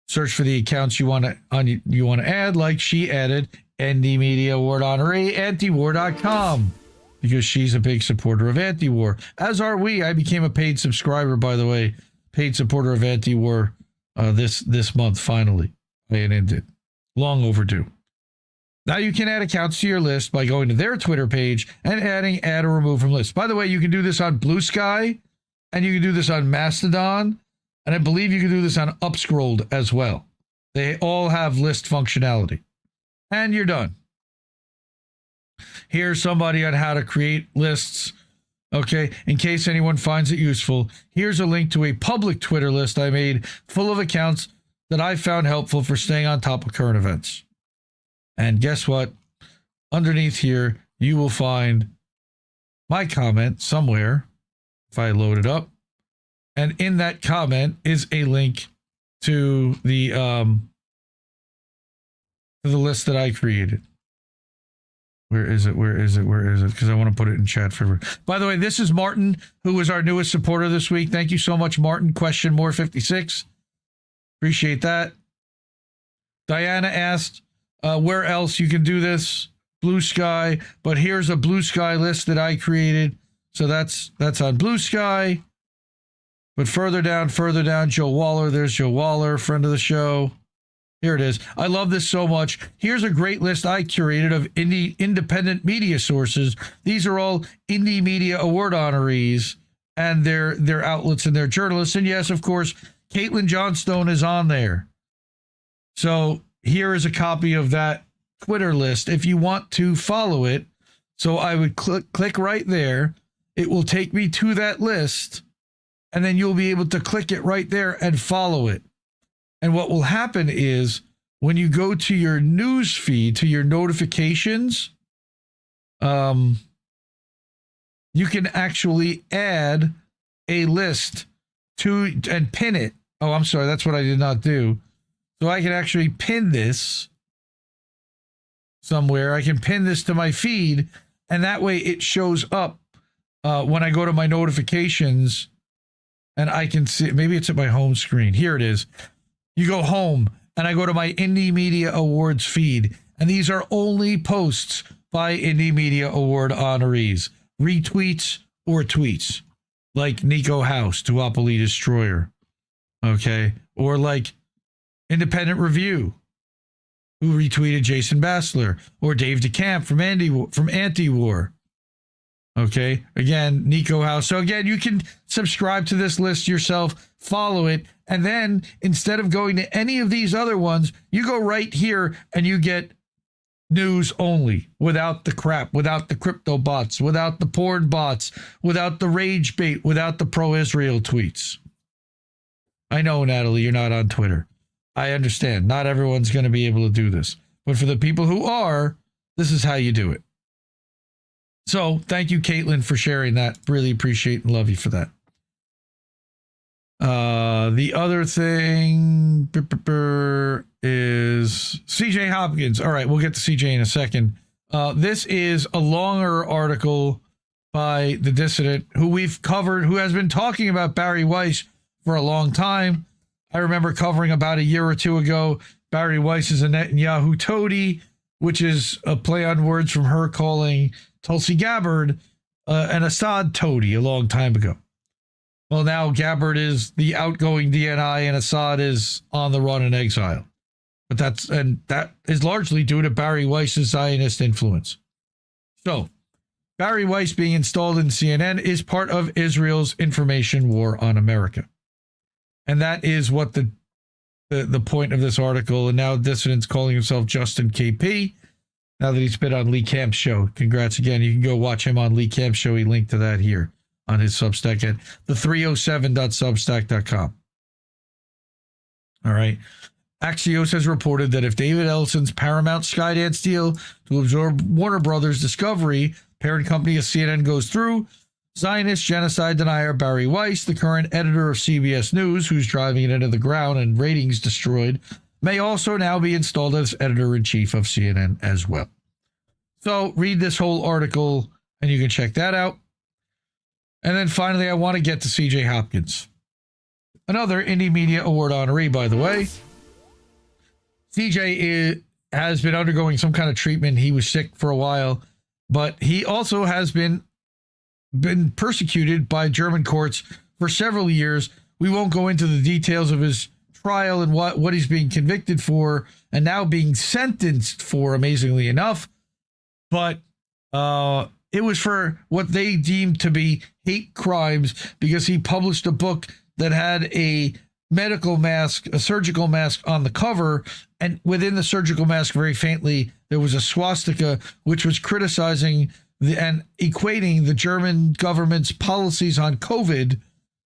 Search for the accounts you want to add, like she added Indie Media Award honoree antiwar.com, because she's a big supporter of anti-war, as are we. I became a paid subscriber, by the way, paid supporter of anti-war this month, finally. I ended. Long overdue. Now you can add accounts to your list by going to their Twitter page and adding add or remove from list. By the way, you can do this on Blue Sky, and you can do this on Mastodon, and I believe you can do this on Upscrolled as well. They all have list functionality. And you're done. Here's somebody on how to create lists. Okay, in case anyone finds it useful, here's a link to a public Twitter list I made full of accounts that I found helpful for staying on top of current events. And guess what? Underneath here, you will find my comment somewhere, if I load it up. And in that comment is a link to the list that I created. Where is it? Because I want to put it in chat for everyone. By the way, this is Martin, who was our newest supporter this week. Thank you so much, Martin. Question more 56. Appreciate that. Diana asked where else you can do this. Blue Sky. But here's a Blue Sky list that I created. So that's on Blue Sky. But further down, Joe Waller. There's Joe Waller, friend of the show. Here it is. I love this so much. Here's a great list I curated of independent media sources. These are all Indie Media Award honorees and their outlets and their journalists. And yes, of course, Caitlin Johnstone is on there. So here is a copy of that Twitter list if you want to follow it. So I would click right there. It will take me to that list, and then you'll be able to click it right there and follow it. And what will happen is when you go to your news feed, to your notifications, you can actually add a list to and pin it. Oh, I'm sorry. That's what I did not do. So I can actually pin this somewhere. I can pin this to my feed, and that way it shows up when I go to my notifications, and I can see, maybe it's at my home screen. Here it is. You go home, and I go to my Indie Media Awards feed, and these are only posts by Indie Media Award honorees, retweets or tweets, like Nico House, Duopoly Destroyer, okay, or like Independent Review, who retweeted Jason Bassler, or Dave DeCamp from Anti-War. Okay, again, Nico House. So again, you can subscribe to this list yourself, follow it, and then instead of going to any of these other ones, you go right here and you get news only, without the crap, without the crypto bots, without the porn bots, without the rage bait, without the pro-Israel tweets. I know, Natalie, you're not on Twitter. I understand. Not everyone's going to be able to do this. But for the people who are, this is how you do it. So thank you, Caitlin, for sharing that. Really appreciate and love you for that. The other thing is CJ Hopkins. All right, we'll get to CJ in a second. This is a longer article by the dissident who we've covered, who has been talking about Bari Weiss for a long time. I remember covering about a year or two ago, Bari Weiss is a Netanyahu toady, which is a play on words from her calling Tulsi Gabbard an Assad toady a long time ago. Well, now Gabbard is the outgoing DNI and Assad is on the run in exile. But that is largely due to Bari Weiss's Zionist influence. So, Bari Weiss being installed in CNN is part of Israel's information war on America. And that is what the point of this article, and now dissident's calling himself Justin KP, now that he's been on Lee Camp's show. Congrats again. You can go watch him on Lee Camp's show. He linked to that here on his Substack at the307.substack.com. All right. Axios has reported that if David Ellison's Paramount Skydance deal to absorb Warner Brothers Discovery, parent company of CNN, goes through, Zionist genocide denier Bari Weiss, the current editor of CBS News, who's driving it into the ground and ratings destroyed, may also now be installed as editor-in-chief of CNN as well. So read this whole article, and you can check that out. And then finally, I want to get to C.J. Hopkins. Another Indie Media Award honoree, by the way. CJ has been undergoing some kind of treatment. He was sick for a while, but he also has been persecuted by German courts for several years. We won't go into the details of his trial and what he's being convicted for and now being sentenced for, amazingly enough. But it was for what they deemed to be hate crimes because he published a book that had a medical mask, a surgical mask on the cover, and within the surgical mask, very faintly, there was a swastika, which was criticizing and equating the German government's policies on COVID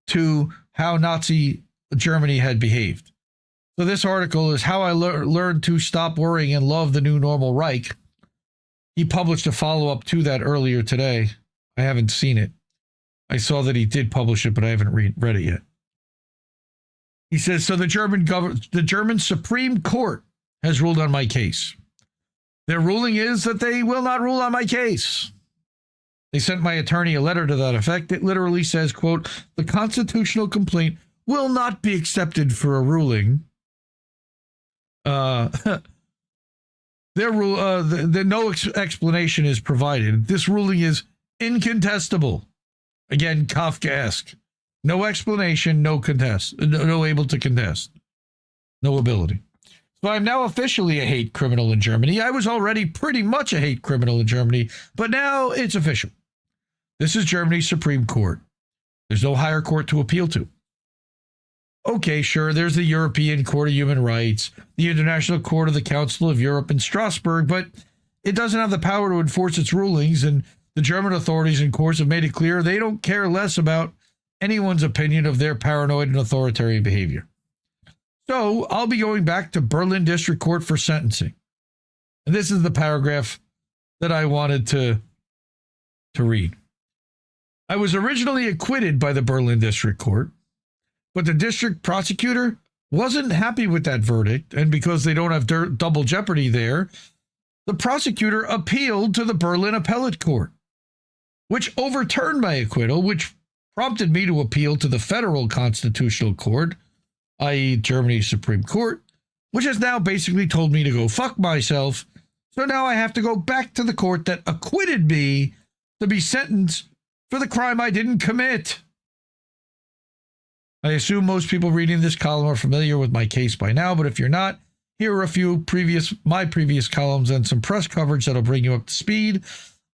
to how Nazi Germany had behaved. So this article is How I Learned to Stop Worrying and Love the New Normal Reich. He published a follow-up to that earlier today. I haven't seen it. I saw that he did publish it, but I haven't read it yet. He says, so the German Supreme Court has ruled on my case. Their ruling is that they will not rule on my case. They sent my attorney a letter to that effect. It literally says, quote, the constitutional complaint will not be accepted for a ruling. Their rule, no explanation is provided. This ruling is incontestable. Again, Kafkaesque. No explanation, no able to contest. No ability. So I'm now officially a hate criminal in Germany. I was already pretty much a hate criminal in Germany, but now it's official. This is Germany's Supreme Court. There's no higher court to appeal to. Okay, sure, there's the European Court of Human Rights, the International Court of the Council of Europe in Strasbourg, but it doesn't have the power to enforce its rulings, and the German authorities and courts have made it clear they don't care less about anyone's opinion of their paranoid and authoritarian behavior. So I'll be going back to Berlin District Court for sentencing. And this is the paragraph that I wanted to read. I was originally acquitted by the Berlin District Court, but the district prosecutor wasn't happy with that verdict, and because they don't have double jeopardy there, the prosecutor appealed to the Berlin Appellate Court, which overturned my acquittal, which prompted me to appeal to the Federal Constitutional Court, i.e. Germany's Supreme Court, which has now basically told me to go fuck myself. So now I have to go back to the court that acquitted me to be sentenced for the crime I didn't commit. I assume most people reading this column are familiar with my case by now, but if you're not, here are a few my previous columns and some press coverage that'll bring you up to speed.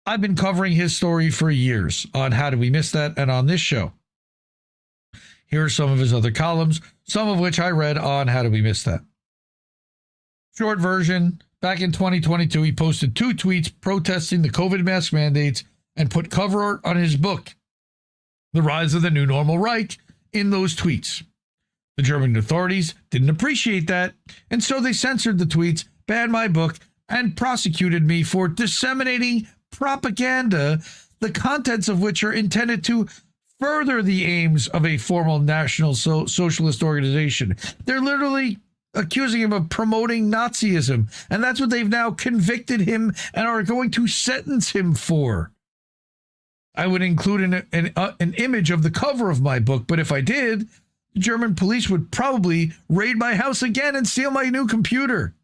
I've been covering his story for years on How Did We Miss That and on this show. Here are some of his other columns, some of which I read on How Did We Miss That. Short version, back in 2022, he posted 2 tweets protesting the COVID mask mandates and put cover art on his book, The Rise of the New Normal Reich, in those tweets. The German authorities didn't appreciate that, and so they censored the tweets, banned my book, and prosecuted me for disseminating propaganda, the contents of which are intended to further the aims of a formal national socialist organization. They're literally accusing him of promoting Nazism, and that's what they've now convicted him and are going to sentence him for. I would include an image of the cover of my book, but if I did, the German police would probably raid my house again and steal my new computer.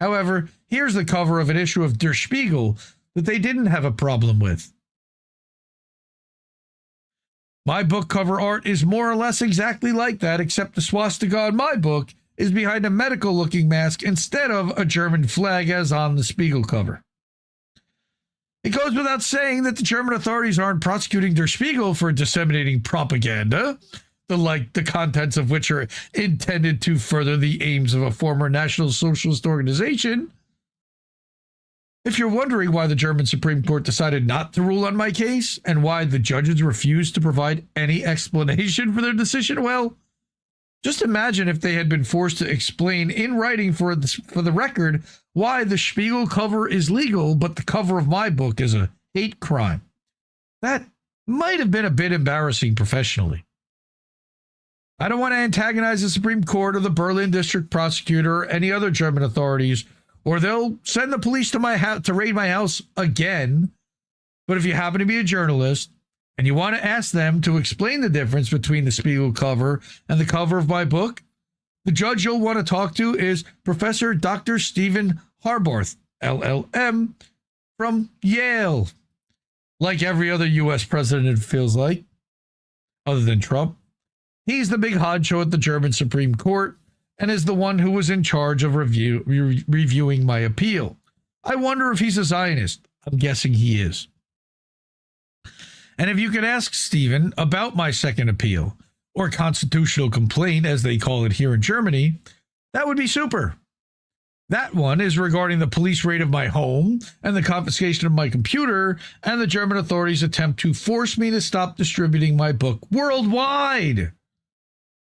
However, here's the cover of an issue of Der Spiegel that they didn't have a problem with. My book cover art is more or less exactly like that, except the swastika on my book is behind a medical-looking mask instead of a German flag as on the Spiegel cover. It goes without saying that the German authorities aren't prosecuting Der Spiegel for disseminating propaganda, the contents of which are intended to further the aims of a former National Socialist organization. If you're wondering why the German Supreme Court decided not to rule on my case and why the judges refused to provide any explanation for their decision, well, just imagine if they had been forced to explain in writing for the record why the Spiegel cover is legal, but the cover of my book is a hate crime. That might have been a bit embarrassing professionally. I don't want to antagonize the Supreme Court or the Berlin District Prosecutor or any other German authorities, or they'll send the police to my house to raid my house again. But if you happen to be a journalist and you want to ask them to explain the difference between the Spiegel cover and the cover of my book, the judge you'll want to talk to is Professor Dr. Stephen Harbarth, LLM, from Yale. Like every other U.S. president, it feels like, other than Trump. He's the big honcho at the German Supreme Court and is the one who was in charge of reviewing my appeal. I wonder if he's a Zionist. I'm guessing he is. And if you could ask Stephen about my second appeal, or constitutional complaint, as they call it here in Germany, that would be super. That one is regarding the police raid of my home and the confiscation of my computer and the German authorities' attempt to force me to stop distributing my book worldwide.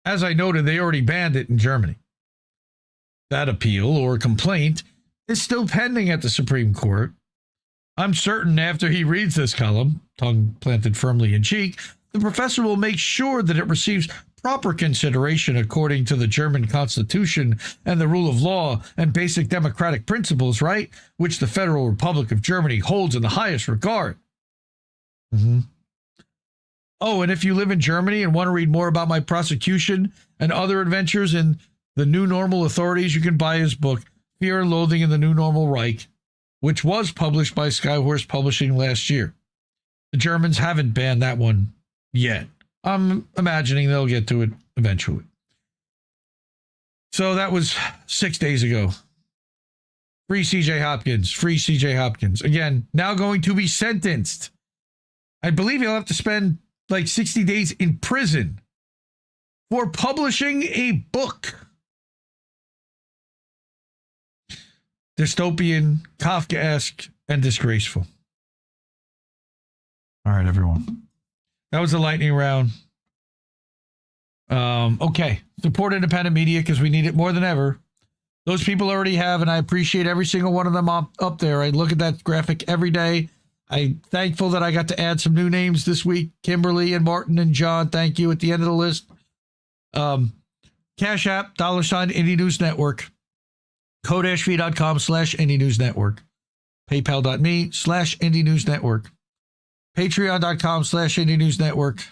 As I noted, they already banned it in Germany. That appeal or complaint is still pending at the Supreme Court. I'm certain after he reads this column, tongue planted firmly in cheek, the professor will make sure that it receives proper consideration according to the German Constitution and the rule of law and basic democratic principles, right? Which the Federal Republic of Germany holds in the highest regard. Oh, and if you live in Germany and want to read more about my prosecution and other adventures in the New Normal Authorities, you can buy his book, Fear and Loathing in the New Normal Reich, which was published by Skyhorse Publishing last year. The Germans haven't banned that one yet. I'm imagining they'll get to it eventually. So that was 6 days ago. Free CJ Hopkins. Free CJ Hopkins. Again, now going to be sentenced. I believe he'll have to spend like 60 days in prison for publishing a book. Dystopian, Kafkaesque, and disgraceful. All right, everyone. That was the lightning round. Okay. Support independent media because we need it more than ever. Those people already have, and I appreciate every single one of them up there. I look at that graphic every day. I'm thankful that I got to add some new names this week. Kimberly and Martin and John, thank you at the end of the list. Cash App, $ Indie News Network. Code-v.com/Indie News Network. PayPal.me/Indie News Network. Patreon.com/Indie News Network.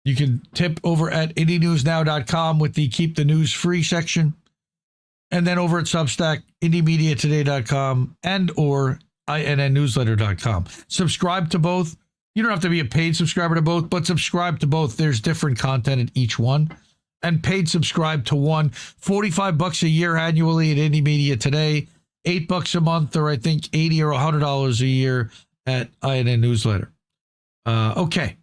You can tip over at IndieNewsNow.com with the Keep the News Free section. And then over at Substack, IndieMediaToday.com and or INNNewsletter.com. Subscribe to both. You don't have to be a paid subscriber to both, but subscribe to both. There's different content in each one. And paid subscribe to one. $45 a year annually at Indie Media Today. $8 a month, or I think $80 or $100 a year at INN Newsletter. Okay.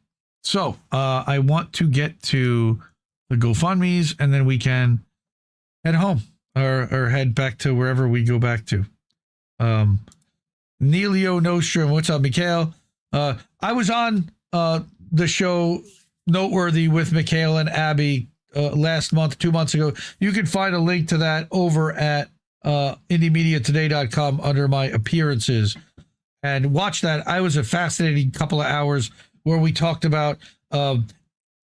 So I want to get to the GoFundMes, and then we can head home or head back to wherever we go back to. Neilio Nostrum, what's up, Mikhail? I was on the show Noteworthy with Mikhail and Abby last month, 2 months ago. You can find a link to that over at IndieMediaToday.com under my appearances. And watch that. I was a fascinating couple of hours where we talked about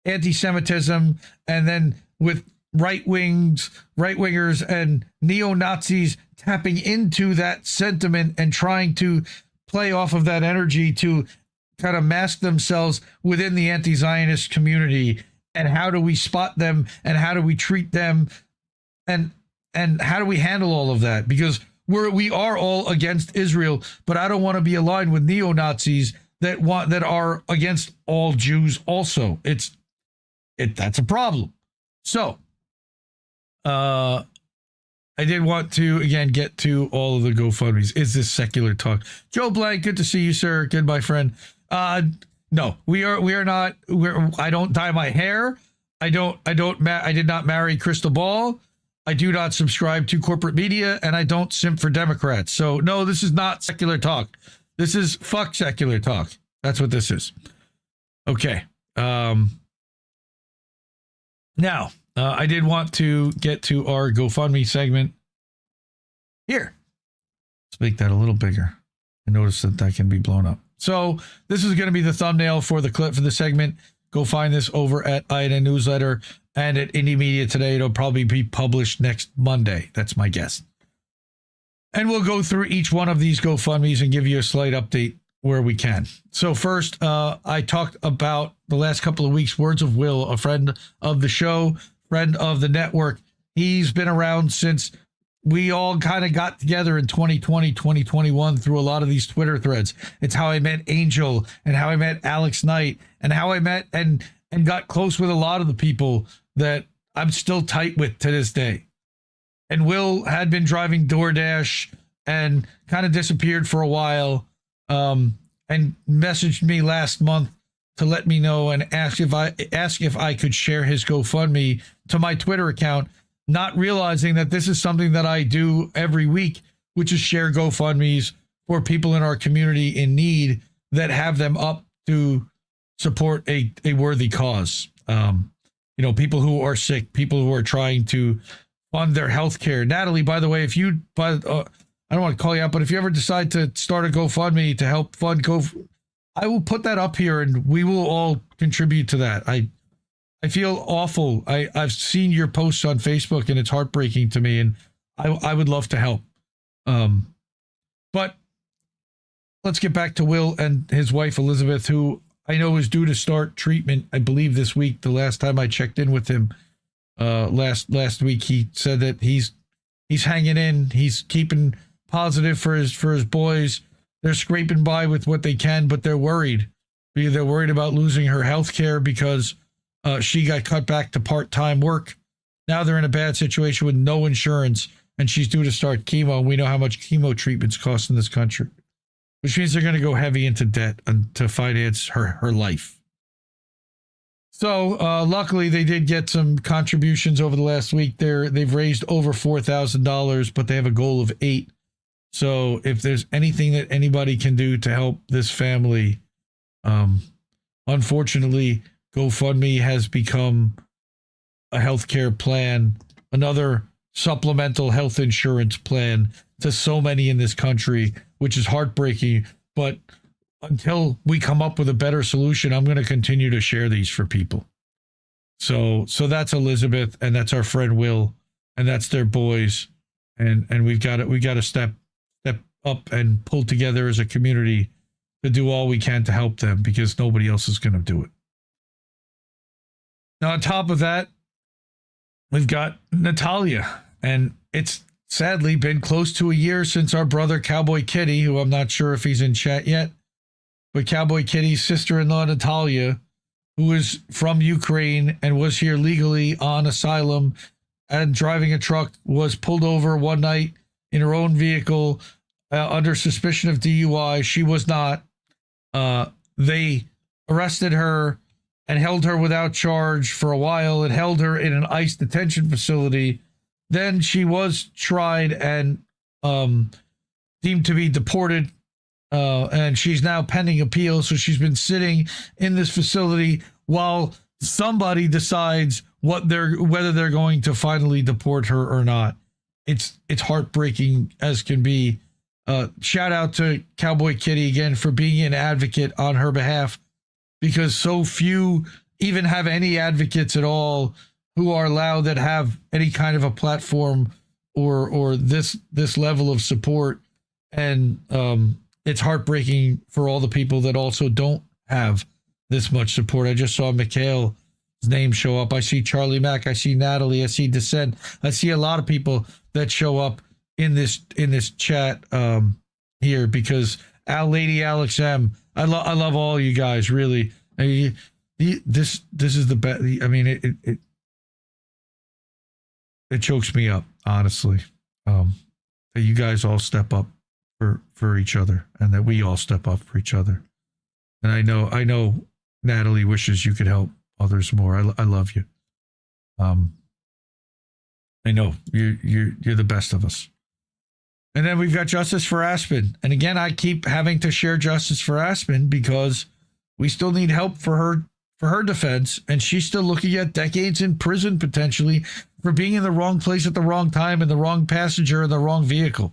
anti-Semitism, and then with right-wingers and neo-Nazis tapping into that sentiment and trying to play off of that energy to kind of mask themselves within the anti-Zionist community. And how do we spot them, and how do we treat them, and how do we handle all of that? Because we are all against Israel, but I don't want to be aligned with neo-Nazis that are against all Jews also. That's a problem. So I did want to again get to all of the GoFundMes. Is this secular talk? Joe Blank, good to see you, sir. Good, my friend. No, we are not. I don't dye my hair. I did not marry Crystal Ball. I do not subscribe to corporate media, and I don't simp for Democrats. So no, this is not secular talk. This is fuck secular talk. That's what this is. Okay. Now, I did want to get to our GoFundMe segment here. Let's make that a little bigger. I noticed that can be blown up. So this is going to be the thumbnail for the clip for the segment. Go find this over at INN Newsletter and at Indie Media Today. It'll probably be published next Monday. That's my guess. And we'll go through each one of these GoFundMes and give you a slight update where we can. So first, I talked about the last couple of weeks, Words of Will, a friend of the show, friend of the network. He's been around since we all kind of got together in 2020, 2021 through a lot of these Twitter threads. It's how I met Angel and how I met Alex Knight and how I met and got close with a lot of the people that I'm still tight with to this day. And Will had been driving DoorDash and kind of disappeared for a while, and messaged me last month to let me know and ask if I could share his GoFundMe to my Twitter account, not realizing that this is something that I do every week, which is share GoFundMes for people in our community in need that have them up to support a worthy cause. People who are sick, people who are trying to fund their health care. Natalie, by the way, if you, I don't want to call you out, but if you ever decide to start a GoFundMe to help fund I will put that up here and we will all contribute to that. I feel awful. I've seen your posts on Facebook and it's heartbreaking to me, and I would love to help. But let's get back to Will and his wife, Elizabeth, who I know is due to start treatment, I believe this week. The last time I checked in with him last week, he said that he's hanging in. He's keeping positive for his boys. They're scraping by with what they can, but they're worried. They're worried about losing her health care because she got cut back to part-time work. Now they're in a bad situation with no insurance, and she's due to start chemo. And we know how much chemo treatments cost in this country, which means they're going to go heavy into debt to finance her life. So luckily, they did get some contributions over the last week. They've raised over $4,000, but they have a goal of $8,000. So if there's anything that anybody can do to help this family, unfortunately, GoFundMe has become a healthcare plan, another supplemental health insurance plan to so many in this country, which is heartbreaking. But until we come up with a better solution, I'm going to continue to share these for people. So that's Elizabeth, and that's our friend Will, and that's their boys, and we got to step up and pull together as a community to do all we can to help them, because nobody else is going to do it. Now, on top of that, we've got Natalia, and it's sadly been close to a year since our brother Cowboy Kitty, who I'm not sure if he's in chat yet, but Cowboy Kitty's sister-in-law Natalia, who is from Ukraine and was here legally on asylum and driving a truck, was pulled over one night in her own vehicle under suspicion of DUI. She was not. They arrested her and held her without charge for a while and held her in an ICE detention facility. Then she was tried and deemed to be deported, and she's now pending appeal. So she's been sitting in this facility while somebody decides whether they're going to finally deport her or not. It's heartbreaking as can be. Shout out to Cowboy Kitty again for being an advocate on her behalf, because so few even have any advocates at all who are allowed that have any kind of a platform or this level of support. And it's heartbreaking for all the people that also don't have this much support. I just saw Mikhail's name show up. I see Charlie Mack. I see Natalie. I see Descent. I see a lot of people that show up in this chat here, because Lady Alex M. I love all you guys, really. I mean, this is the best. I mean, it chokes me up, honestly. That you guys all step up for each other, and that we all step up for each other. And I know Natalie wishes you could help others more. I love you. I know you're the best of us. And then we've got Justice for Aspen. And again, I keep having to share Justice for Aspen because we still need help for her defense. And she's still looking at decades in prison, potentially, for being in the wrong place at the wrong time and the wrong passenger in the wrong vehicle.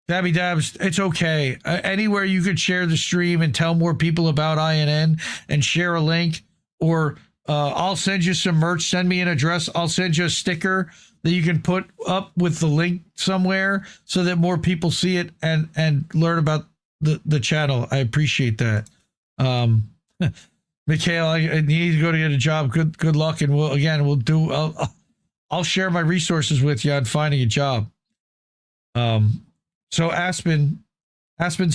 Dabby Dabs, it's okay. Anywhere you could share the stream and tell more people about INN and share a link, or I'll send you some merch. Send me an address. I'll send you a sticker that you can put up with the link somewhere so that more people see it and learn about the channel. I appreciate that. Mikhail, I need to go to get a job. Good luck, and I'll share my resources with you on finding a job. So Aspen's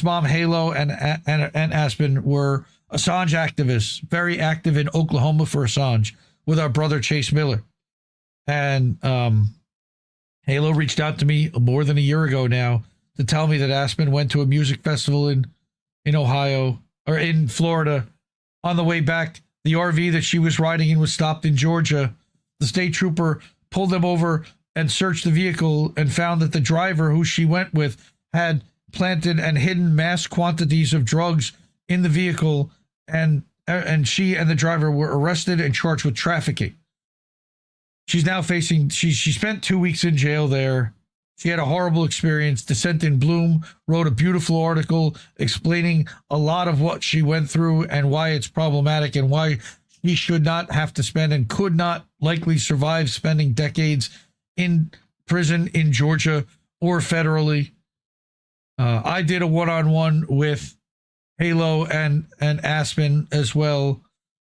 mom, Halo, and Aspen were Assange activists, very active in Oklahoma for Assange with our brother Chase Miller. And Halo reached out to me more than a year ago now to tell me that Aspen went to a music festival in Ohio or in Florida. On the way back, the RV that she was riding in was stopped in Georgia. The state trooper pulled them over and searched the vehicle and found that the driver who she went with had planted and hidden mass quantities of drugs in the vehicle, and she and the driver were arrested and charged with trafficking. She's now facing, she spent 2 weeks in jail there. She had a horrible experience. Dissent in Bloom wrote a beautiful article explaining a lot of what she went through and why it's problematic and why she should not have to spend and could not likely survive spending decades in prison in Georgia or federally. I did a one-on-one with Halo and Aspen as well.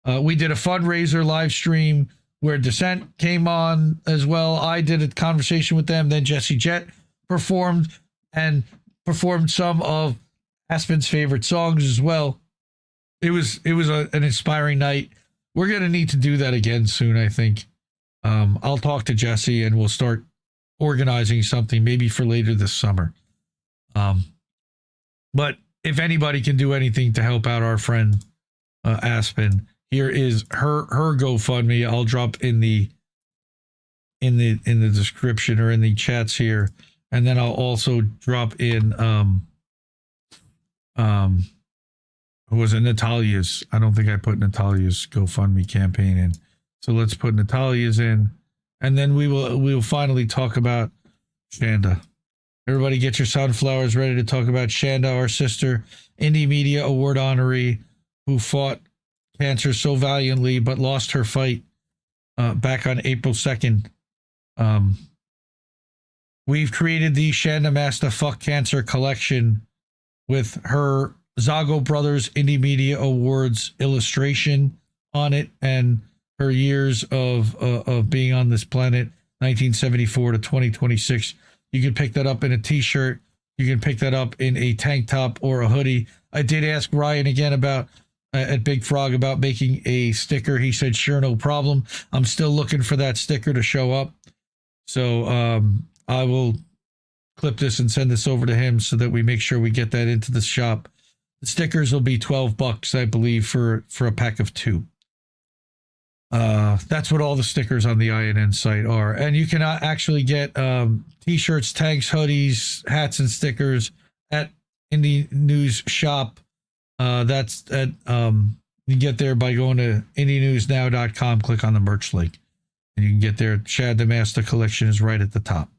We did a fundraiser live stream where Dissent came on as well. I did a conversation with them. Then Jesse Jett performed some of Aspen's favorite songs as well. It was an inspiring night. We're going to need to do that again soon, I think. I'll talk to Jesse and we'll start organizing something maybe for later this summer. But if anybody can do anything to help out our friend Aspen, here is her GoFundMe. I'll drop in the description or in the chats here, and then I'll also drop in who was it? Natalia's. I don't think I put Natalia's GoFundMe campaign in, so let's put Natalia's in, and then we will finally talk about Shanda. Everybody, get your sunflowers ready to talk about Shanda, our sister, Indie Media Award honoree, who fought cancer so valiantly but lost her fight back on April 2nd. We've created the Shanda Master Fuck Cancer collection with her Zago Brothers Indie Media Awards illustration on it and her years of being on this planet, 1974 to 2026. You can pick that up in a t-shirt. You can pick that up in a tank top or a hoodie. I did ask Ryan again about at Big Frog about making a sticker. He said, sure, no problem. I'm still looking for that sticker to show up. So I will clip this and send this over to him so that we make sure we get that into the shop. The stickers will be $12, I believe, for a pack of 2. That's what all the stickers on the INN site are. And you can actually get t-shirts, tanks, hoodies, hats, and stickers at Indie News Shop. That's at you get there by going to IndieNewsNow.com, click on the merch link, and you can get there. Shad the Master collection is right at the top.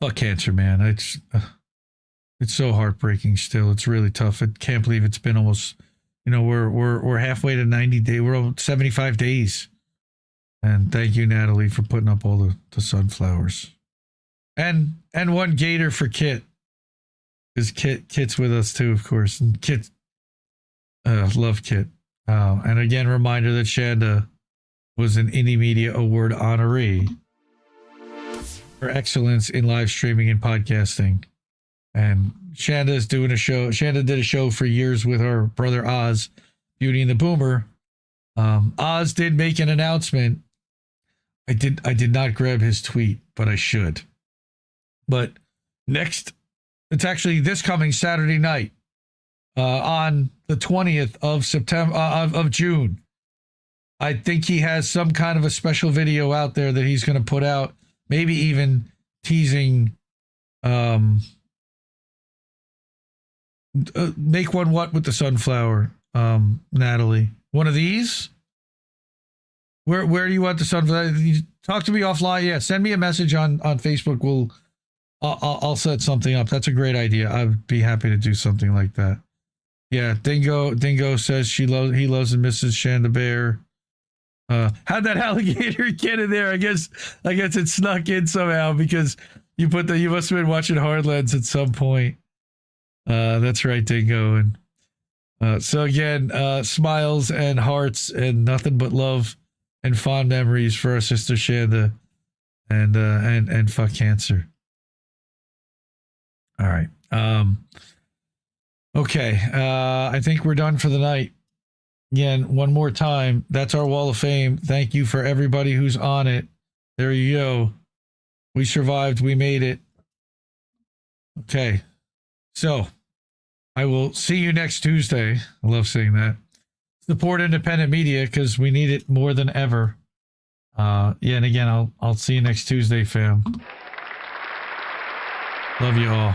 Fuck cancer, man. It's so heartbreaking still. It's really tough. I can't believe it's been almost, we're halfway to 90 days. We're over 75 days. And thank you, Natalie, for putting up all the sunflowers. And one gator for Kit. Because Kit's with us too, of course. And Kit, love Kit. And again, reminder that Shanda was an Indie Media Award honoree for excellence in live streaming and podcasting. And Shanda's doing a show. Shanda did a show for years with her brother Oz, Beauty and the Boomer. Oz did make an announcement. I did not grab his tweet, but I should. But next, it's actually this coming Saturday night, on the 20th of September of June. I think he has some kind of a special video out there that he's going to put out, maybe even teasing. Make one what with the sunflower, Natalie? One of these? Where do you want the sunflower? Talk to me offline. Yeah, send me a message on Facebook. I'll set something up. That's a great idea. I'd be happy to do something like that. Yeah, Dingo says he loves and misses Shanda Bear. How'd that alligator get in there? I guess it snuck in somehow because you must have been watching Hardlands at some point. That's right, Dingo. And so again, smiles and hearts and nothing but love and fond memories for our sister Shanda, and fuck cancer. All right. Okay. I think we're done for the night. Again, one more time, that's our wall of fame. Thank you for everybody who's on it. There you go. We survived. We made it. Okay. So I will see you next Tuesday. I love saying that. Support independent media because we need it more than ever. Yeah, and again, I'll see you next Tuesday, fam. Love you all.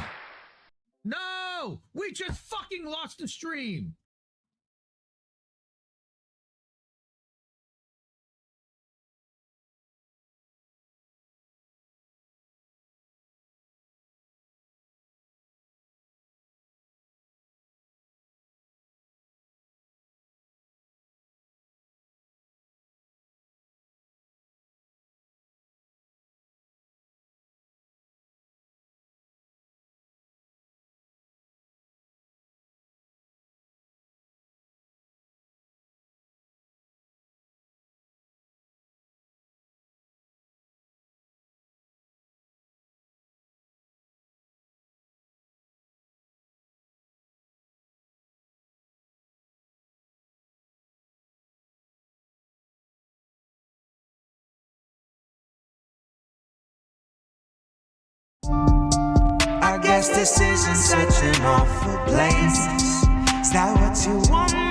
No! We just fucking lost the stream! I guess this isn't such an awful place. Is that what you want?